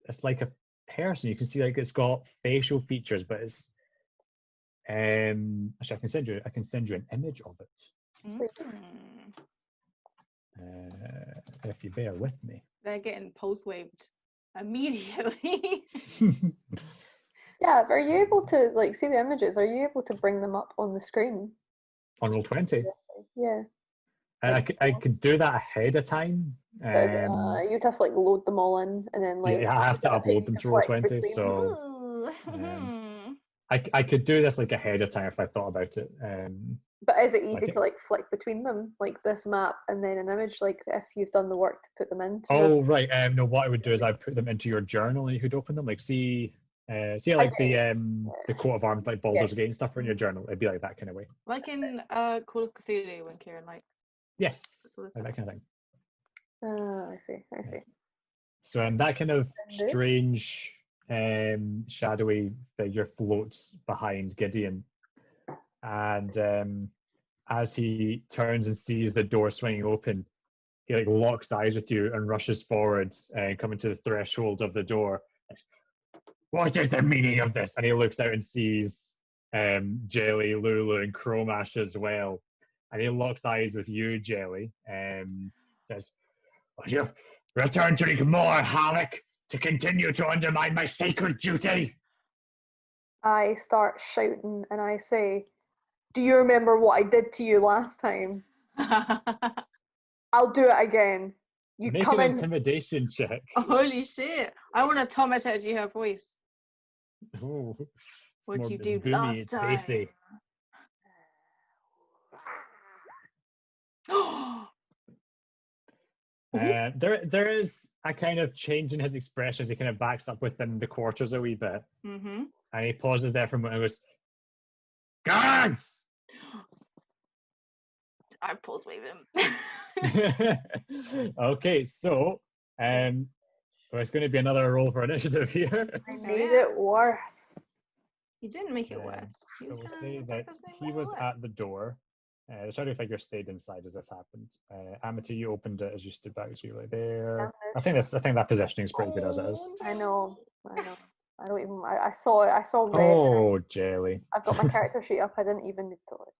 it's like a person. You can see like it's got facial features, but it's Actually, I can send you an image of it if you bear with me. They're getting pulse waved immediately. Yeah, but are you able to like see the images? Are you able to bring them up on the screen? On Roll20. Yeah. I could do that ahead of time. But you'd have to like load them all in and then like Yeah, I have to upload them to flick Roll20, between so I could do this like ahead of time if I thought about it. But is it easy like to like flick between them, like this map and then an image, like if you've done the work to put them into? Oh right. No, what I would do is I'd put them into your journal and you could open them. Like see like the coat of arms, like Baldur's Gate and stuff are in your journal. It'd be like that kind of way. Like in Call of Cthulhu when Kieran like. Yes, like that kind of thing. I see. So that kind of strange, shadowy figure floats behind Gideon, and as he turns and sees the door swinging open, he like locks eyes with you and rushes forward and coming to the threshold of the door. What is the meaning of this? And he looks out and sees Jellie, Lulu, and Chromash as well. And he locks eyes with you, Jellie, and says, "You've returned to wreak more havoc to continue to undermine my sacred duty." I start shouting and I say, "Do you remember what I did to you last time? I'll do it again. You Make come an in." intimidation check. Holy shit! I want to tomato her voice. Ooh, What'd you it's do boomy, last it's time? bassy. There is a kind of change in his expression as he kind of backs up within the quarters a wee bit. Mm-hmm. And he pauses there for a moment and goes, "Guards!" I pulse wave him. Okay, so it's going to be another roll for initiative here. I made it worse. You didn't make it worse. So we'll say that he was at the door. The shadow figure stayed inside as this happened. Amity, you opened it as you stood back, so you're like there. I think that positioning is pretty good as it is. I know. I don't even. I saw it. I saw red. Oh, Jelly. I've got my character sheet up. I didn't even need to look.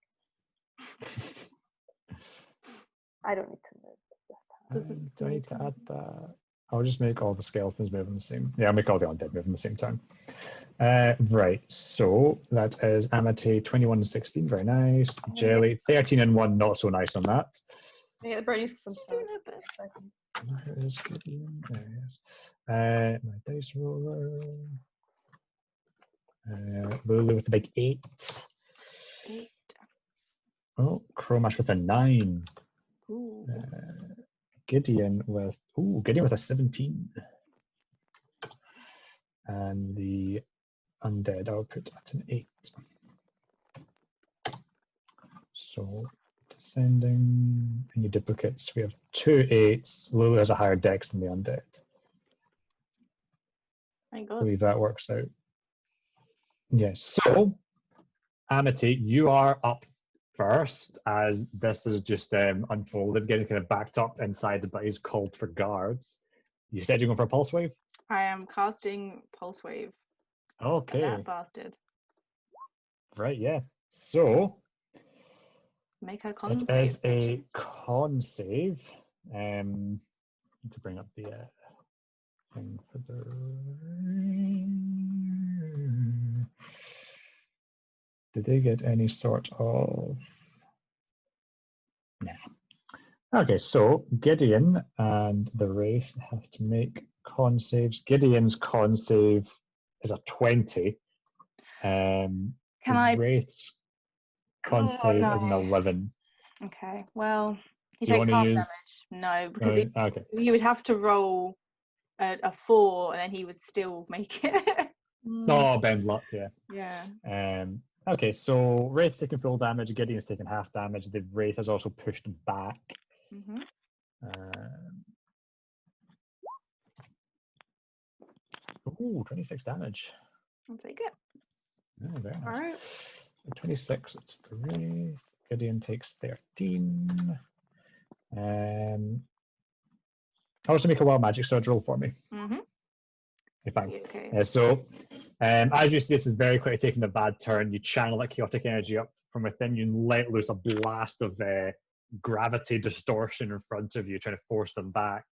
I don't need to move this time. Do I need to add that? I'll just make all the skeletons move in the same. Yeah, I'll make all the undead move in the same time. Right, so that is Amity 21 and 16, very nice. Jelly 13 and 1, not so nice on that. Yeah, the brownies because I'm sorry. Where is Gideon? There he is. My dice roller. Lulu with the big 8. 8. Oh, Chromash with a 9. Ooh. Gideon with a 17. And the undead I'll put at an 8. So descending and your duplicates, we have 2 8s. Lulu has a higher dex than the undead. My I God. believe that works out. Yes, so Amity, you are up first as this is just unfolded, getting kind of backed up inside, but he's called for guards. You said you're going for a pulse wave? I am casting pulse wave. Okay. That bastard. Right, yeah. So Make a con it save. is a bitches. con save. Need to bring up the thing for the. Did they get any sort of? Nah. Okay, so Gideon and the Wraith have to make con saves. Gideon's con save is a 20. Can I? Wraith's con save is an 11. Okay, well, he Do you takes wanna half use- damage. No, because Okay. he would have to roll a 4 and then he would still make it. Oh, bend luck, yeah. Yeah. Okay, so Wraith's taking full damage, Gideon's taking half damage. The Wraith has also pushed back. Mm-hmm. 26 damage. I'll take it. Yeah, very nice. All right. 26, it's for Wraith. Gideon takes 13. Also make a wild magic surge roll for me. Mm-hmm. Okay, fine. Okay. So As you see, this is very quickly taking a bad turn. You channel that chaotic energy up from within you and let loose a blast of gravity distortion in front of you, trying to force them back.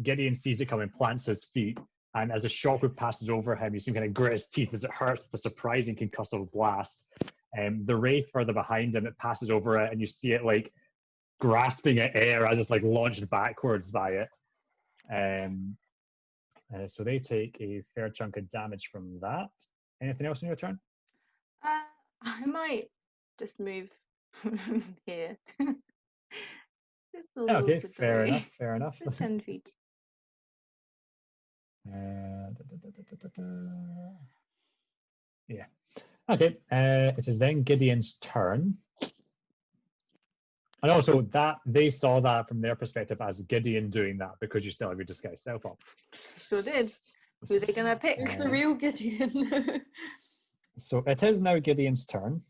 Gideon sees it coming, plants his feet, and as a shockwave passes over him, you see him kind of grit his teeth as it hurts with a surprising concussive blast. The wraith further behind him, it passes over it, and you see it like grasping at air as it's like launched backwards by it. So they take a fair chunk of damage from that. Anything else in your turn? I might just move here. Just a little Okay, bit fair away. enough, fair enough. Just 10 feet. Yeah. Okay, it is then Gideon's turn. And also that they saw that from their perspective as Gideon doing that because you still have your disguised self up. Sure did. Who are they gonna pick? Who's the real Gideon? So it is now Gideon's turn.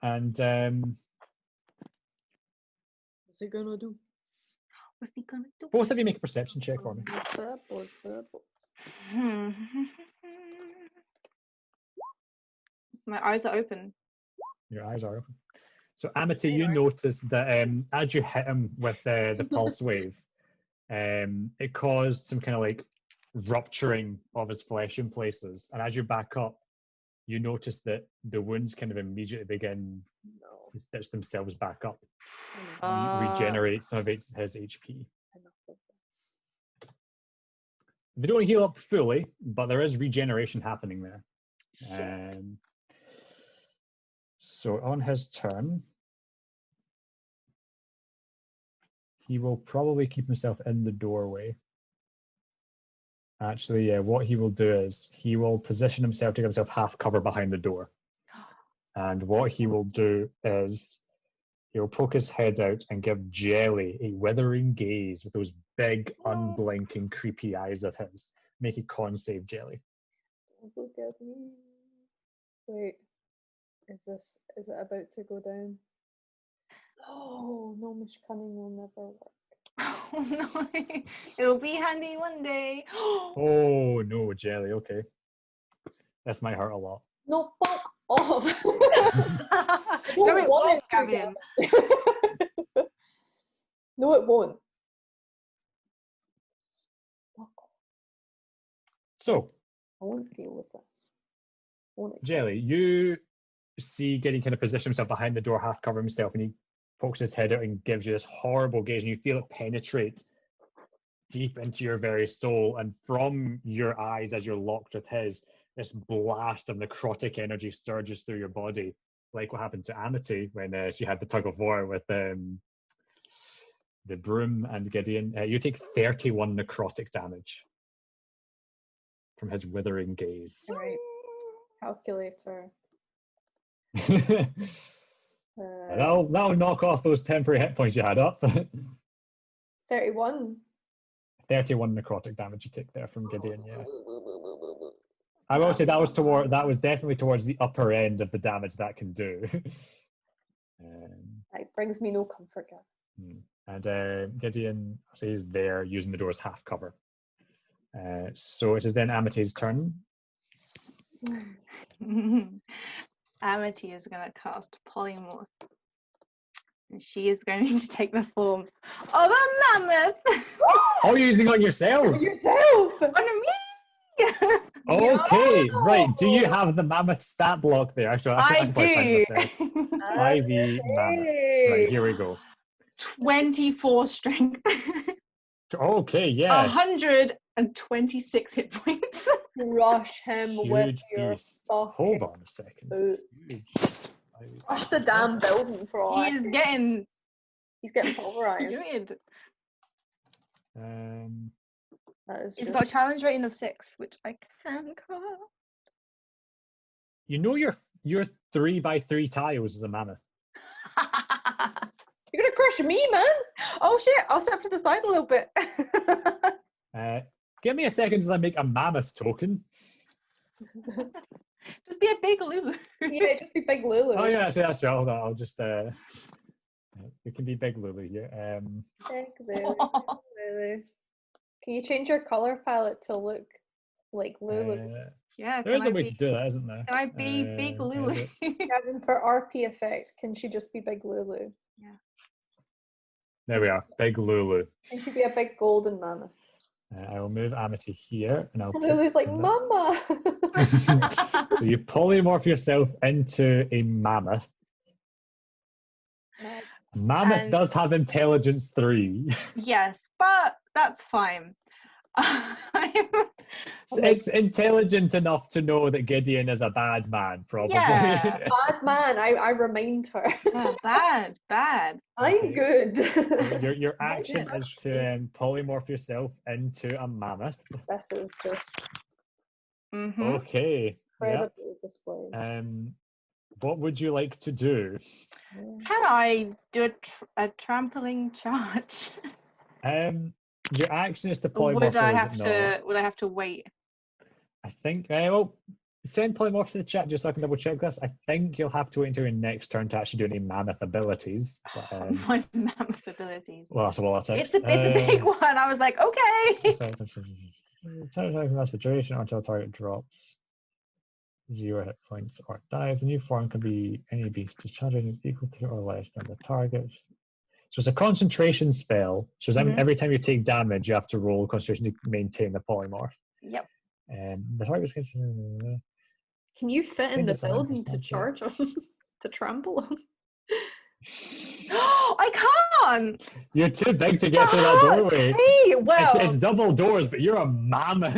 And What's he gonna do? What's he gonna do? both of you make a perception check for me. My eyes are open. Your eyes are open. So Amity, you notice that as you hit him with the pulse wave, it caused some kind of like rupturing of his flesh in places. And as you back up, you notice that the wounds kind of immediately begin to stitch themselves back up and regenerate some of his HP. They don't heal up fully, but there is regeneration happening there. So on his turn, he will probably keep himself in the doorway. Actually, yeah, what he will do is he will position himself to give himself half cover behind the door. And what he will do is he'll poke his head out and give Jellie a withering gaze with those big, unblinking, creepy eyes of his. Make a con save, Jellie. Don't look at me. Wait. Is it about to go down? Oh, no, Mish Cunning will never work. Oh no, it'll be handy one day. Oh no, Jellie, okay. This might hurt a lot. No, fuck off! No, it want won't, it to Gavin. No, it won't. Fuck off. So, I won't deal with this. Won't accept. Jellie, you see Gideon kind of position himself behind the door, half cover himself, and he pokes his head out and gives you this horrible gaze, and you feel it penetrate deep into your very soul. And from your eyes, as you're locked with his, this blast of necrotic energy surges through your body, like what happened to Amity when she had the tug of war with the broom and Gideon. You take 31 necrotic damage from his withering gaze. Right. Calculator. That'll knock off those temporary hit points you had up. 31. 31 necrotic damage you take there from Gideon, yeah. I will say that was definitely towards the upper end of the damage that can do. It brings me no comfort, Gavin. And Gideon is there using the door as half cover. So it is then Amity's turn. Amity is going to cast Polymorph. And she is going to take the form of a mammoth. Oh, you're using it on yourself? Yourself! On me! Okay, right. Do you have the mammoth stat block there? Actually, I do. 5e mammoth. Right, here we go. 24 strength. Okay, yeah. 126 hit points. Rush him with Huge your beast. fucking Hold on a second. boot. Huge. Rush the damn building for all I He's care. getting He's getting pulverized. good. That is He's just... got a challenge rating of 6, which I can cast. You know your 3x3 tiles is a mammoth. You're gonna crush me, man! Oh shit, I'll step to the side a little bit. Give me a second as I make a mammoth token. Just be a big Lulu. Yeah, just be Big Lulu. Oh yeah, that's true. Hold on, I'll just it can be Big Lulu here. Big Lulu. Lulu. Can you change your color palette to look like Lulu? Yeah, There is a way to do that, isn't there? can I be big Lulu? edit. Kevin, for RP effect, can she just be big Lulu? There we are, big Lulu. Can she be a big golden mammoth? I will move Amity here, and I'll And put Lulu's like, that- Mama! So you polymorph yourself into a mammoth. Mammoth And- does have intelligence 3. Yes, but that's fine. It's intelligent enough to know that Gideon is a bad man, probably. Yeah. Bad man, I remind her. Bad. I'm Okay. good. Your action goodness. is to polymorph yourself into a mammoth. This is just Mm-hmm. Okay. Yeah. incredible displays. What would you like to do? Can I do a trampling charge? Your action is to Or polymorph. would I is have it to? not? Would I have to wait? I think. Well, send polymorph to the chat just so I can double check this. I think you'll have to wait until your next turn to actually do any mammoth abilities. But, My mammoth abilities. well, that's a lot of It's text. a big one. I was like, okay. That's the duration until target drops 0 hit points or dies. The new form can be any beast whose charge rating is equal to or less than the target. So it's a concentration spell. So every time you take damage, you have to roll concentration to maintain the polymorph. Yep. The target is Can you fit in the Changes the building to 100%, charge him? To trample him? I can't. You're too big to get through that doorway. Hey, well, It's double doors, but you're a mammoth.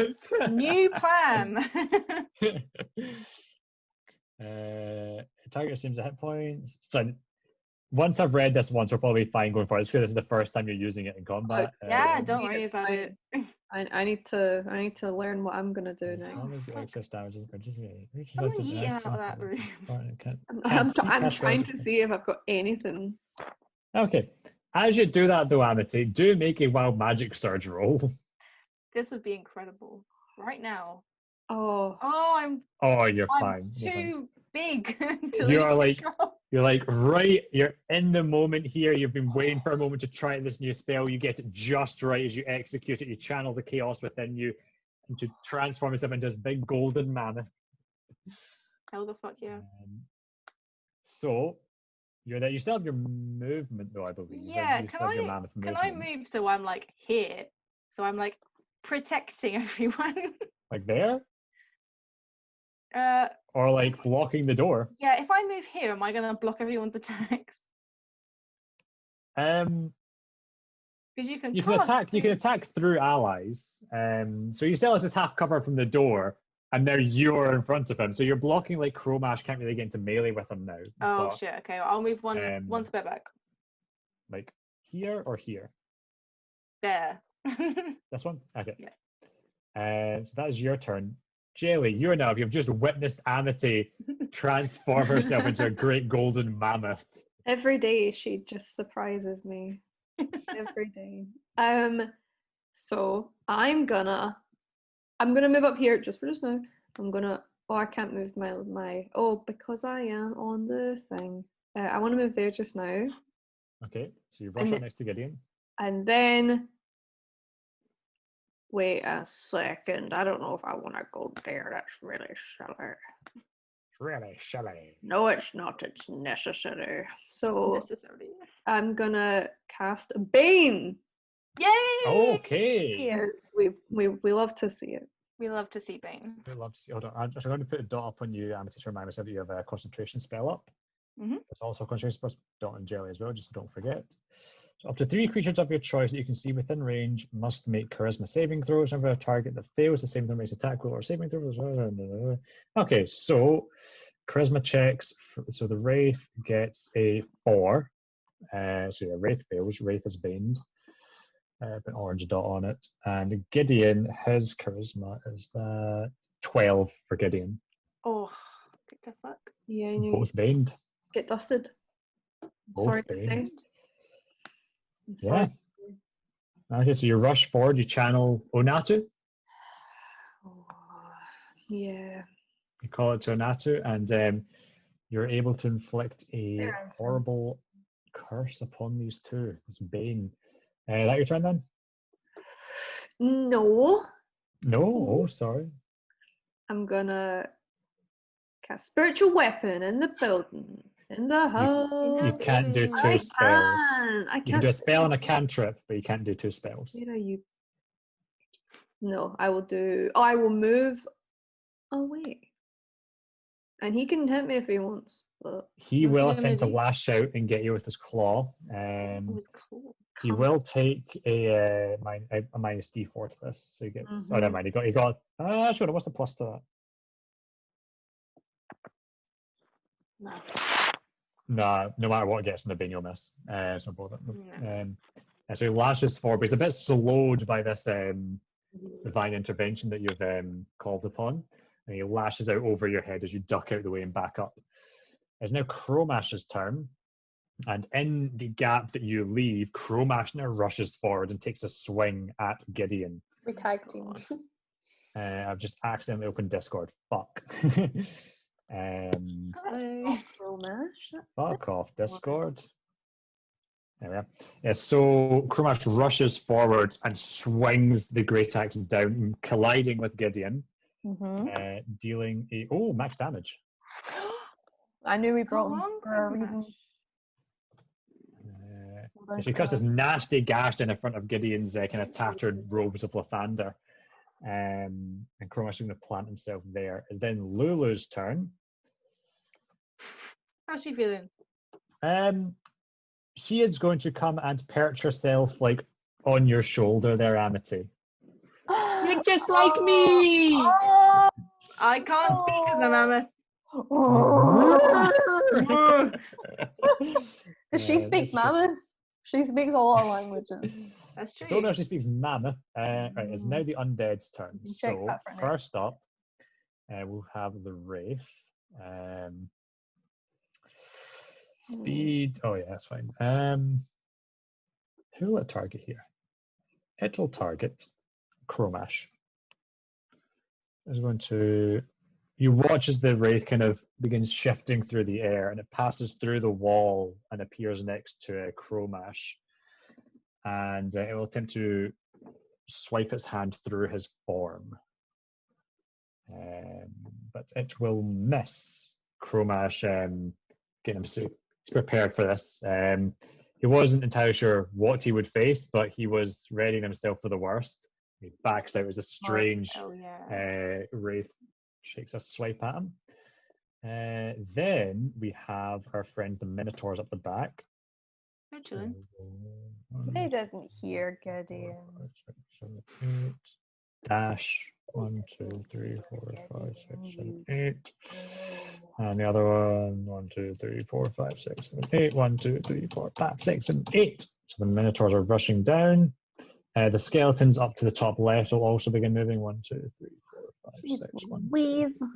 new plan. Target assumes a hit points. So once I've read this once, we're probably fine going forward. This is the first time you're using it in combat. Yeah, don't me, worry it's about fine. it. I need to learn what I'm gonna do now. Always get fuck. excess damage. Someone eating out of that room. I'm trying to see if I've got anything. Okay. As you do that, though, Amity, do make a wild magic surge roll. This would be incredible. Right now. Oh, Oh, you're I'm fine. You're fine. too big to You lose are like- control. You're like, right, you're in the moment here. You've been waiting for a moment to try this new spell. You get it just right as you execute it. You channel the chaos within you and to transform yourself into this big golden mammoth. Hell the fuck yeah. So, you're there. You still have your movement, though, I believe. Yeah, You still have your mammoth can I movement. move so I'm like here? So I'm like protecting everyone. Like there? uh Or like blocking the door? yeah, if I move here, am I gonna block everyone's attacks? Because you can You can cast attack. You can through- attack through allies. So you still have this half cover from the door, and now you're in front of him. So you're blocking like Chromash can't really get into melee with him now. Oh but, shit, okay, I'll move one square back. Like here or here. There. This one. Okay. Yeah. So that is your turn. Jellie, you've just witnessed Amity transform herself into a great golden mammoth. every day she just surprises me. Every day. So I'm gonna move up here just for just now. I can't move my because I am on the thing. I want to move there just now. Okay, so you rush up next to Gideon. And then wait a second. I don't know if I want to go there. That's really silly. Really, Shelley. No, it's not. It's necessary. So Necessarily. I'm gonna cast Bane. Yay! Okay. Yes, we love to see it. We love to see Bane. I love to see. Hold on, I'm just going to put a dot up on you, Amity, to remind myself that you have a concentration spell up. Mhm. It's also a concentration spell dot on Jellie as well, just so don't forget. So up to 3 creatures of your choice that you can see within range must make charisma saving throws. Whenever a target that fails the saving throw makes attack roll or saving throws. Okay, so charisma checks. So the Wraith gets a 4. So yeah, Wraith fails. Wraith is baned. Put an orange dot on it. And Gideon, his charisma is that 12 for Gideon. Oh, what the fuck? Yeah, I knew Both baned. get dusted. Both Sorry to say. baned. I'm Yeah. sorry. Okay, so you rush forward, you channel Onatu. Oh, yeah. You call it to Onatu, and you're able to inflict a They're answering. horrible curse upon these two. It's Bane. That your turn then? No. No, oh, sorry. I'm gonna cast spiritual weapon in the building. In the house. You can't do two I spells. can. I You can can't. do a spell and a cantrip, but you can't do two spells. Where are you? No, I will do. Oh, I will move away. And he can hit me if he wants. But He What's will he gonna attempt to do? lash out and get you with his claw. It was cool. He will take a minus D4 to this, so he gets. Oh, never mind. He got. Sure. What's the plus to that? Nah. Nah, no matter what gets in the bin, you'll miss. It's no bother. No. And so he lashes forward, but he's a bit slowed by this divine intervention that you've called upon, and he lashes out over your head as you duck out the way and back up. It's now Cromash's turn, and in the gap that you leave, Cromash now rushes forward and takes a swing at Gideon. We tag team. I've just accidentally opened Discord. Fuck. Hello. Fuck off, Discord. There we are. Yeah, so Cromash rushes forward and swings the great axe down, colliding with Gideon, dealing max damage. I knew we brought Come him on, for a reason. She cuts this nasty gash in front of Gideon's kind of tattered robes of Lathander. And Cromash is going to plant himself there. It's then Lulu's turn. How's she feeling? She is going to come and perch herself like on your shoulder there, Amity. You're just like me! Oh, I can't speak as a mammoth. Does she speak mammoth? She speaks a lot of languages. That's true. I don't know if she speaks mammoth. Right, it's now the undead's turn. Check So that for next. first up, we'll have the Wraith. Speed. Oh yeah, that's fine. Who will it target here? It will target Cromash. Is going to. You watch as the Wraith kind of begins shifting through the air, and it passes through the wall and appears next to Cromash. And it will attempt to swipe its hand through his form. But it will miss. Cromash, getting him prepared for this. He wasn't entirely sure what he would face, but he was readying himself for the worst. He backs out as a strange Wraith shakes a swipe at him. Then we have our friends the Minotaurs up the back. Hi, chilling. They didn't hear Gideon. 8. Dash. 1, 2, 3, 4, 5, 6, 7, 8. And the other one, 1, 2, 3, 4, 5, 6, 7, 8. 1, 2, 3, 4, 5, 6, and 8. So the Minotaurs are rushing down. The skeletons up to the top left will also begin moving. 1, 2, 3, 4, 5, 6. 1, 2, 3, 4,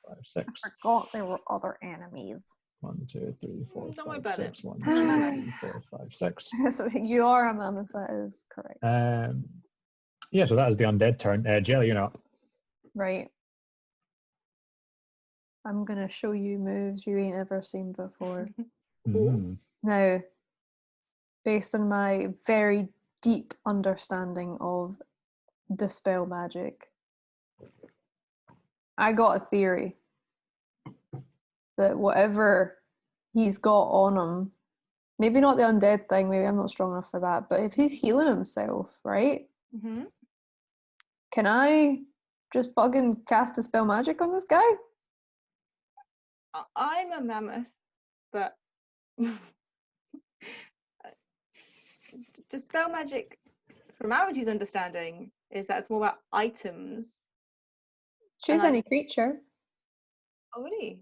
5, 6. I forgot there were other enemies. 1, 2, 3, 4, Don't worry 5, about 6. it. 1, 2, 3, 4, 5, 6. You are a mammoth, that is correct. Yeah, so that is the undead turn. Jellie, you're up. Right. I'm gonna show you moves you ain't ever seen before. Now, based on my very deep understanding of dispel magic, I got a theory that whatever he's got on him, maybe not the undead thing, maybe I'm not strong enough for that, but if he's healing himself, right? Can I just fucking cast dispel magic on this guy? I'm a mammoth, but dispel magic, from Amity's understanding, is that it's more about items. Choose any creature, Oh, really?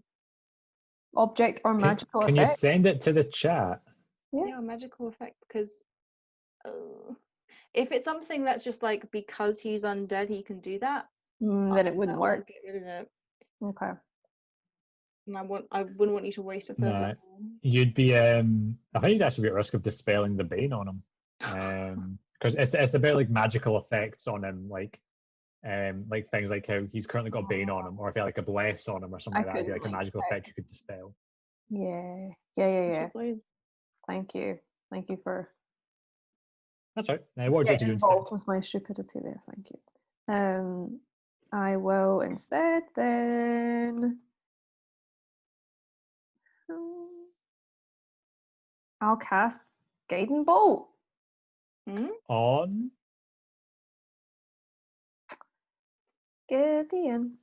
object, or magical Can you effect. send it to the chat? Yeah, magical effect, because if it's something that's just like because he's undead, he can do that, Then it wouldn't work. Get rid of it. Okay. And I wouldn't want you to waste a third level. You'd be I think you'd actually be at risk of dispelling the bane on him, because it's about like magical effects on him, like things like how he's currently got bane on him, or if he had like a bless on him or something like that, it'd be like a magical effect you could dispel. Yeah. Thank you for That's right. What would you like to do instead? Involved with my stupidity there, thank you. I will instead then. I'll cast Guiding Bolt. On Gideon.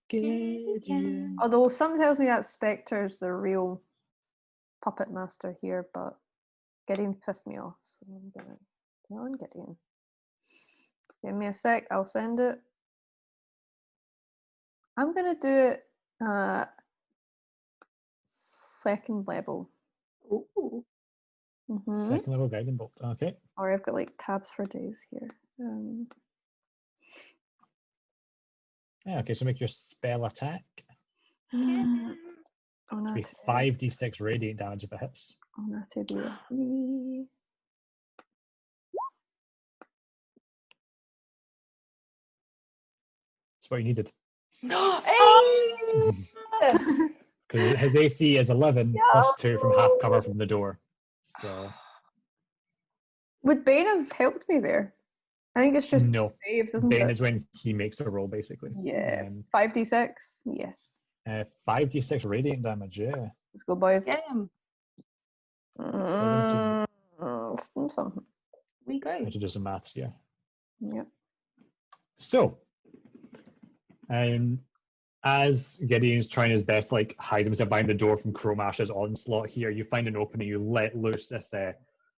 Gideon. Although some tells me that Spectre's the real puppet master here, but Gideon's pissed me off, so I'm gonna do on Gideon. Give me a sec, I'll send it. I'm gonna do it second level. Ooh. Second level guiding bolt. Okay. Or I've got like tabs for days here. Yeah, okay, so make your spell attack. Oh, no, Be 5d6 radiant damage if it hits. Oh, no, to be a 3. That's what you needed. Hey! Because his AC is 11 plus 2 from half cover from the door. So Would Bane have helped me there? I think it's just no. saves, isn't Bane it? is when he makes a roll, basically. Yeah. 5d6? Yes. 5d6 radiant damage, yeah. Let's go, boys. Damn. 17. Something. We go. I have to do some maths, yeah. Yep. So, as Gideon's trying his best, like hide himself behind the door from Chromash's onslaught here, you find an opening, you let loose this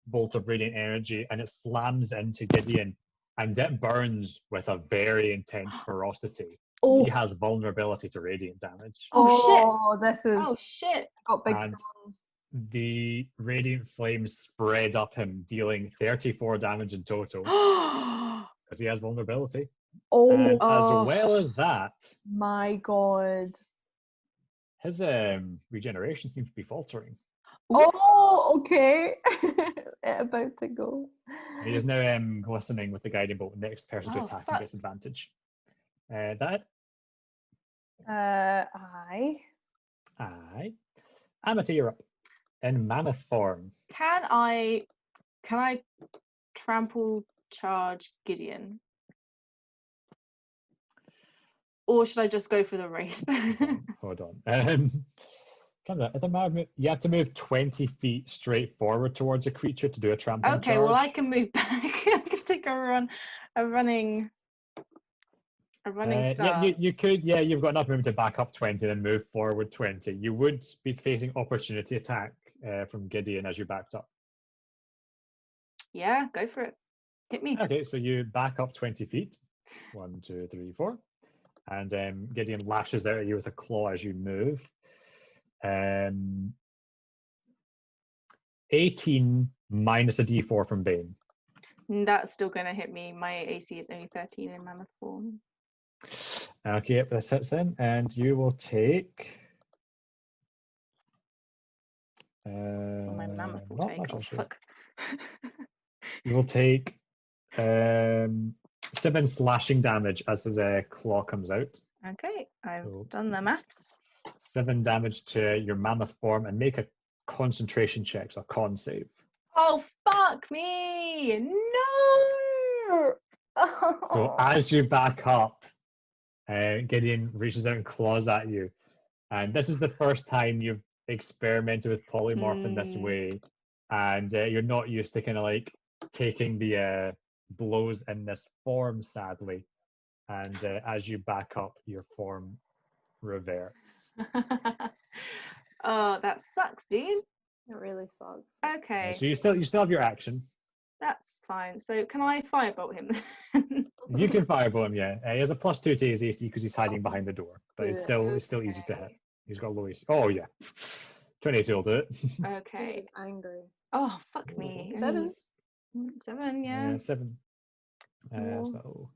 bolt of radiant energy, and it slams into Gideon, and it burns with a very intense ferocity. Oh. He has vulnerability to radiant damage. Oh, shit! This is. Oh shit! Got big And guns. the radiant flames spread up him, dealing 34 damage in total because he has vulnerability. Oh, And as well as that, my god. his regeneration seems to be faltering. Oh, okay. About to go. He is now glistening with the guiding bolt. Next person to Oh, attack fuck. gets advantage. That Aye. Amity, you're up in mammoth form. Can I trample charge Gideon? Or should I just go for the wraith? Hold on. You have to move 20 feet straight forward towards a creature to do a trampling Okay, charge. well I can move back. I can take a running start. Yeah, you could. Yeah, you've got enough room to back up 20 and move forward 20. You would be facing opportunity attack from Gideon as you backed up. Yeah, go for it. Hit me. Okay, so you back up 20 feet. 1, 2, 3, 4. And Gideon lashes out at you with a claw as you move. 18 minus a d4 from Bane. That's still going to hit me. My AC is only 13 in mammoth form. Okay, yep, this hits then. And you will take... My mammoth will take. Oh, fuck. You will take 7 slashing damage as his claw comes out. Okay, I've done the maths. 7 damage to your mammoth form, and make a concentration check, so a con save. Oh, fuck me! No! So as you back up, Gideon reaches out and claws at you. And this is the first time you've experimented with polymorph in this way. And you're not used to kind of like taking the blows in this form, sadly. And as you back up, your form reverts. Oh, that sucks, dude. It really sucks. Okay. So you still have your action. That's fine. So can I firebolt him? You can firebolt him, yeah. He has a +2 to his AC because he's hiding behind the door, but it's still easy to hit. He's got low AC. Oh yeah, 22 will do it. Okay. He's angry. Oh, fuck me. 7. 7, yeah. 7. No. So,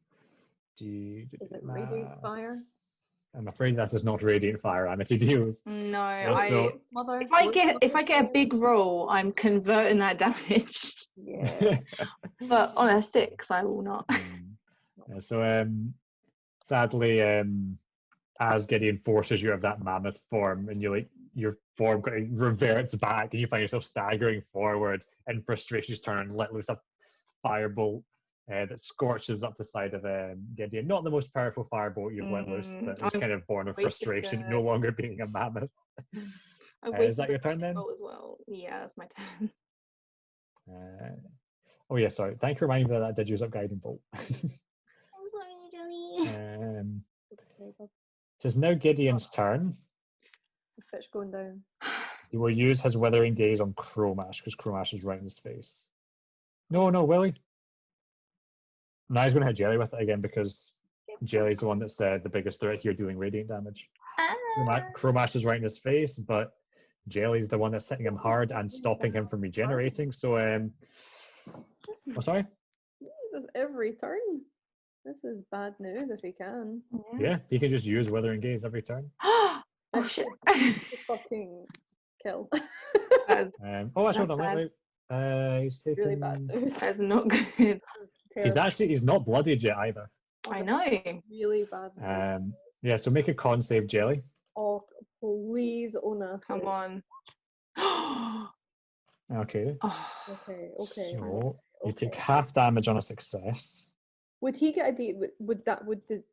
Is it radiant fire? I'm afraid that is not radiant fire, Amity deals. No, Also, if I get a big roll, I'm converting that damage. Yeah. But on a 6, I will not. So, sadly, as Gideon forces you out of that mammoth form, and your form kind of reverts back, and you find yourself staggering forward in frustration, just turn and let loose a firebolt that scorches up the side of Gideon. Not the most powerful firebolt you've let loose, but it's kind of born of frustration, no longer being a mammoth. Is that your turn then? As well. Yeah, that's my turn. Oh yeah, sorry. Thank you for reminding me that I did use up Guiding Bolt. I'm sorry, Jellie. It is now Gideon's turn. This bitch going down. He will use his Withering Gaze on Chromash, because Chromash is right in his face. No, Willie. Now he's going to hit Jelly with it again, because Jelly's the one that's the biggest threat here, dealing radiant damage. Chromash is right in his face, but Jelly's the one that's hitting him hard and stopping him from regenerating. So, oh, sorry? He uses every turn. This is bad news if he can. Yeah, he can just use Withering Gaze every turn. Oh shit! Fucking kill. Hold on, wait. He's taking... Really bad news. That's not good. He's not bloodied yet either. I know. Really bad news. Yeah, so make a con save, Jelly. Oh, please, Ona. Come on. Okay. Okay. So you take half damage on a success. Would he get a D? Would the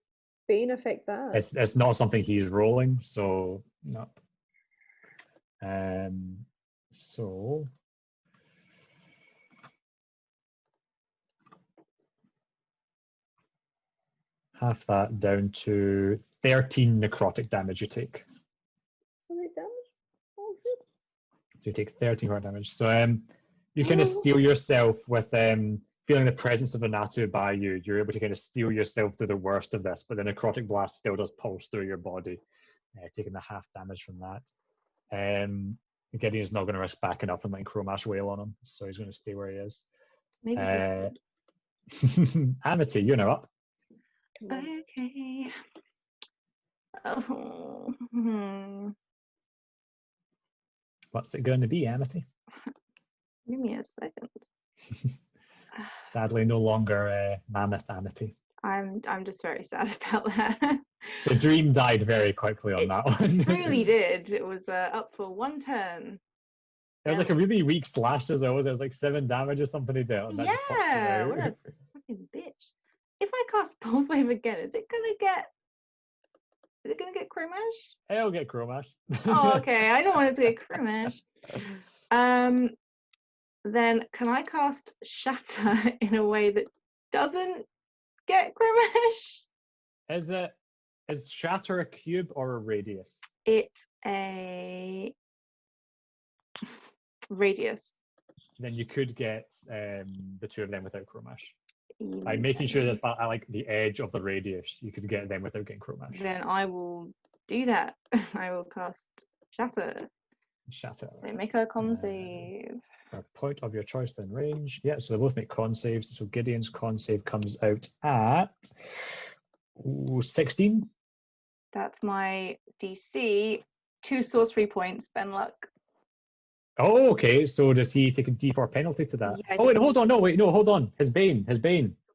Bane affect that? It's not something he's rolling, so no. So half that down to 13 necrotic damage you take. Something damage? Oh shit. You take 13 hard damage. So you kind of steel yourself with feeling the presence of Anatu by you. You're able to kind of steel yourself through the worst of this, but the necrotic blast still does pulse through your body, taking the half damage from that. Gideon's not going to risk backing up and letting Chromash wail on him, so he's going to stay where he is. Maybe Amity, you're now up. Okay. Oh. What's it going to be, Amity? Give me a second. Sadly, no longer Mammoth Amity. I'm just very sad about that. The dream died very quickly on that one. It really did. It was up for one turn. It was like a really weak slash as always. It was like 7 damage or something he dealt. Yeah, what a fucking bitch. If I cast Pulse Wave again, is it gonna get Chromash? It'll get Chromash. Oh, okay. I don't want it to get Chromash. Then can I cast Shatter in a way that doesn't get Chromash? Is Shatter a cube or a radius? It's a radius. Then you could get the two of them without Chromash. By making sure that at like the edge of the radius, you could get them without getting Chromash. Then I will do that. I will cast Shatter. They make a con save. A point of your choice then range. Yeah, so they both make con saves. So Gideon's con save comes out at 16. That's my DC. 2 sorcery points, Ben Luck. Oh, okay. So does he take a D4 penalty to that? Yeah, oh wait, hold on. No, wait, no, hold on. His Bane.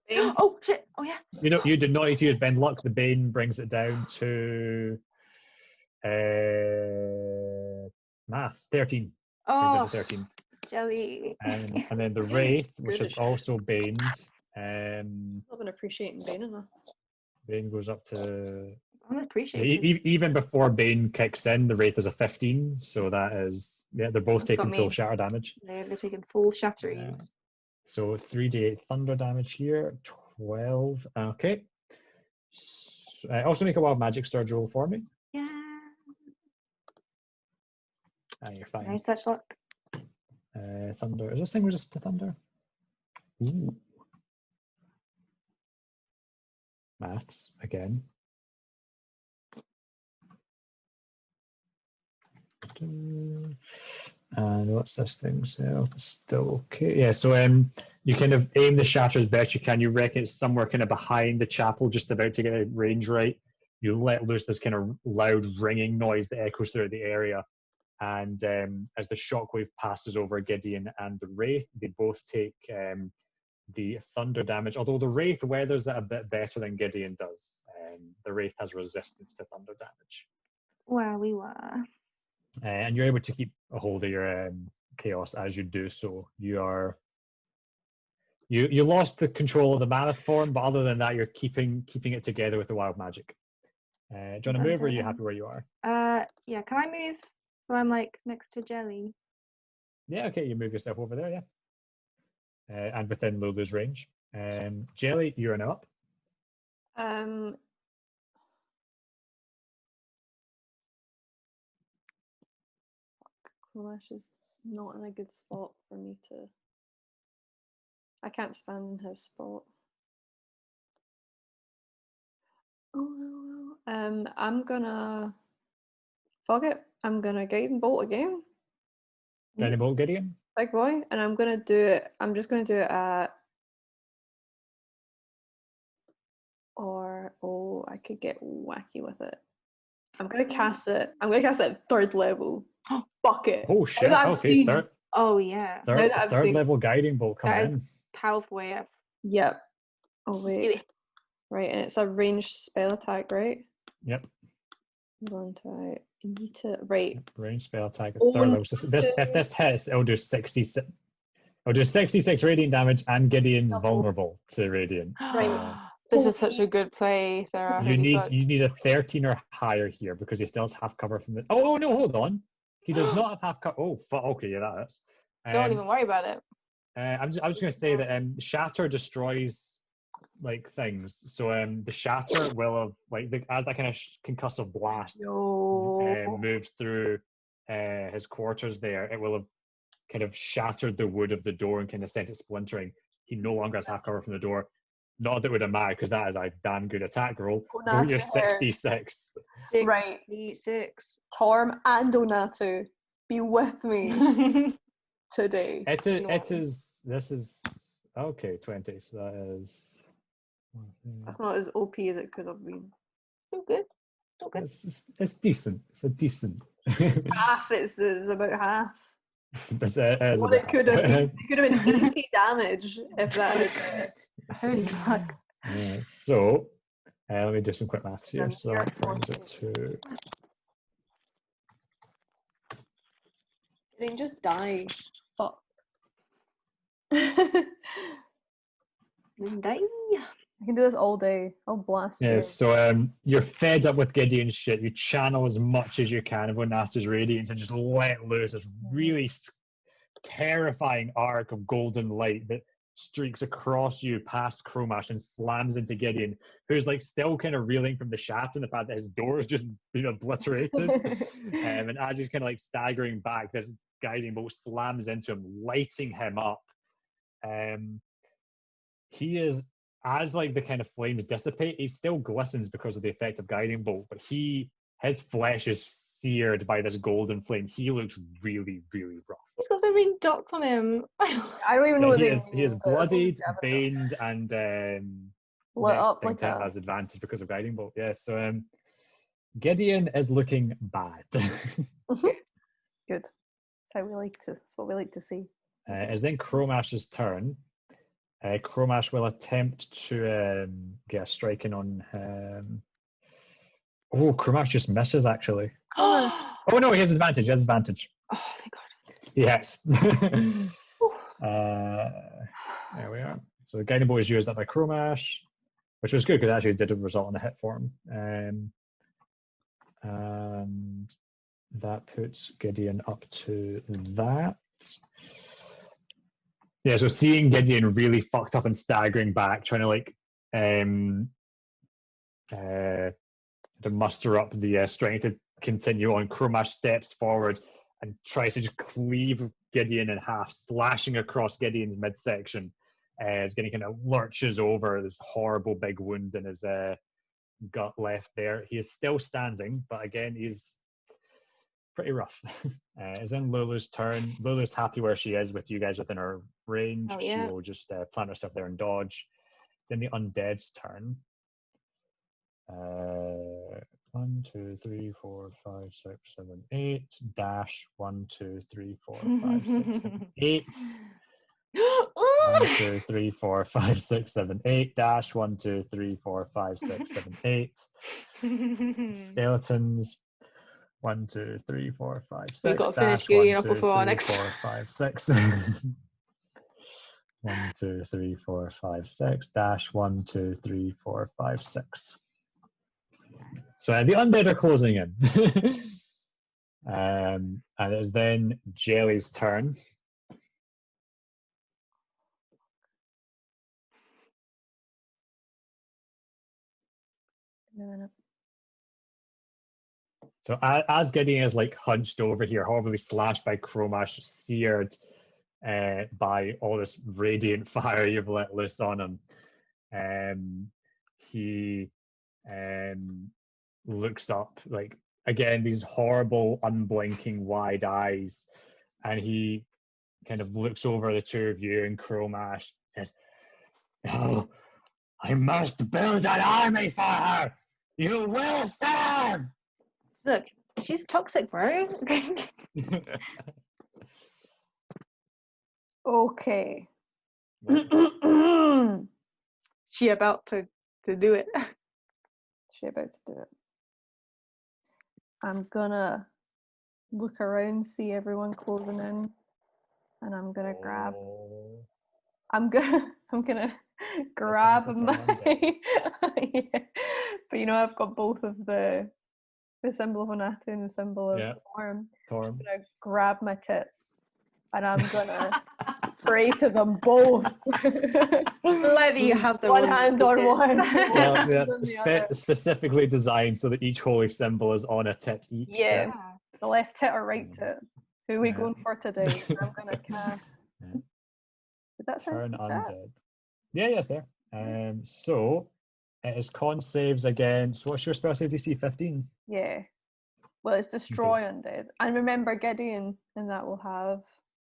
Oh shit! Oh yeah. You did not need to use Ben Luck. The Bane brings it down to maths 13. Oh, 13. Jelly. And then the Wraith, which is also baned. I've been appreciating Bane enough. Bane goes up to. I'm appreciating. Even before Bane kicks in, the Wraith is a 15, so that is they're both taking full shatter damage. They're taking full shatteries. So 3d8 thunder damage here, 12. Okay. Also make a wild magic surge roll for me. Yeah. You're fine. Nice touch luck. Thunder. Is this thing just the thunder? Ooh. Maths again. And what's this thing? So still okay. Yeah. So you kind of aim the shatter as best you can. You reckon it's somewhere kind of behind the chapel, just about to get a range right. You let loose this kind of loud ringing noise that echoes throughout the area. And as the shockwave passes over Gideon and the Wraith, they both take the thunder damage. Although the Wraith weathers it a bit better than Gideon does. The Wraith has resistance to thunder damage. Wow, we were. And you're able to keep a hold of your chaos as you do so. You are You lost the control of the mammoth form, but other than that, you're keeping it together with the wild magic. Do you want to move, or are you happy where you are? Yeah. Can I move so I'm like next to Jelly? Yeah, okay, you move yourself over there, yeah. And within Lulu's range. Jelly, you're now up. Cromash is not in a good spot for me to. I can't stand in his spot. Oh well. I'm gonna. Fuck it. I'm gonna Guiding Bolt again. Guiding Bolt, Gideon? Big boy. And I'm gonna do it. I'm just gonna do it at. Or, oh, I could get wacky with it. I'm gonna cast it. I'm gonna cast it at 3rd level. Fuck it. Oh shit, Now that I've okay, seen- third, Oh yeah. Now that I've third seen- level Guiding Bolt coming That is in. powerful AF. Yep. Oh Do wait. it. Right, and it's a ranged spell attack, right? Yep, I'm going to eat it. Right. range spell attack at Oh, 3rd level. So if this hits, it'll do 66. It'll do 66 radiant damage, and Gideon's vulnerable to radiant. So This is such a good play, Sarah. you Holy fuck. need a 13 or higher here because he still has half cover from the. Oh no, hold on. He does not have half cover. Oh fuck. Okay, yeah, that is. Don't even worry about it. I'm just going to say that Shatter destroys like things. So the Shatter will have like as that kind of concussive blast moves through his quarters there, it will have kind of shattered the wood of the door and kind of sent it splintering. He no longer has half cover from the door. Not that it would have mattered because that is a damn good attack roll. Oh, You're 66. Right. 66. Torm and Donatu, be with me today. This is okay. 20. So that is. That's not as OP as it could have been. So good. So good. It's decent. It's a decent. Half is about half. It What it could have been. It could have been 80 damage if that had. Holy fuck. So, let me do some quick maths here. I'm So here that brings it to. Then just die. Fuck. Die. I can do this all day. I'll blast Yeah, you. so you're fed up with Gideon's shit. You channel as much as you can of Onata's radiance and just let loose this really terrifying arc of golden light that streaks across you past Cromash and slams into Gideon, who's like still kind of reeling from the shaft and the fact that his door has just been obliterated. And as he's kind of like staggering back, this guiding bolt slams into him, lighting him up. He is, as like the kind of flames dissipate, he still glistens because of the effect of guiding bolt, but his flesh is seared by this golden flame. He looks really, really rough. He's got so many dots on him. I don't even know what he they is, mean, he is but as long as bloodied, you have it, baned, and lit next up thing like to him that. has advantage because of guiding bolt. Yeah, so Gideon is looking bad. Good. That's what we like to see. It's then Cromash's turn. Cromash will attempt to get a strike in on him. Oh, Cromash just misses actually. Oh, Oh no, he has advantage. He has advantage. thank God. Yes. There we are. So the guiding bolt is used up by Cromash, which was good because it actually did result in a hit for him. And that puts Gideon up to that. Yeah, so seeing Gideon really fucked up and staggering back, trying to like to muster up the strength to continue on, Cromash steps forward and tries to just cleave Gideon in half, slashing across Gideon's midsection. As Gideon kind of lurches over this horrible big wound in his gut left there. He is still standing, but again, he's pretty rough. It's in Lulu's turn. Lulu's happy where she is with you guys within her range. Oh, yeah. She will just plant herself there and dodge. Then the undead's turn. 1, 2, 3, 4, 5, 6, 7, 8. Dash 1, 2, 3, 4, 5, 6, 7, 8. 1, 2, 3, 4, 5, 6, 7, 8. Dash 1, 2, 3, 4, 5, 6, 7, 8. Skeletons. 1, 2, 3, 4, 5, 6. We've got to finish Dash Gideon 1, up 2, before our 3, next 4, 5, 6. 1, 2, 3, 4, 5, 6. Dash 1, 2, 3, 4, 5, 6. So the undead are closing in. And it is then Jellie's turn. Wait a minute. So as Gideon is like hunched over here, horribly slashed by Chromash, seared by all this radiant fire you've let loose on him, he looks up, like, again, these horrible, unblinking, wide eyes, and he kind of looks over the two of you and Chromash and says, "No, I must build an army for her! You will serve!" Look, she's toxic, bro. Okay. She about to do it. She about to do it. I'm gonna look around, see everyone closing in, and I'm gonna grab. Oh. I'm gonna grab like my. a Yeah. But you know, I've got both of the symbol of Onatu and the symbol of Yeah. Torm. Torm. I'm gonna grab my tits, and I'm gonna pray to them both. Let you have the One hand on one. Well, hand yeah, on the other. specifically designed so that each holy symbol is on a tit each. Yeah. The left tit or right tit. Who are we Yeah. going for today? I'm gonna cast. Yeah. Did that sound Turn like that? undead. Yeah, yes, there. So it is con saves against. What's your spell save DC? 15. Yeah. Well, it's destroy undead. And remember, Gideon and that will have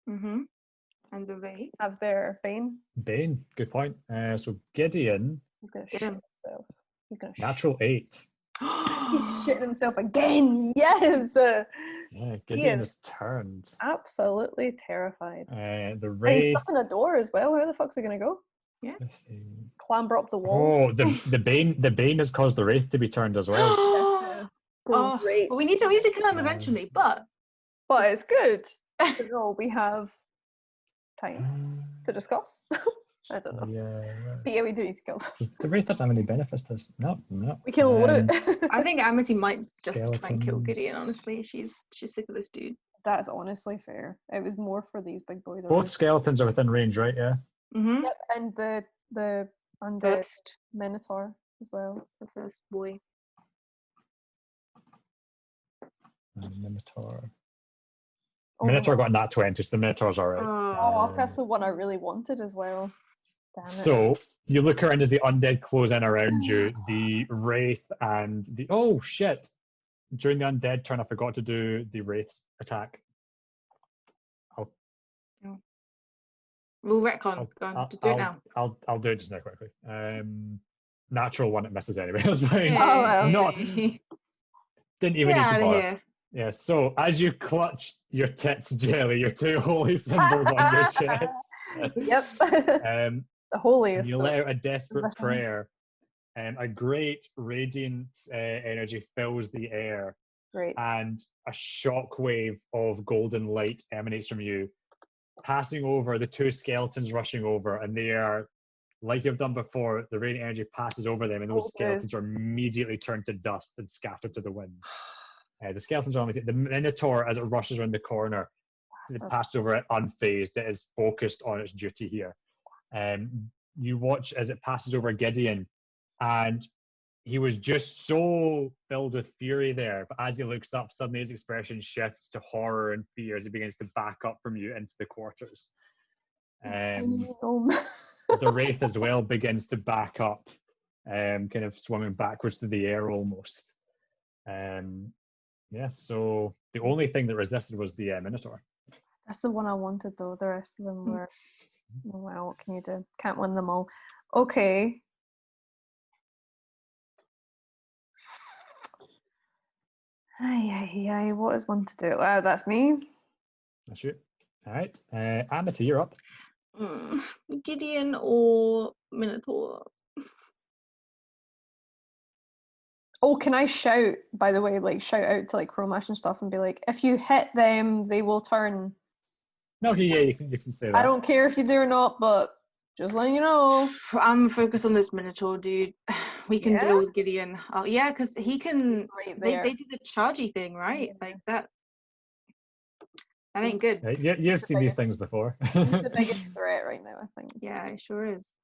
And the rate. have their Bane. Bane. Good point. So Gideon. He's gonna Get shit him. himself. He's gonna Natural 8. He's shitting himself again. Yes. Yeah, Gideon is is turned. Absolutely terrified. The And he's wraith. stuck in a door as well. Where the fuck's he gonna go? Clamber up the wall. Oh, the bane has caused the wraith to be turned as well. Yes, Oh, great. well, we need to kill him eventually, but But it's good to know we have time to discuss. I don't know. Yeah. But yeah, we do need to kill them. The wraith doesn't have any benefits to us. No. We can loot. I think Amity might just try and kill Skeletons. Gideon. Honestly, she's sick of this dude. That's honestly fair. It was more for these big boys. Both skeletons are within range, right? Yeah. Mm-hmm. Yep, and the undead First, Minotaur as well. the first boy. Minotaur. Oh, Minotaur got a nat 20, so the Minotaur's alright. Oh, that's the one I really wanted as well. Damn it. So you look around as the undead close in around you. The wraith and the oh shit! During the undead turn, I forgot to do the wraith's attack. We'll retcon. Go on, do it now. I'll do it just now quickly. Natural one, it misses anyway. That's fine. Oh, well. Not didn't even Get need out to of bother. here. Yeah. So as you clutch your tits, Jelly, your two holy symbols on your chest. Yep. The holiest. you let out a desperate positions. prayer. A great radiant energy fills the air, Great. and a shockwave of golden light emanates from you, passing over the two skeletons rushing over, and they are, like you've done before, the radiant energy passes over them, and those skeletons are immediately turned to dust and scattered to the wind. The skeletons are only the Minotaur, as it rushes around the corner, it passes over it unfazed. It is focused on its duty here. You watch as it passes over Gideon, and he was just so filled with fury there, but as he looks up, suddenly his expression shifts to horror and fear as he begins to back up from you into the quarters. The wraith as well begins to back up, kind of swimming backwards through the air almost. So the only thing that resisted was the Minotaur. That's the one I wanted, though. The rest of them were, oh, well, what can you do? Can't win them all. Okay. Ay, what is one to do? That's me. That's you. All right. Amity, you're up. Gideon or Minotaur? Oh, can I shout, by the way, like shout out to like Chromash and stuff and be like, if you hit them, they will turn. No, yeah, you can say that. I don't care if you do or not, but just letting you know. I'm focused on this Minotaur dude. We can Yeah? deal with Gideon. Oh yeah, because he can. Right They there. do the chargy thing, right? Yeah. Like that. That ain't good. You've the seen these biggest- things before. He's the biggest threat right now, I think. Yeah, it sure is.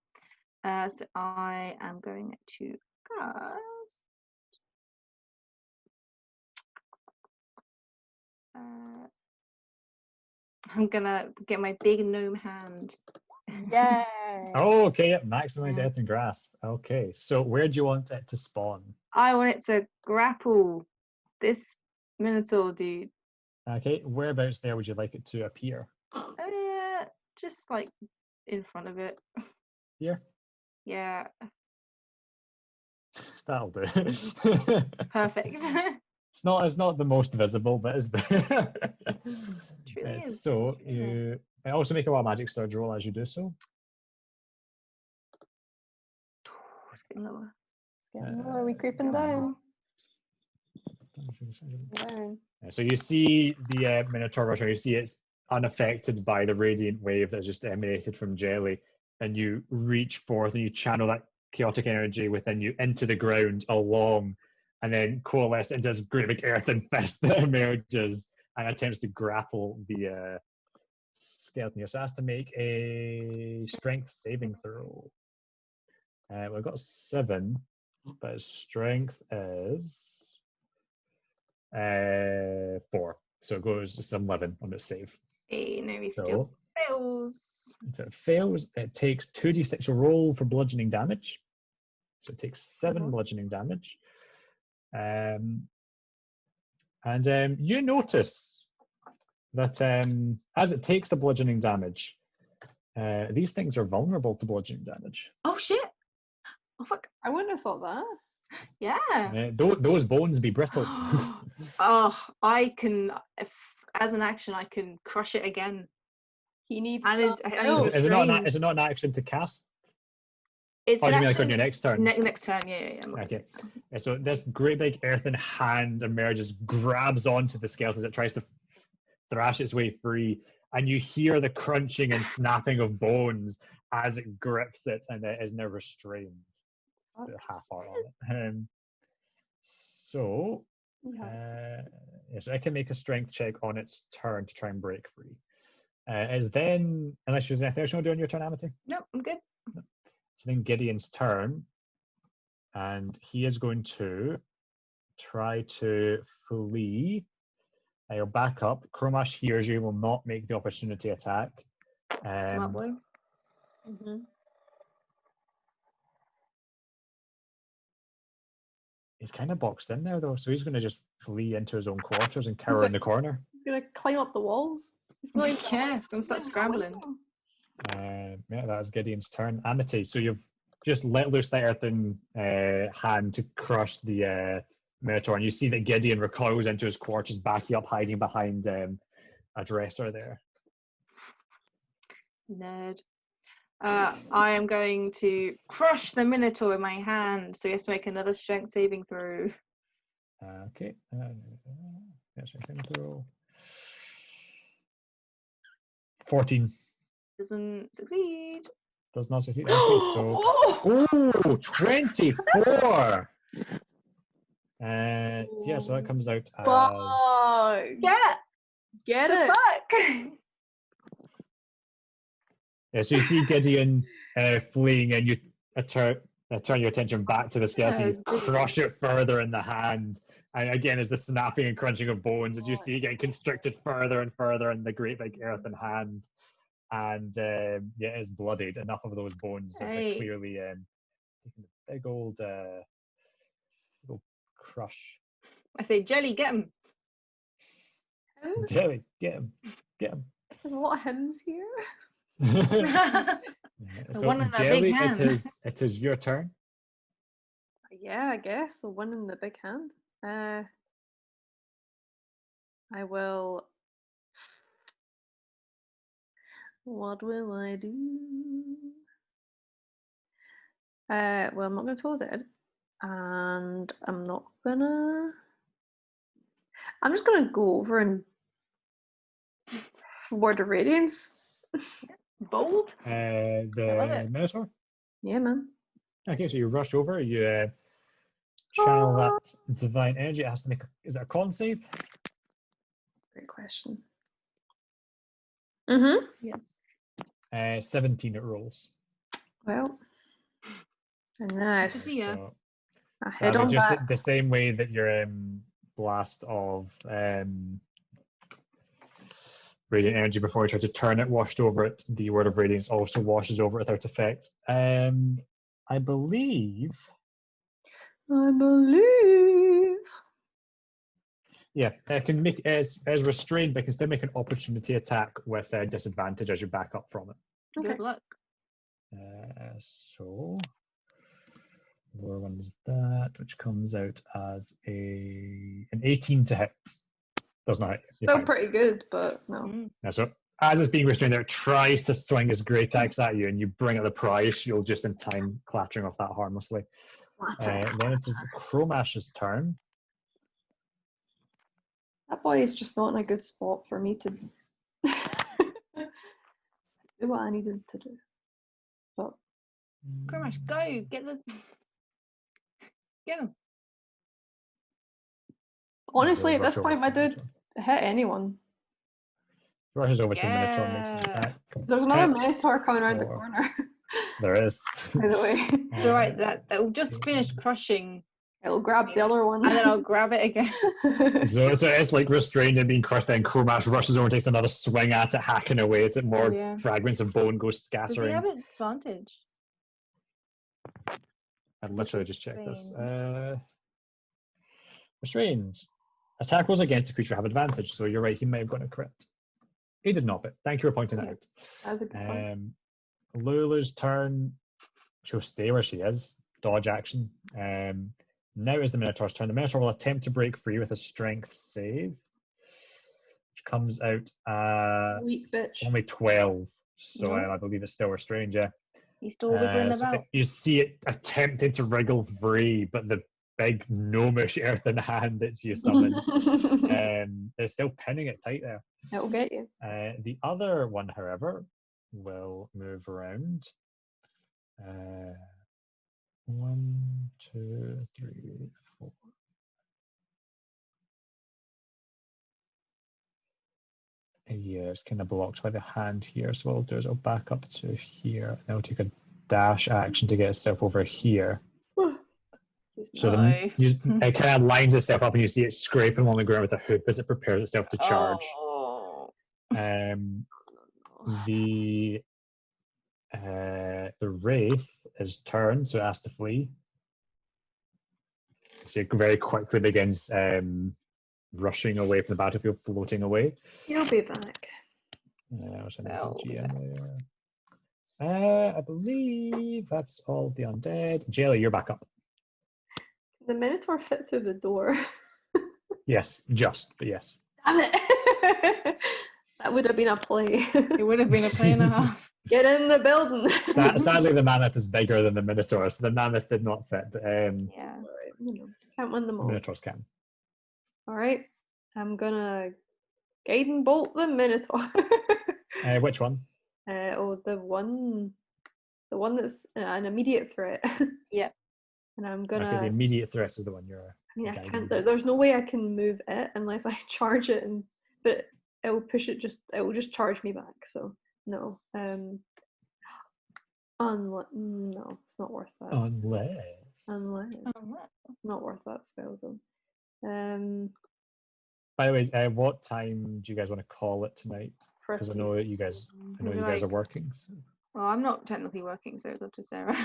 So I am going to cast. I'm gonna get my big gnome hand. Yay! Oh, okay, yep, maximize Yeah. earth and grass. Okay, so where do you want it to spawn? I want it to grapple this Minotaur dude. Okay, whereabouts there would you like it to appear? Just like in front of it. Here? Yeah, That'll do. perfect. It's not the most visible, but it's there. Truly is. So Truly is. you also make a wild magic surge roll as you do so. It's getting lower. It's getting lower. Are we creeping down? Down. So you see the Minotaur version, you see it's unaffected by the radiant wave that just emanated from Jellie, and you reach forth and you channel that chaotic energy within you into the ground along, and then coalesce into this great big earthen fist that emerges and attempts to grapple the skeleton. So it has to make a strength saving throw. We've got 7, but its strength is 4. So it goes to 11 on its save. Hey, no, he So still fails. if it fails, it takes 2d6 to roll for bludgeoning damage. So it takes 7 bludgeoning damage. And you notice that as it takes the bludgeoning damage, these things are vulnerable to bludgeoning damage. Oh shit! Oh fuck! I wouldn't have thought that. Yeah. Those bones be brittle. Oh, I can. As an action, I can crush it again. He needs And some it's, I help. mean, Is it not an action to cast? It's Oh, an do you mean like action. on your next turn? Next turn, yeah. Okay. So this great big earthen hand emerges, grabs onto the skeleton as it tries to thrash its way free, and you hear the crunching and snapping of bones as it grips it, and it is now restrained. Half art on it. So it can make a strength check on its turn to try and break free. Is then, unless there's anything else you want to do on your turn, Amity? Nope, I'm good. So then Gideon's turn, and he is going to try to flee. He'll back up. Chromash hears you, will not make the opportunity attack. Smart boy. He's kind of boxed in there though, so he's going to just flee into his own quarters and cower in the corner. He's gonna climb up the walls. He's not even Yeah, it's gonna start scrambling. Yeah, that's Gideon's turn. Amity, so you've just let loose that earthen hand to crush the Minotaur, and you see that Gideon recoils into his quarters, backing up, hiding behind a dresser there. Nerd. I am going to crush the Minotaur in my hand, so he has to make another strength saving throw. Okay. Yes, I can throw. 14. Doesn't succeed. Does not succeed. Okay, so 24. Yeah, so that comes out as Get it. Fuck. yeah. So you see Gideon fleeing, and you turn your attention back to the skeleton. You crush it further in the hand, and again, as the snapping and crunching of bones, as you see it getting constricted further and further in the great big earthen hand, and yeah, it's bloodied. Enough of those bones that are clearly taking a big old crush. I say, Jellie, get him. Jellie, get him. There's a lot of hymns here. So one in that Jellie, big hand. it is your turn. Yeah, I guess the one in the big hand. I will. What will I do? Well, I'm not gonna toll it, and I'm not gonna. I'm just gonna go over and Word of Radiance. Bold. love The it. Minotaur. Yeah, man. Okay, so you rush over. You channel that divine energy. It has to make. Is it a con save? Great question. Mm-hmm. Yes. 17 it rolls. Well, Good to nice. see ya. So I that head would on just back. the same way that your blast of radiant energy before you try to turn it washed over it. The word of radiance also washes over it without effect. I believe. I believe. Yeah, it can make as restrained, but can still make an opportunity attack with a disadvantage as you back up from it. Okay. Good luck. So, lower one is that, which comes out as an 18 to hit. Does not hit. You're Still fine. pretty good, but no. Mm. Yeah, so as it's being restrained there, it tries to swing its great axe at you, and you bring out the prize shield just in time, clattering off that harmlessly. Then it is Chromash's turn. That boy is just not in a good spot for me to do what I needed to do. But Cromash, go get him. honestly, at Rush this over point, to my the dude Minotaur. hit anyone. Rushes over to the Minotaur, makes an Yeah. attack. There's another Hits. Minotaur coming around the Or- corner, There is. by the way. It's all right. That will just finish crushing, It'll grab the other one. and then I'll grab it again. So it's like restrained and being crushed, then Chromash rushes over and takes another swing at it, hacking away at it. More Yeah. fragments of bone go Does he scattering. have advantage? I literally just checked this. Restrained. Restrained. Attack rolls against a creature have advantage, so you're right, he may have gotten a crit. He did not, but thank you for pointing that Yeah. out. That's a good point. Lulu's turn. She'll stay where she is. Dodge action. Now is the Minotaur's turn. The Minotaur will attempt to break free with a strength save, which comes out Weak bitch. only 12. So No. I believe it's still restrained, yeah. He's still wiggling So about. you see it attempting to wriggle free, but the big gnomish earthen hand that you summoned is still pinning it tight there. It'll get you. The other one, however, will move around. 1, 2, 3, 4. Yeah, it's kind of blocked by the hand here. So what I'll do is I'll back up to here, and I'll take a dash action to get itself over here. So it kind of lines itself up, and you see it scraping along the ground with a hoof as it prepares itself to charge. Oh. The wraith is turned, so it has to flee. So it very quickly begins rushing away from the battlefield, floating away. You'll be back. I believe that's all the undead. Jellie, you're back up. The Minotaur fit through the door. Yes, but yes. Damn it! That would have been a play. It would have been a play and a half. Get in the building. Sadly, the mammoth is bigger than the Minotaur, so the mammoth did not fit. But Yeah. Can't win them all. Minotaurs can. All right, I'm gonna guiding bolt the Minotaur. Which one? The one that's an immediate threat. Yeah. And I'm Okay, the gonna. immediate threat is the one you're. I mean, I guiding can't. bolt. There's no way I can move it unless I charge it, but it will push it. It will just charge me back. So no. No, it's not worth that. Unless it's not worth that spell though. By the way, what time do you guys want to call it tonight? Because I know that you guys are working. So. Well, I'm not technically working, so it's up to Sarah.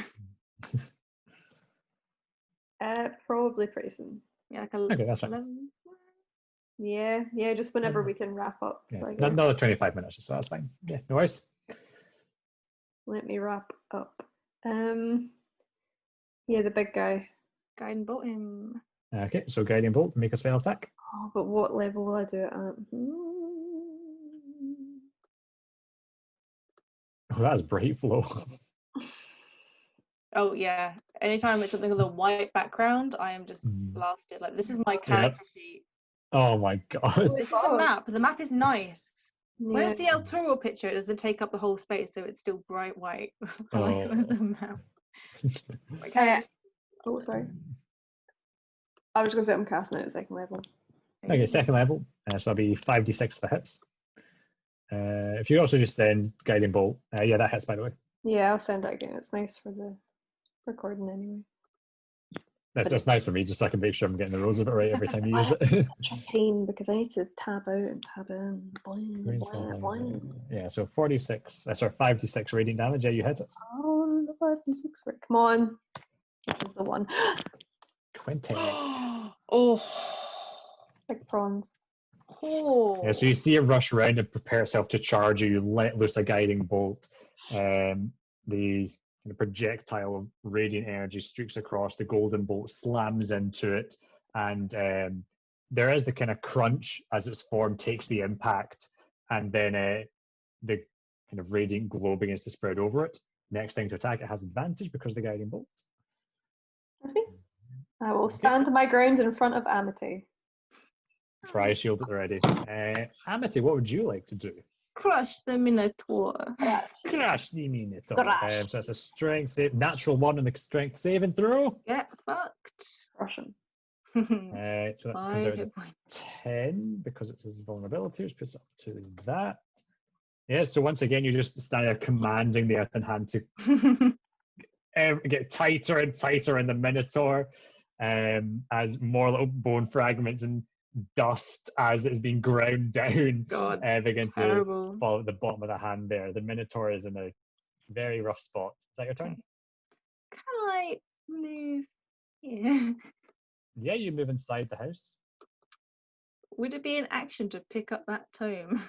Probably pretty soon. Yeah, like Okay, that's fine. 11? Yeah, just whenever we can wrap up. Yeah, I guess. another 25 minutes, so that's fine. Yeah, no worries. Let me wrap up. Yeah, the big guy. Guide and bolt him. Okay, so Guardian Bolt, make a spell attack. Oh, but what level will I do it at? Oh, that's bright flow. Oh yeah. Anytime it's something with a white background, I am just blasted. Like this is my character sheet. Oh my god. This is the map. The map is nice. When it's the El Toro picture, it doesn't take up the whole space, so it's still bright white. Like there's a map. Okay. Oh, sorry. I was going to say I'm casting it at second level. Okay, second level. So that'll be 5d6 for hits. If you also just send Guiding Bolt, yeah, that hits, by the way. Yeah, I'll send that again. It's nice for the recording anyway. That's nice for me, just so I can make sure I'm getting the rolls of it right every time you use it. It's such a pain because I need to tab out and tab in. Bling, bling, bling. Yeah, so 5d6 radiant damage. Yeah, you hit it. Oh, the 5d6 work. Come on. This is the one. 20. Oh. Like prawns. Oh. Yeah, so you see it rush around and prepare itself to charge you. You let loose a Guiding Bolt. The projectile of radiant energy streaks across. The golden bolt slams into it, and there is the kind of crunch as its form takes the impact, and then the kind of radiant glow begins to spread over it. Next thing to attack, it has advantage because of the Guiding Bolt. I see. I will stand my ground in front of Amity. Prize shield at the ready. Amity, what would you like to do? Crush the Minotaur. Crush the Minotaur. Crush. So it's a strength save, natural 1 on the strength saving throw. Get fucked. Crush him. So that comes out as a 5 10 because it's his vulnerability, which puts it up to that. Yeah, so once again, you just stand there commanding the Earthen Hand to get tighter and tighter in the Minotaur as more little bone fragments and dust as it's being ground down begin to fall at the bottom of the hand there. The Minotaur is in a very rough spot. Is that your turn? Can I move here? Yeah, you move inside the house. Would it be an action to pick up that tome?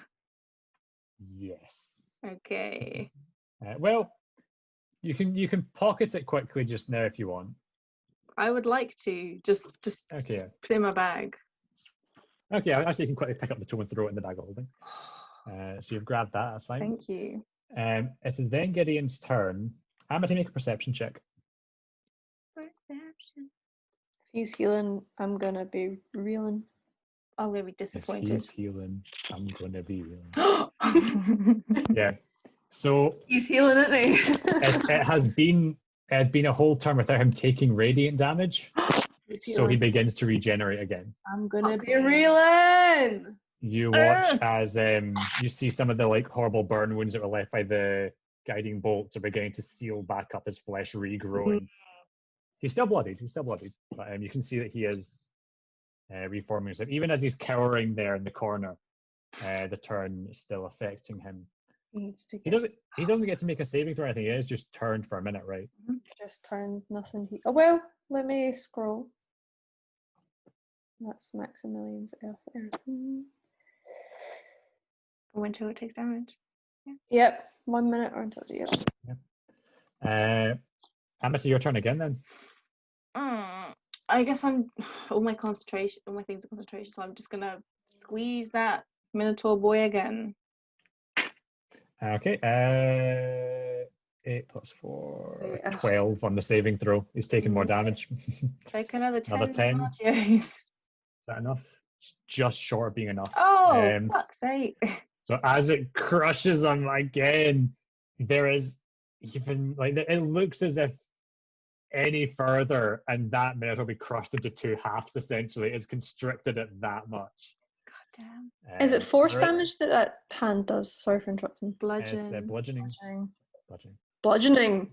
Yes. Okay. Well, you can pocket it quickly just now if you want. I would like to just Okay. put it in my bag. Okay, actually you can quickly pick up the tome and throw it in the bag of holding. So you've grabbed that, that's fine. Thank you. It is then Gideon's turn. Amity, make a perception check. Perception. If he's healing, I'm going to be reeling. I'm going to be If disappointed. he's healing, I'm going to be healing. Yeah. So He's healing, isn't he? it has been a whole turn without him taking radiant damage. So he begins to regenerate again. I'm gonna be reeling. You watch as you see some of the like horrible burn wounds that were left by the Guiding Bolts are beginning to seal back up, his flesh regrowing. He's still bloodied, but you can see that he is reforming himself. Even as he's cowering there in the corner, the turn is still affecting him. He doesn't get to make a saving throw or anything. He is just turned for a minute, right? Just turned, nothing. Oh well, let me scroll. That's Maximilian's F. Until it takes damage. Yeah. Yep, 1 minute or until Amity, your turn again then. I guess I'm all my things are concentration, so I'm just gonna squeeze that Minotaur boy again. Okay. 8 plus 4, 12 on the saving throw. He's taking more damage. Take another 10. Another 10. Is that enough? It's just short of being enough. Oh, fuck's sake. So as it crushes him again, there is even like it looks as if any further and that minute will be crushed into 2 halves essentially. It's constricted it that much. God damn. Is it force damage that hand does? Sorry for interrupting. Bludgeoning. Bludgeoning,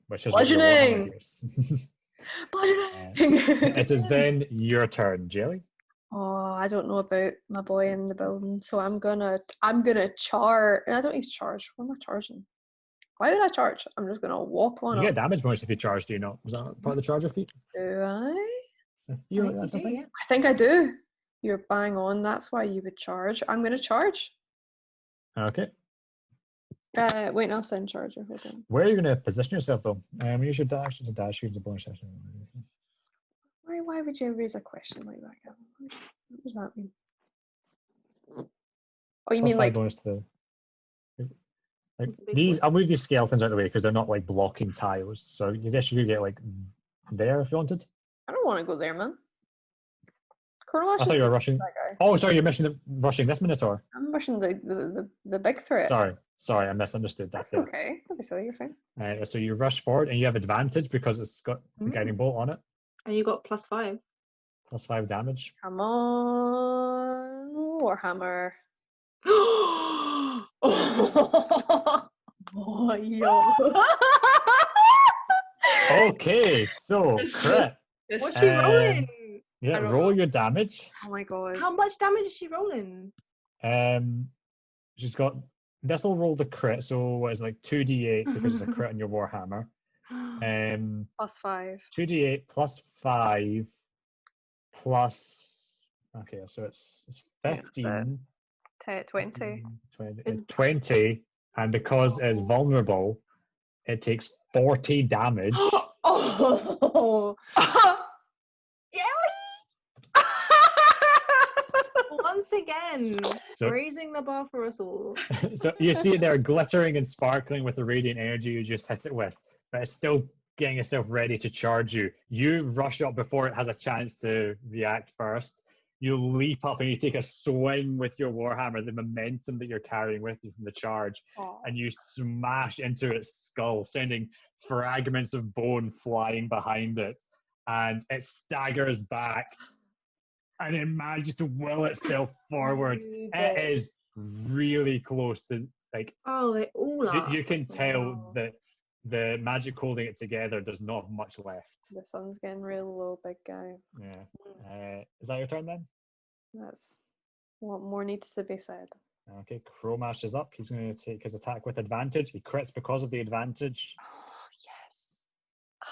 which is bludgeoning. It is then your turn, Jellie. Oh, I don't know about my boy in the building, so I'm gonna charge. I don't need to charge. What am I charging? Why would I charge? I'm just gonna walk on. You get damage bonus if you charge. Do you know? Was that part of the charger feat? Do I? I think I do. You're bang on. That's why you would charge. I'm gonna charge. Okay. Wait, I'll send charger. Hold on. Where are you going to position yourself though? Use your dash as a dash. Use a bonus action. Why would you raise a question like that, Gavin? What does that mean? Oh, you mean like bonus to these? I'll move these skeletons out of the way because they're not like blocking tiles. So I guess you could get like there if you wanted. I don't want to go there, man. Chronomash I thought is you were rushing. that guy. Oh, sorry, you're rushing this Minotaur. I'm rushing the big threat. Sorry, I misunderstood that. That's okay. Don't be silly, you're fine. So you rush forward and you have advantage because it's got the guiding bolt on it. And you got +5. +5 damage. Come on, Warhammer. Oh, Oh, yo. Okay, so crit. what's she rolling? Yeah, I don't roll know. your damage. Oh my god. How much damage is she rolling? She's got. This will roll the crit, so what is it, like 2d8 because it's a crit on your Warhammer. +5. 2d8 +5 plus. Okay, so it's 15. 20. 20, and because it's vulnerable, it takes 40 damage. Oh, Jellie! Once again, So- raising the bar for us all. So you see it there glittering and sparkling with the radiant energy you just hit it with, but it's still getting itself ready to charge you. You rush up before it has a chance to react first. You leap up and you take a swing with your Warhammer, the momentum that you're carrying with you from the charge, and you smash into its skull, sending fragments of bone flying behind it. And it staggers back and it manages to will itself forward. It is really close to, like, Oh, they all are. you can tell Wow. that the magic holding it together does not have much left. The sun's getting real low, big guy. Yeah. Is that your turn then? That's what more needs to be said. Okay, Chromash is up. He's going to take his attack with advantage. He crits because of the advantage. Oh, yes.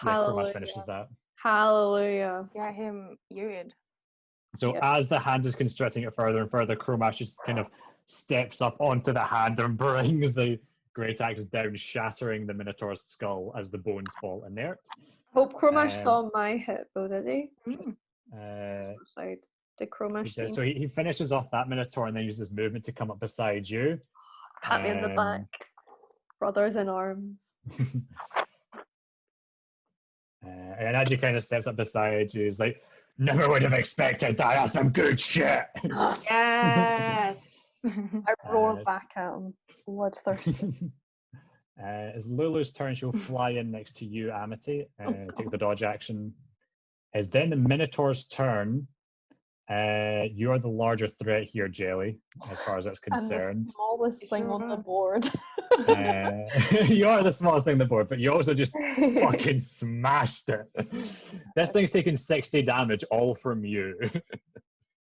Yeah, Chromash Hallelujah. finishes that. Hallelujah. Get him muted. So Yeah. as the hand is constricting it further and further, Chromash just kind of steps up onto the hand and brings the great axe down, shattering the Minotaur's skull as the bones fall inert. Hope Chromash Um, saw my hit though, did he? Mm. Side. Did Chromash see? So he finishes off that Minotaur and then uses movement to come up beside you. Pat me in the back. Brothers in arms. And as he kind of steps up beside you, he's like, "Never would have expected that. That's some good shit." Yes. I roar Yes. back at him. Bloodthirsty. It's Lulu's turn. She'll fly in next to you, Amity, take the dodge action. It's then the Minotaur's turn. You are the larger threat here, Jelly, as far as that's And concerned. the smallest thing on the board. You are the smallest thing on the board, but you also just fucking smashed it. This thing's taking 60 damage, all from you.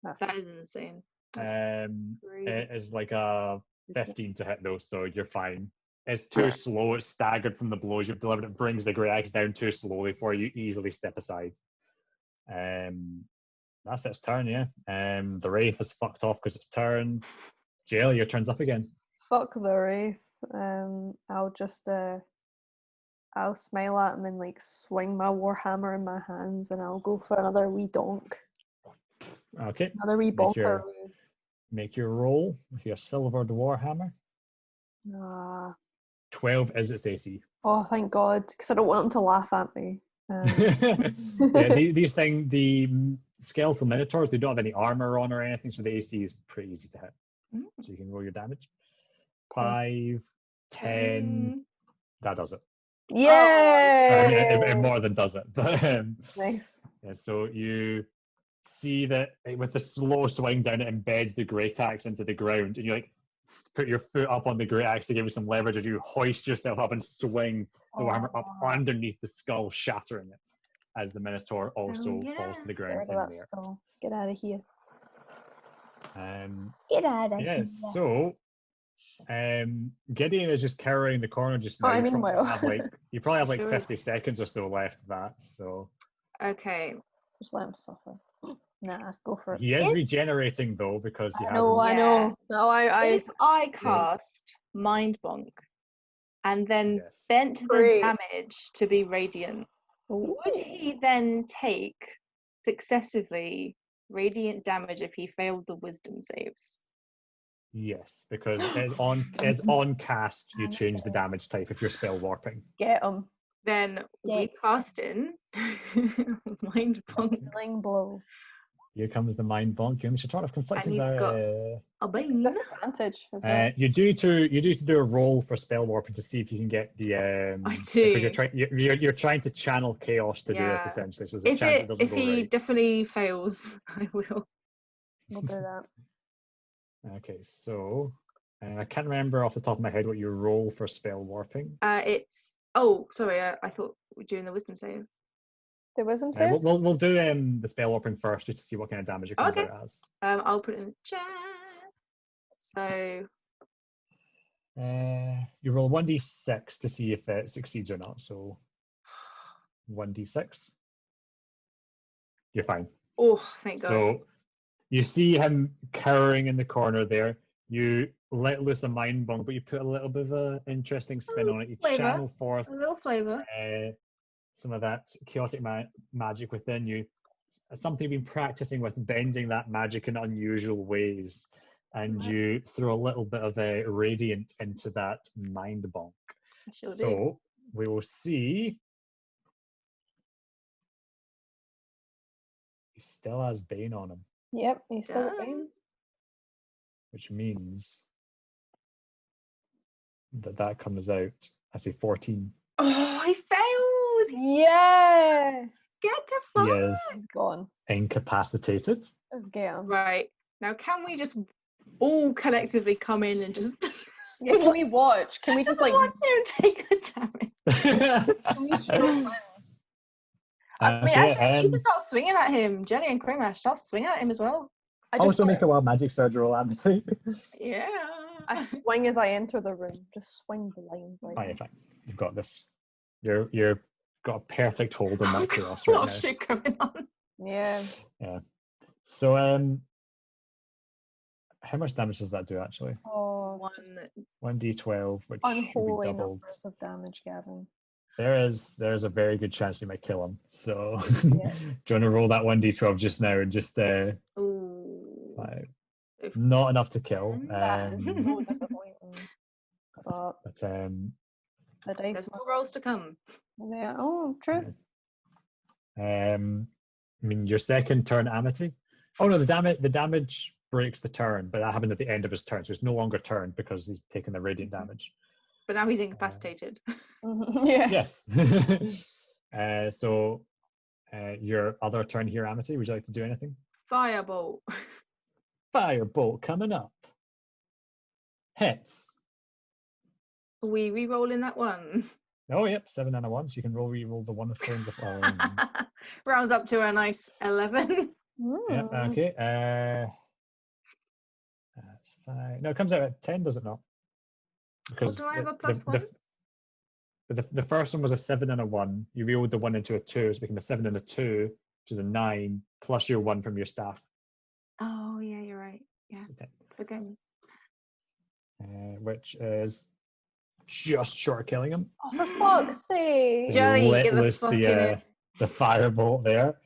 That is insane. It is like a 15 to hit though, so you're fine. It's too slow, it's staggered from the blows you've delivered. It brings the great axe down too slowly for you, easily step aside. That's its turn, yeah. The Wraith is fucked off because it's turned. Jelly, your turn's up again. Fuck the Wraith. I'll just I'll smile at him and like swing my warhammer in my hands and I'll go for another wee donk. Okay. Another wee bonker. Make your roll with your silvered warhammer. 12 is its AC. Oh, thank God, because I don't want him to laugh at me. Yeah, these things, the skeletal minotaurs, they don't have any armor on or anything, so the AC is pretty easy to hit. So you can roll your damage. 5, 10. That does it. Yeah. I mean, it more than does it. But Nice. yeah, so you see that with the slow swing down, it embeds the great axe into the ground, and you like put your foot up on the great axe to give you some leverage as you hoist yourself up and swing the warhammer up underneath the skull, shattering it as the minotaur also falls to the Get ground rid in of that there. skull. Get out of here. Get out of here. So Gideon is just cowering in the corner just now. Oh, I mean, you probably have like Sure 50 seconds or so left of that. So Okay. Just let him suffer. Nah, go for it. he is regenerating though because he I hasn't. know, I know. No, If I cast Mind Bonk and then Yes. bent the Great. damage to be radiant, would he then take successively radiant damage if he failed the wisdom saves? Yes, because as on cast, you change the damage type if you're spell warping. Get him. Then we cast in Mind Bonk Killing blow. Here comes the mind bonk. You should turn off conflicting. he's got- A bean. Disadvantage as well. You do to do a roll for spell warping to see if you can get the. I Because do. you're trying to channel chaos to do this Yeah. essentially. So there's a chance it doesn't If go he right. definitely fails, I will. We'll do that. Okay, so I can't remember off the top of my head what your roll for spell warping. It's. Oh, sorry. I thought we were doing the wisdom save. The wisdom save? We'll do the spell warping first just to see what kind of damage it comes Okay. out as. I'll put it in the chat. So You roll 1d6 to see if it succeeds or not. So 1d6. You're fine. oh, thank God. So you see him cowering in the corner there. You let loose a mind bomb, but you put a little bit of an interesting spin on it. You flavour. channel forth A little flavour. some of that chaotic magic within you. Something you've been practicing with, bending that magic in unusual ways. And you throw a little bit of a radiant into that mind bonk. I sure do. So we will see. He still has Bane on him, Yep, he's still Does. Bane. which means that comes out as a 14. Oh, he fails. Yeah! Get the He fuck. is He's gone. incapacitated. Just get him. Right. Now, can we just all collectively come in and just. Yeah, can we watch? Can we just like watch him take a damage? can we stroke in? I mean, Okay, actually, you can start swinging at him. Jelly and Kramer, start swinging at him as well. I just also make a wild magic surge roll, Amity. Yeah. I swing as I enter the room. Just swing blindly. Oh, yeah, fine. You've got this. You're got a perfect hold on that chaos A right lot now. of shit going on. Yeah. Yeah. So how much damage does that do actually? Oh, One. 1d12, which unholy should be doubled. numbers of damage, Gavin. There's a very good chance you might kill him. So Yeah. do you want to roll that 1d12 just now and just Ooh. like, If- not enough to kill. That is so disappointing. But But the dice There's more rolls to come. yeah. Oh, true. I mean your second turn, Amity. Oh no, the damage breaks the turn, but that happened at the end of his turn, so it's no longer turned because he's taken the radiant damage. But now he's incapacitated. Yeah. Yes. So your other turn here, Amity, would you like to do anything? Firebolt. Firebolt coming up. Hits. We re-rolling that one. Oh, yep, 7 and a 1, so you can re-roll the one with flames of Rounds up to a nice 11. Yep, okay. That's 5. No, it comes out at 10, does it not? Because do I have a plus one? The first one was a 7 and a 1. You re-rolled the 1 into a 2, so it became a 7 and a 2, which is a 9, plus your 1 from your staff. Oh, yeah, you're right. Yeah, Okay. forget me. Which is just short of killing him. Oh, for fuck's sake! Jelly, Let get the loose fuck in it. the firebolt there.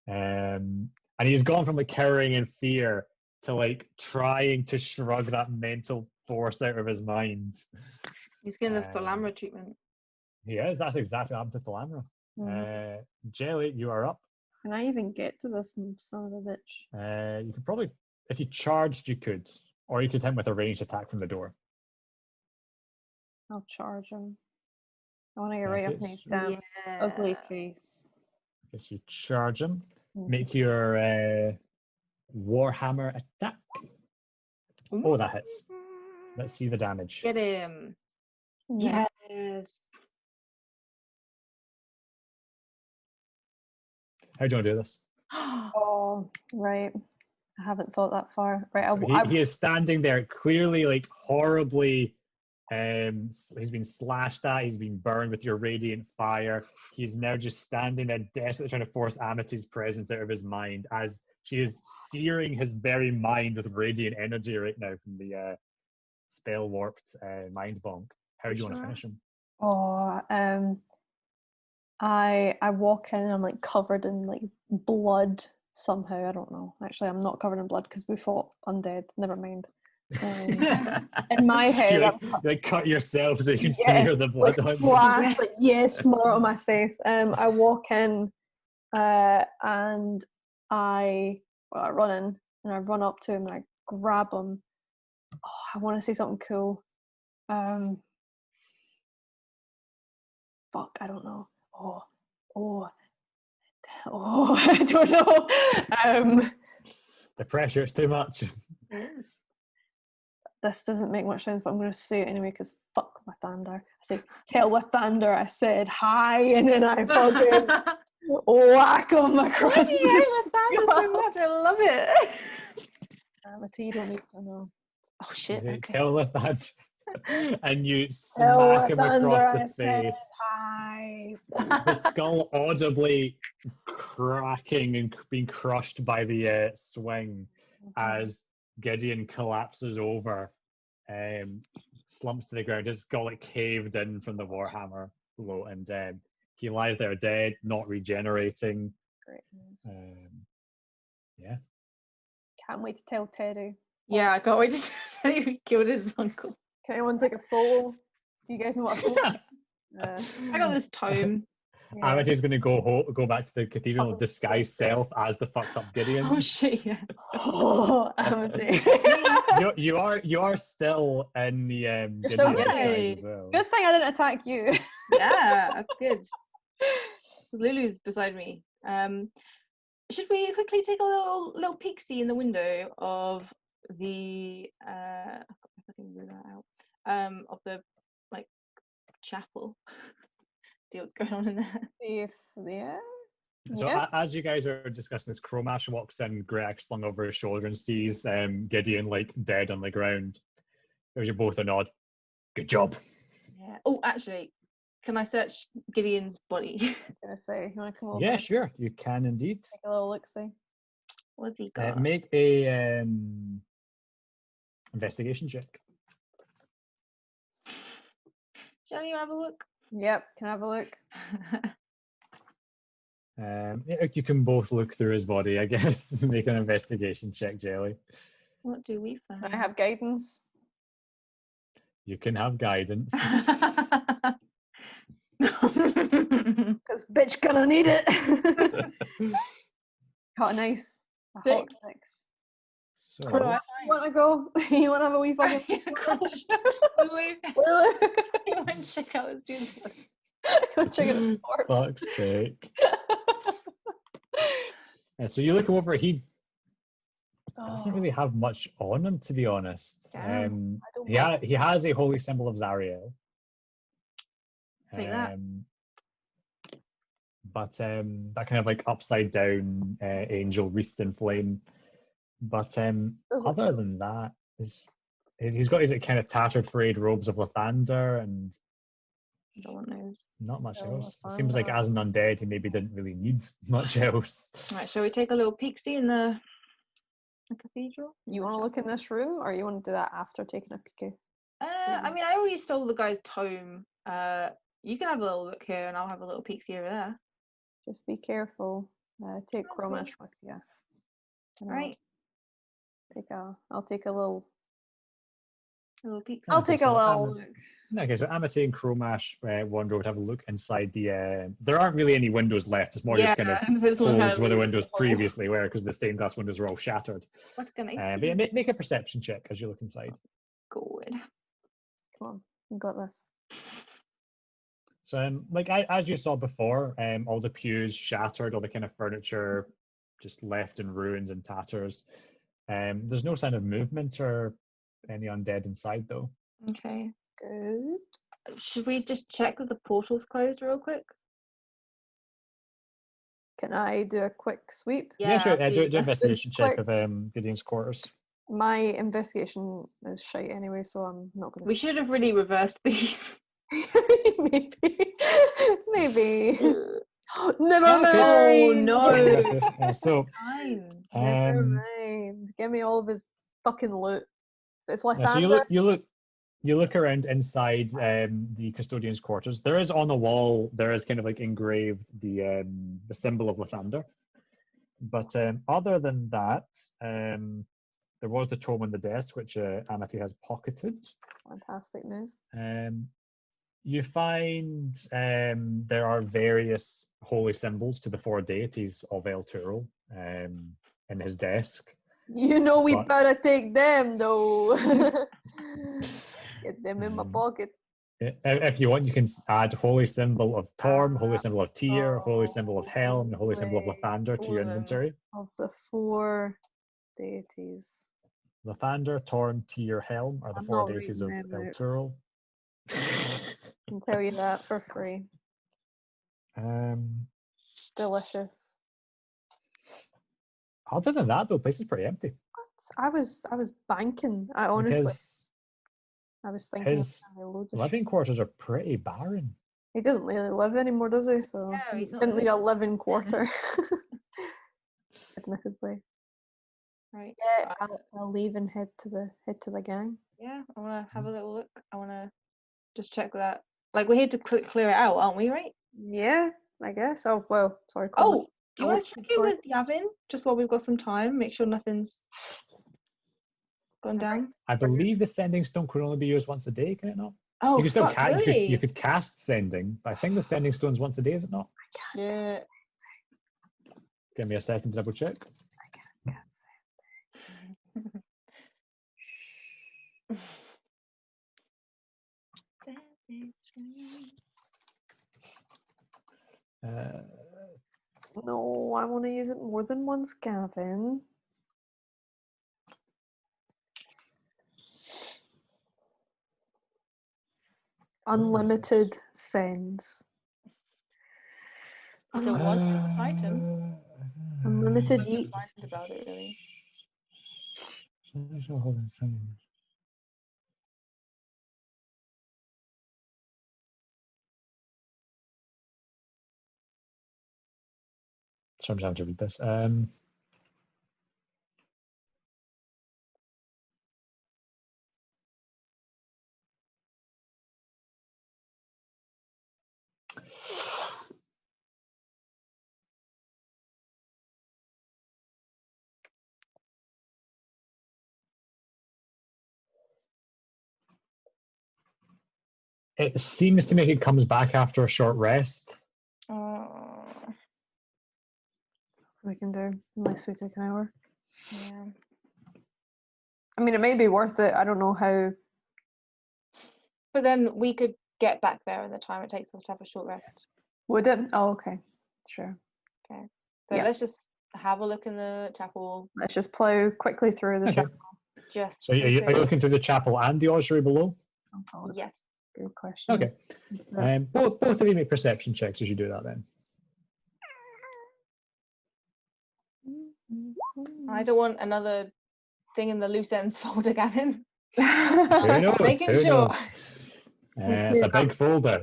And he's gone from like cowering in fear to like trying to shrug that mental force out of his mind. He's getting the Thalamra treatment. He is. That's exactly what happened to Thalamra. Jelly, you are up. Can I even get to this son of a bitch? You could probably, if you charged, you could. Or you could hit him with a ranged attack from the door. I'll charge him. I want to get right up in his damn Yeah. ugly face. Okay, so you charge him. Mhm. Make your Warhammer attack. Oh, that hits. Let's see the damage. Get him. Yeah. Yes. How do you want to do this? Oh, right. I haven't thought that far. Right. He is standing there, clearly like horribly. He's been slashed at. He's been burned with your radiant fire. He's now just standing there, desperately trying to force Amity's presence out of his mind, as she is searing his very mind with radiant energy right now from the spell warped mind bonk. How do you want to finish him? Oh, I walk in and I'm like covered in like blood somehow. I don't know. Actually, I'm not covered in blood because we fought undead. Never mind. In my head, you like cut yourself so you can Yeah, smear the blood like on you. splash, like smart on my face. I walk in, and I Well, I run in and I run up to him and I grab him. Oh, I want to say something cool. Fuck, I don't know. Oh, I don't know. The pressure is too much. Yes. This doesn't make much sense, but I'm going to say it anyway because fuck Lathander. I say, tell Lathander I said hi, and then I fucking whack him across Why do you hate Lathander so skull. much? I love it. Amity, you don't need to know. Oh shit. You Okay. tell that, and you Tell smack him across Lathander the I said face. hi. The skull audibly cracking and being crushed by the swing as Gideon collapses over, slumps to the ground, just got like caved in from the warhammer blow, and he lies there dead, not regenerating. Great news. Yeah. Can't wait to tell Teddy. Yeah, I can't wait to tell you he killed his uncle. Can anyone take a photo? Do you guys know what a photo is? I got this tome. Yeah. Amity's going to go back to the cathedral and Fucking disguise self as the fucked up Gideon. Oh shit, yeah. Oh, Amity. You are still in the You're still Gideon disguise Gideon. as well. Good thing I didn't attack you. Yeah, that's good. Lulu's beside me. Should we quickly take a little peek-see in the window of the if I can move that out. Of the like chapel. See what's going on in there. See if, yeah. So Yeah. as you guys are discussing this, Chromash walks in, Greg slung over his shoulder, and sees Gideon like dead on the ground. Gives you both a nod. Good job. Yeah. Oh, actually, can I search Gideon's body? I was gonna say, you wanna come over? Yeah, sure, you can indeed. Take a little look see. What's he got? Make a investigation check. Jellie, you have a look? Yep, can I have a look? You can both look through his body, I guess. Make an investigation check, Jelly. What do we find? Can I have guidance? You can have guidance. Because bitch gonna need it. Got a nice a hot 6. 6. So, What do I You wanna go? You wanna have a wee fucking Gosh. Lulu, you want to check out this dude's body? check it out corpse. fuck's sake. So you look him over, he doesn't really have much on him, to be honest. Damn, I don't He has a holy symbol of Zariel. Take that. But that kind of like upside down angel wreathed in flame. But other than that, he's got his kind of tattered frayed robes of Lathander and No one knows. not much Oh, else. It seems like Lathander. as an undead, he maybe didn't really need much else. Right, shall we take a little peek-see in the cathedral? You wanna look in this room or you wanna do that after taking a peek? I mean, I already stole the guy's tome. You can have a little look here, and I'll have a little peek-see over there. Just be careful. Take Okay. Chromash with you. Right, I'll take a little peek-see. I'll Okay, take a so little look. Okay, so Amity and Chromash wander over to have a look inside the. There aren't really any windows left. It's more just kind of this one holes has where the a windows hole. previously were, because the stained glass windows are all shattered. What can I But see? yeah, make a perception check as you look inside. Good. Come on, you got this. So, as you saw before, all the pews shattered, all the kind of furniture just left in ruins and tatters. There's no sign of movement or any undead inside, though. Okay. Good. Should we just check that the portal's closed real quick? Can I do a quick sweep? Yeah, sure. I'll Do that. investigation Just check quick. of Gideon's quarters. My investigation is shite anyway, so I'm not going to. We should have really reversed these. maybe. Maybe. Never Okay. mind. Oh, no. So, Fine. Never um, mind. Give me all of his fucking loot. It's like yeah, so you look around inside the custodian's quarters. There is on the wall, there is kind of like engraved the symbol of Lathander. But other than that, there was the tome on the desk, which Amity has pocketed. Fantastic news. You find there are various holy symbols to the 4 deities of El Turo in his desk. You know we But- better take them though. Get them in my Um, pocket. If you want, you can add holy symbol of Torm, holy symbol of Tyr, holy symbol of Helm, and holy symbol of Lathander to your all of them. inventory. Of the 4 deities. Lathander, Torm, Tyr, Helm are the I'm 4 not deities of reading them El out. Tural. I can tell you that for free. Delicious. Other than that, though, the place is pretty empty. What? I was banking. I honestly, Because I was thinking his of loads of living shit. quarters are pretty barren. He doesn't really live anymore, does he? So No, he he's not didn't need a living. living quarter. Admittedly. Right. Yeah, I'll leave and head to the gang. Yeah, I want to have a little look. I want to just check that. Like, we're here to clear it out, aren't we, right? Yeah, I guess. Oh well, sorry. Oh, do you I want to won't check in sorry. with Yavin? Just while we've got some time, make sure nothing's gone down. I believe the sending stone could only be used once a day, can it not? Oh, You can still fuck, cast. really? You could cast sending, but I think the sending stone's once a day, is it not? Yeah. Give me a second to double check. No, I want to use it more than once, Gavin. Unlimited sends. It's a one-use item. Unlimited I'm eats. frightened about it, really. Sorry, I'm having to read this. It seems to me it comes back after a short rest. Oh, We can do unless we take an hour. yeah. I mean, it may be worth it. I don't know how. But then we could get back there in the time it takes us to have a short rest. Would it? Oh, okay. Sure. Okay. So Yeah. let's just have a look in the chapel. Let's just plow quickly through the Okay. chapel. Just So are you looking through the chapel and the ossuary below? yes. Good question. Okay. Let's do it. Both of you make perception checks as you do that then. I don't want another thing in the loose ends folder, Gavin. Who knows? Making Who sure. knows? It's a big folder.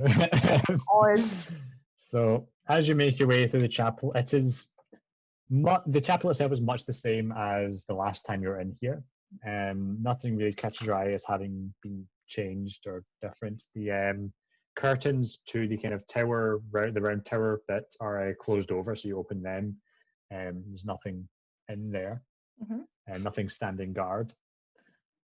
Always. So as you make your way through the chapel, it is the chapel itself is much the same as the last time you were in here. Nothing really catches your eye as having been changed or different. The curtains to the kind of tower, the round tower bit, are closed over, so you open them. There's nothing in there, and nothing standing guard.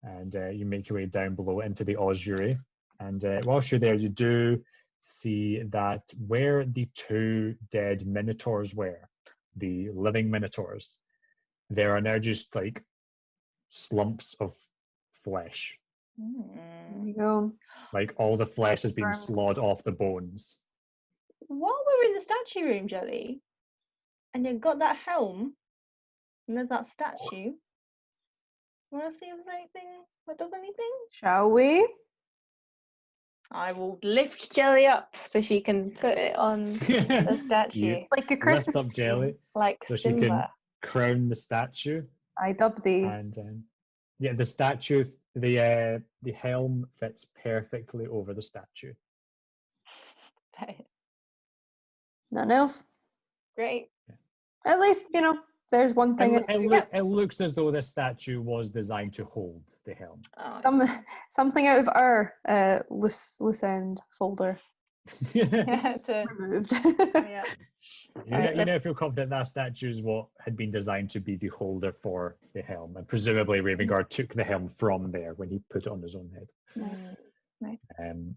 And you make your way down below into the ossuary. And whilst you're there, you do see that where the 2 dead minotaurs were, the living minotaurs, there are now just like slumps of flesh. There you go. Like all the flesh has been slawed off the bones. While we're in the statue room, Jellie, and you've got that helm, and there's that statue, want to see if there's anything that does anything? Shall we? I will lift Jellie up so she can put it on the statue. You Like a Christmas lift up tree. Jellie Like so she can Simba. crown the statue. I dub thee. And yeah, the statue, the helm fits perfectly over the statue. Nothing else? Great. At least, there's one thing. It looks as though this statue was designed to hold the helm. Oh, Something out of our loose end folder yeah, removed. yeah. You know, feel confident that statue is what had been designed to be the holder for the helm, and presumably Ravengard took the helm from there when he put it on his own head. Right.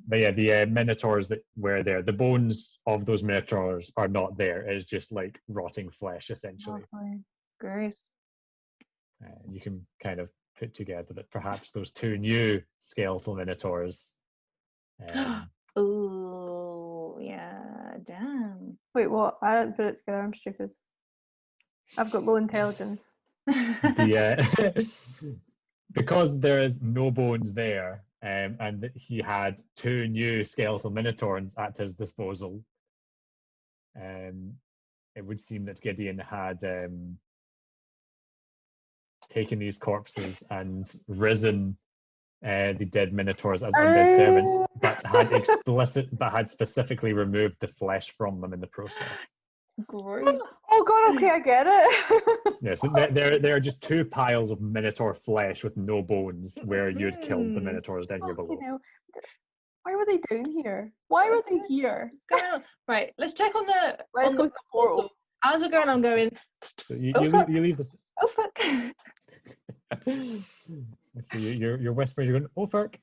But yeah, the minotaurs that were there, the bones of those minotaurs are not there. It's just like rotting flesh, essentially. Gross. You can kind of put together that perhaps those two new skeletal minotaurs. Oh, yeah, damn. Wait, what? I didn't put it together. I'm stupid. I've got low intelligence. Because there is no bones there, and that he had two new skeletal minotaurs at his disposal, it would seem that Gideon had taken these corpses and risen the dead minotaurs as undead servants, but had specifically removed the flesh from them in the process. Gross. Oh god, okay, I get it. Yeah, so there are just two piles of minotaur flesh with no bones where you had killed the minotaurs down here below. Why were they down here? Why were they here? What's going on? Right, let's check on the. Let's go to the portal. As we're going, I'm going. So you leave this. Oh fuck! You're whispering. You're going, oh fuck,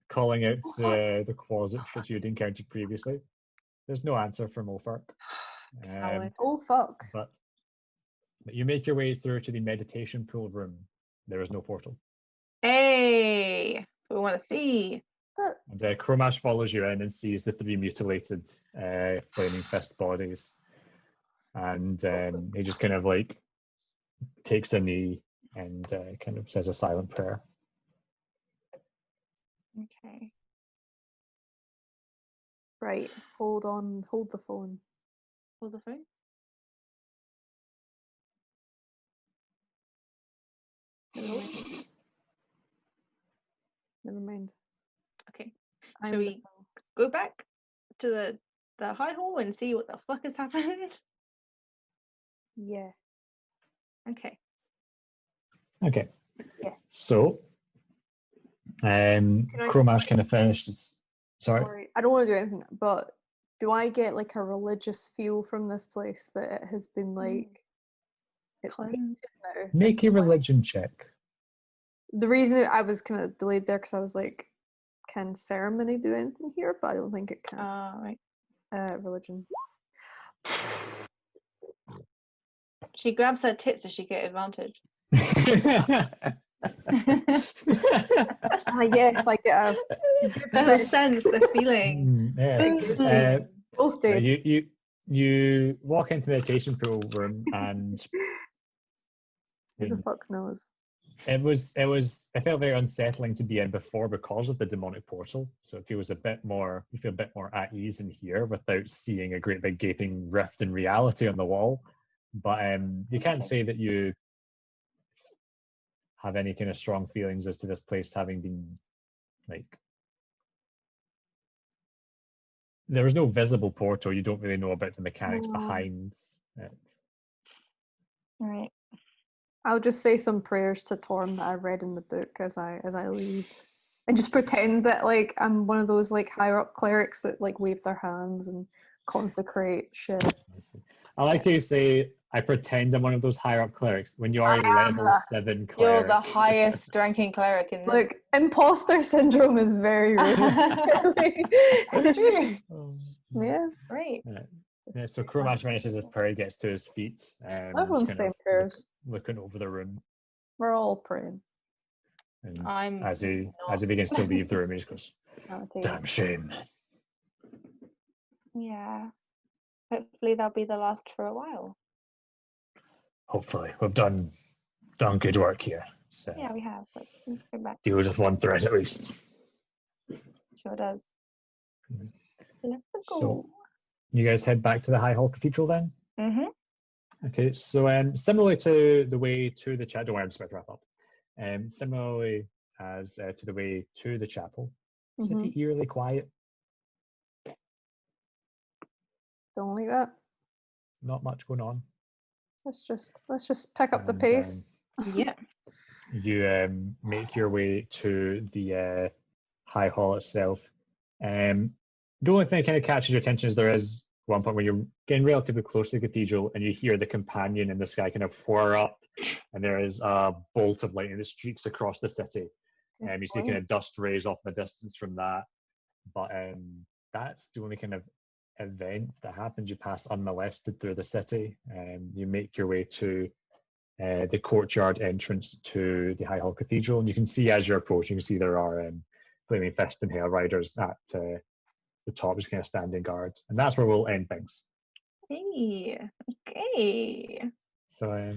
calling out the closet that you had encountered previously. There's no answer from Ofark. Oh fuck! But you make your way through to the meditation pool room. There is no portal. Hey, so we want to see. And Chromash follows you in and sees the three mutilated flaming fist bodies, and he just kind of like takes a knee and kind of says a silent prayer. Okay. Right, hold on, hold the phone. Hold the phone. Never mind. Okay. Shall we go back to the high hall and see what the fuck has happened? Yeah. Okay. Okay. Yeah. So, Chromash kind of finished his. Sorry. I don't want to do anything, but do I get like a religious feel from this place that it has been like it's ancient now? Make a religion check. The reason I was kind of delayed there because I was like, can ceremony do anything here? But I don't think it can. Right. Religion. She grabs her tits as she get advantage. Yes, I get a the sense, the feeling. Both days. You walk into the meditation pool room and who the fuck knows? It felt very unsettling to be in before because of the demonic portal. So it feels you feel a bit more at ease in here without seeing a great big gaping rift in reality on the wall. But you can't say that you have any kind of strong feelings as to this place having been like. There was no visible portal. You don't really know about the mechanics behind it. All right. I'll just say some prayers to Torm that I read in the book as I leave, and just pretend that like I'm one of those like higher up clerics that like wave their hands and consecrate shit. I like how you say, I pretend I'm one of those higher up clerics when you are a level 7 cleric. You're the highest ranking cleric in this. Look, imposter syndrome is very real. It's true. Yeah. Great. Yeah, so Chromash finishes his prayer, gets to his feet. Everyone's saying prayers. Looking over the room. We're all praying. And as he begins to leave the room, he just goes, "Damn shame." Yeah. Hopefully that'll be the last for a while. Hopefully. We've done good work here. So yeah, we have. Let's go back. Deals with one threat at least. Sure does. Let's go. So, you guys head back to the High Hall Cathedral then? Mm-hmm. Okay, so similarly to the way to the chapel, don't worry, I'm just about to wrap up. Similarly as to the way to the chapel, city eerily quiet. Don't like that. Not much going on. Let's just pick up the pace. Yeah. You make your way to the High Hall itself. The only thing that kind of catches your attention is there is one point where you're getting relatively close to the cathedral and you hear the companion in the sky kind of whir up, and there is a bolt of lightning that streaks across the city. You see kind of dust rays off in the distance from that, but that's the only kind of event that happens. You pass unmolested through the city, and you make your way to the courtyard entrance to the High Hall Cathedral. And you can see as you're approaching, you can see there are Flaming Fist and Hail Riders at the top, just kind of standing guard. And that's where we'll end things. Hey, okay. So,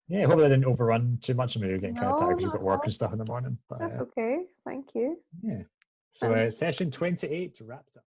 yeah, hopefully I didn't overrun too much. I mean, you're getting kind of No, tired because you've not got at work all. and stuff in the morning. But, That's okay. Thank you. yeah. So, That's- session 28 wrapped up.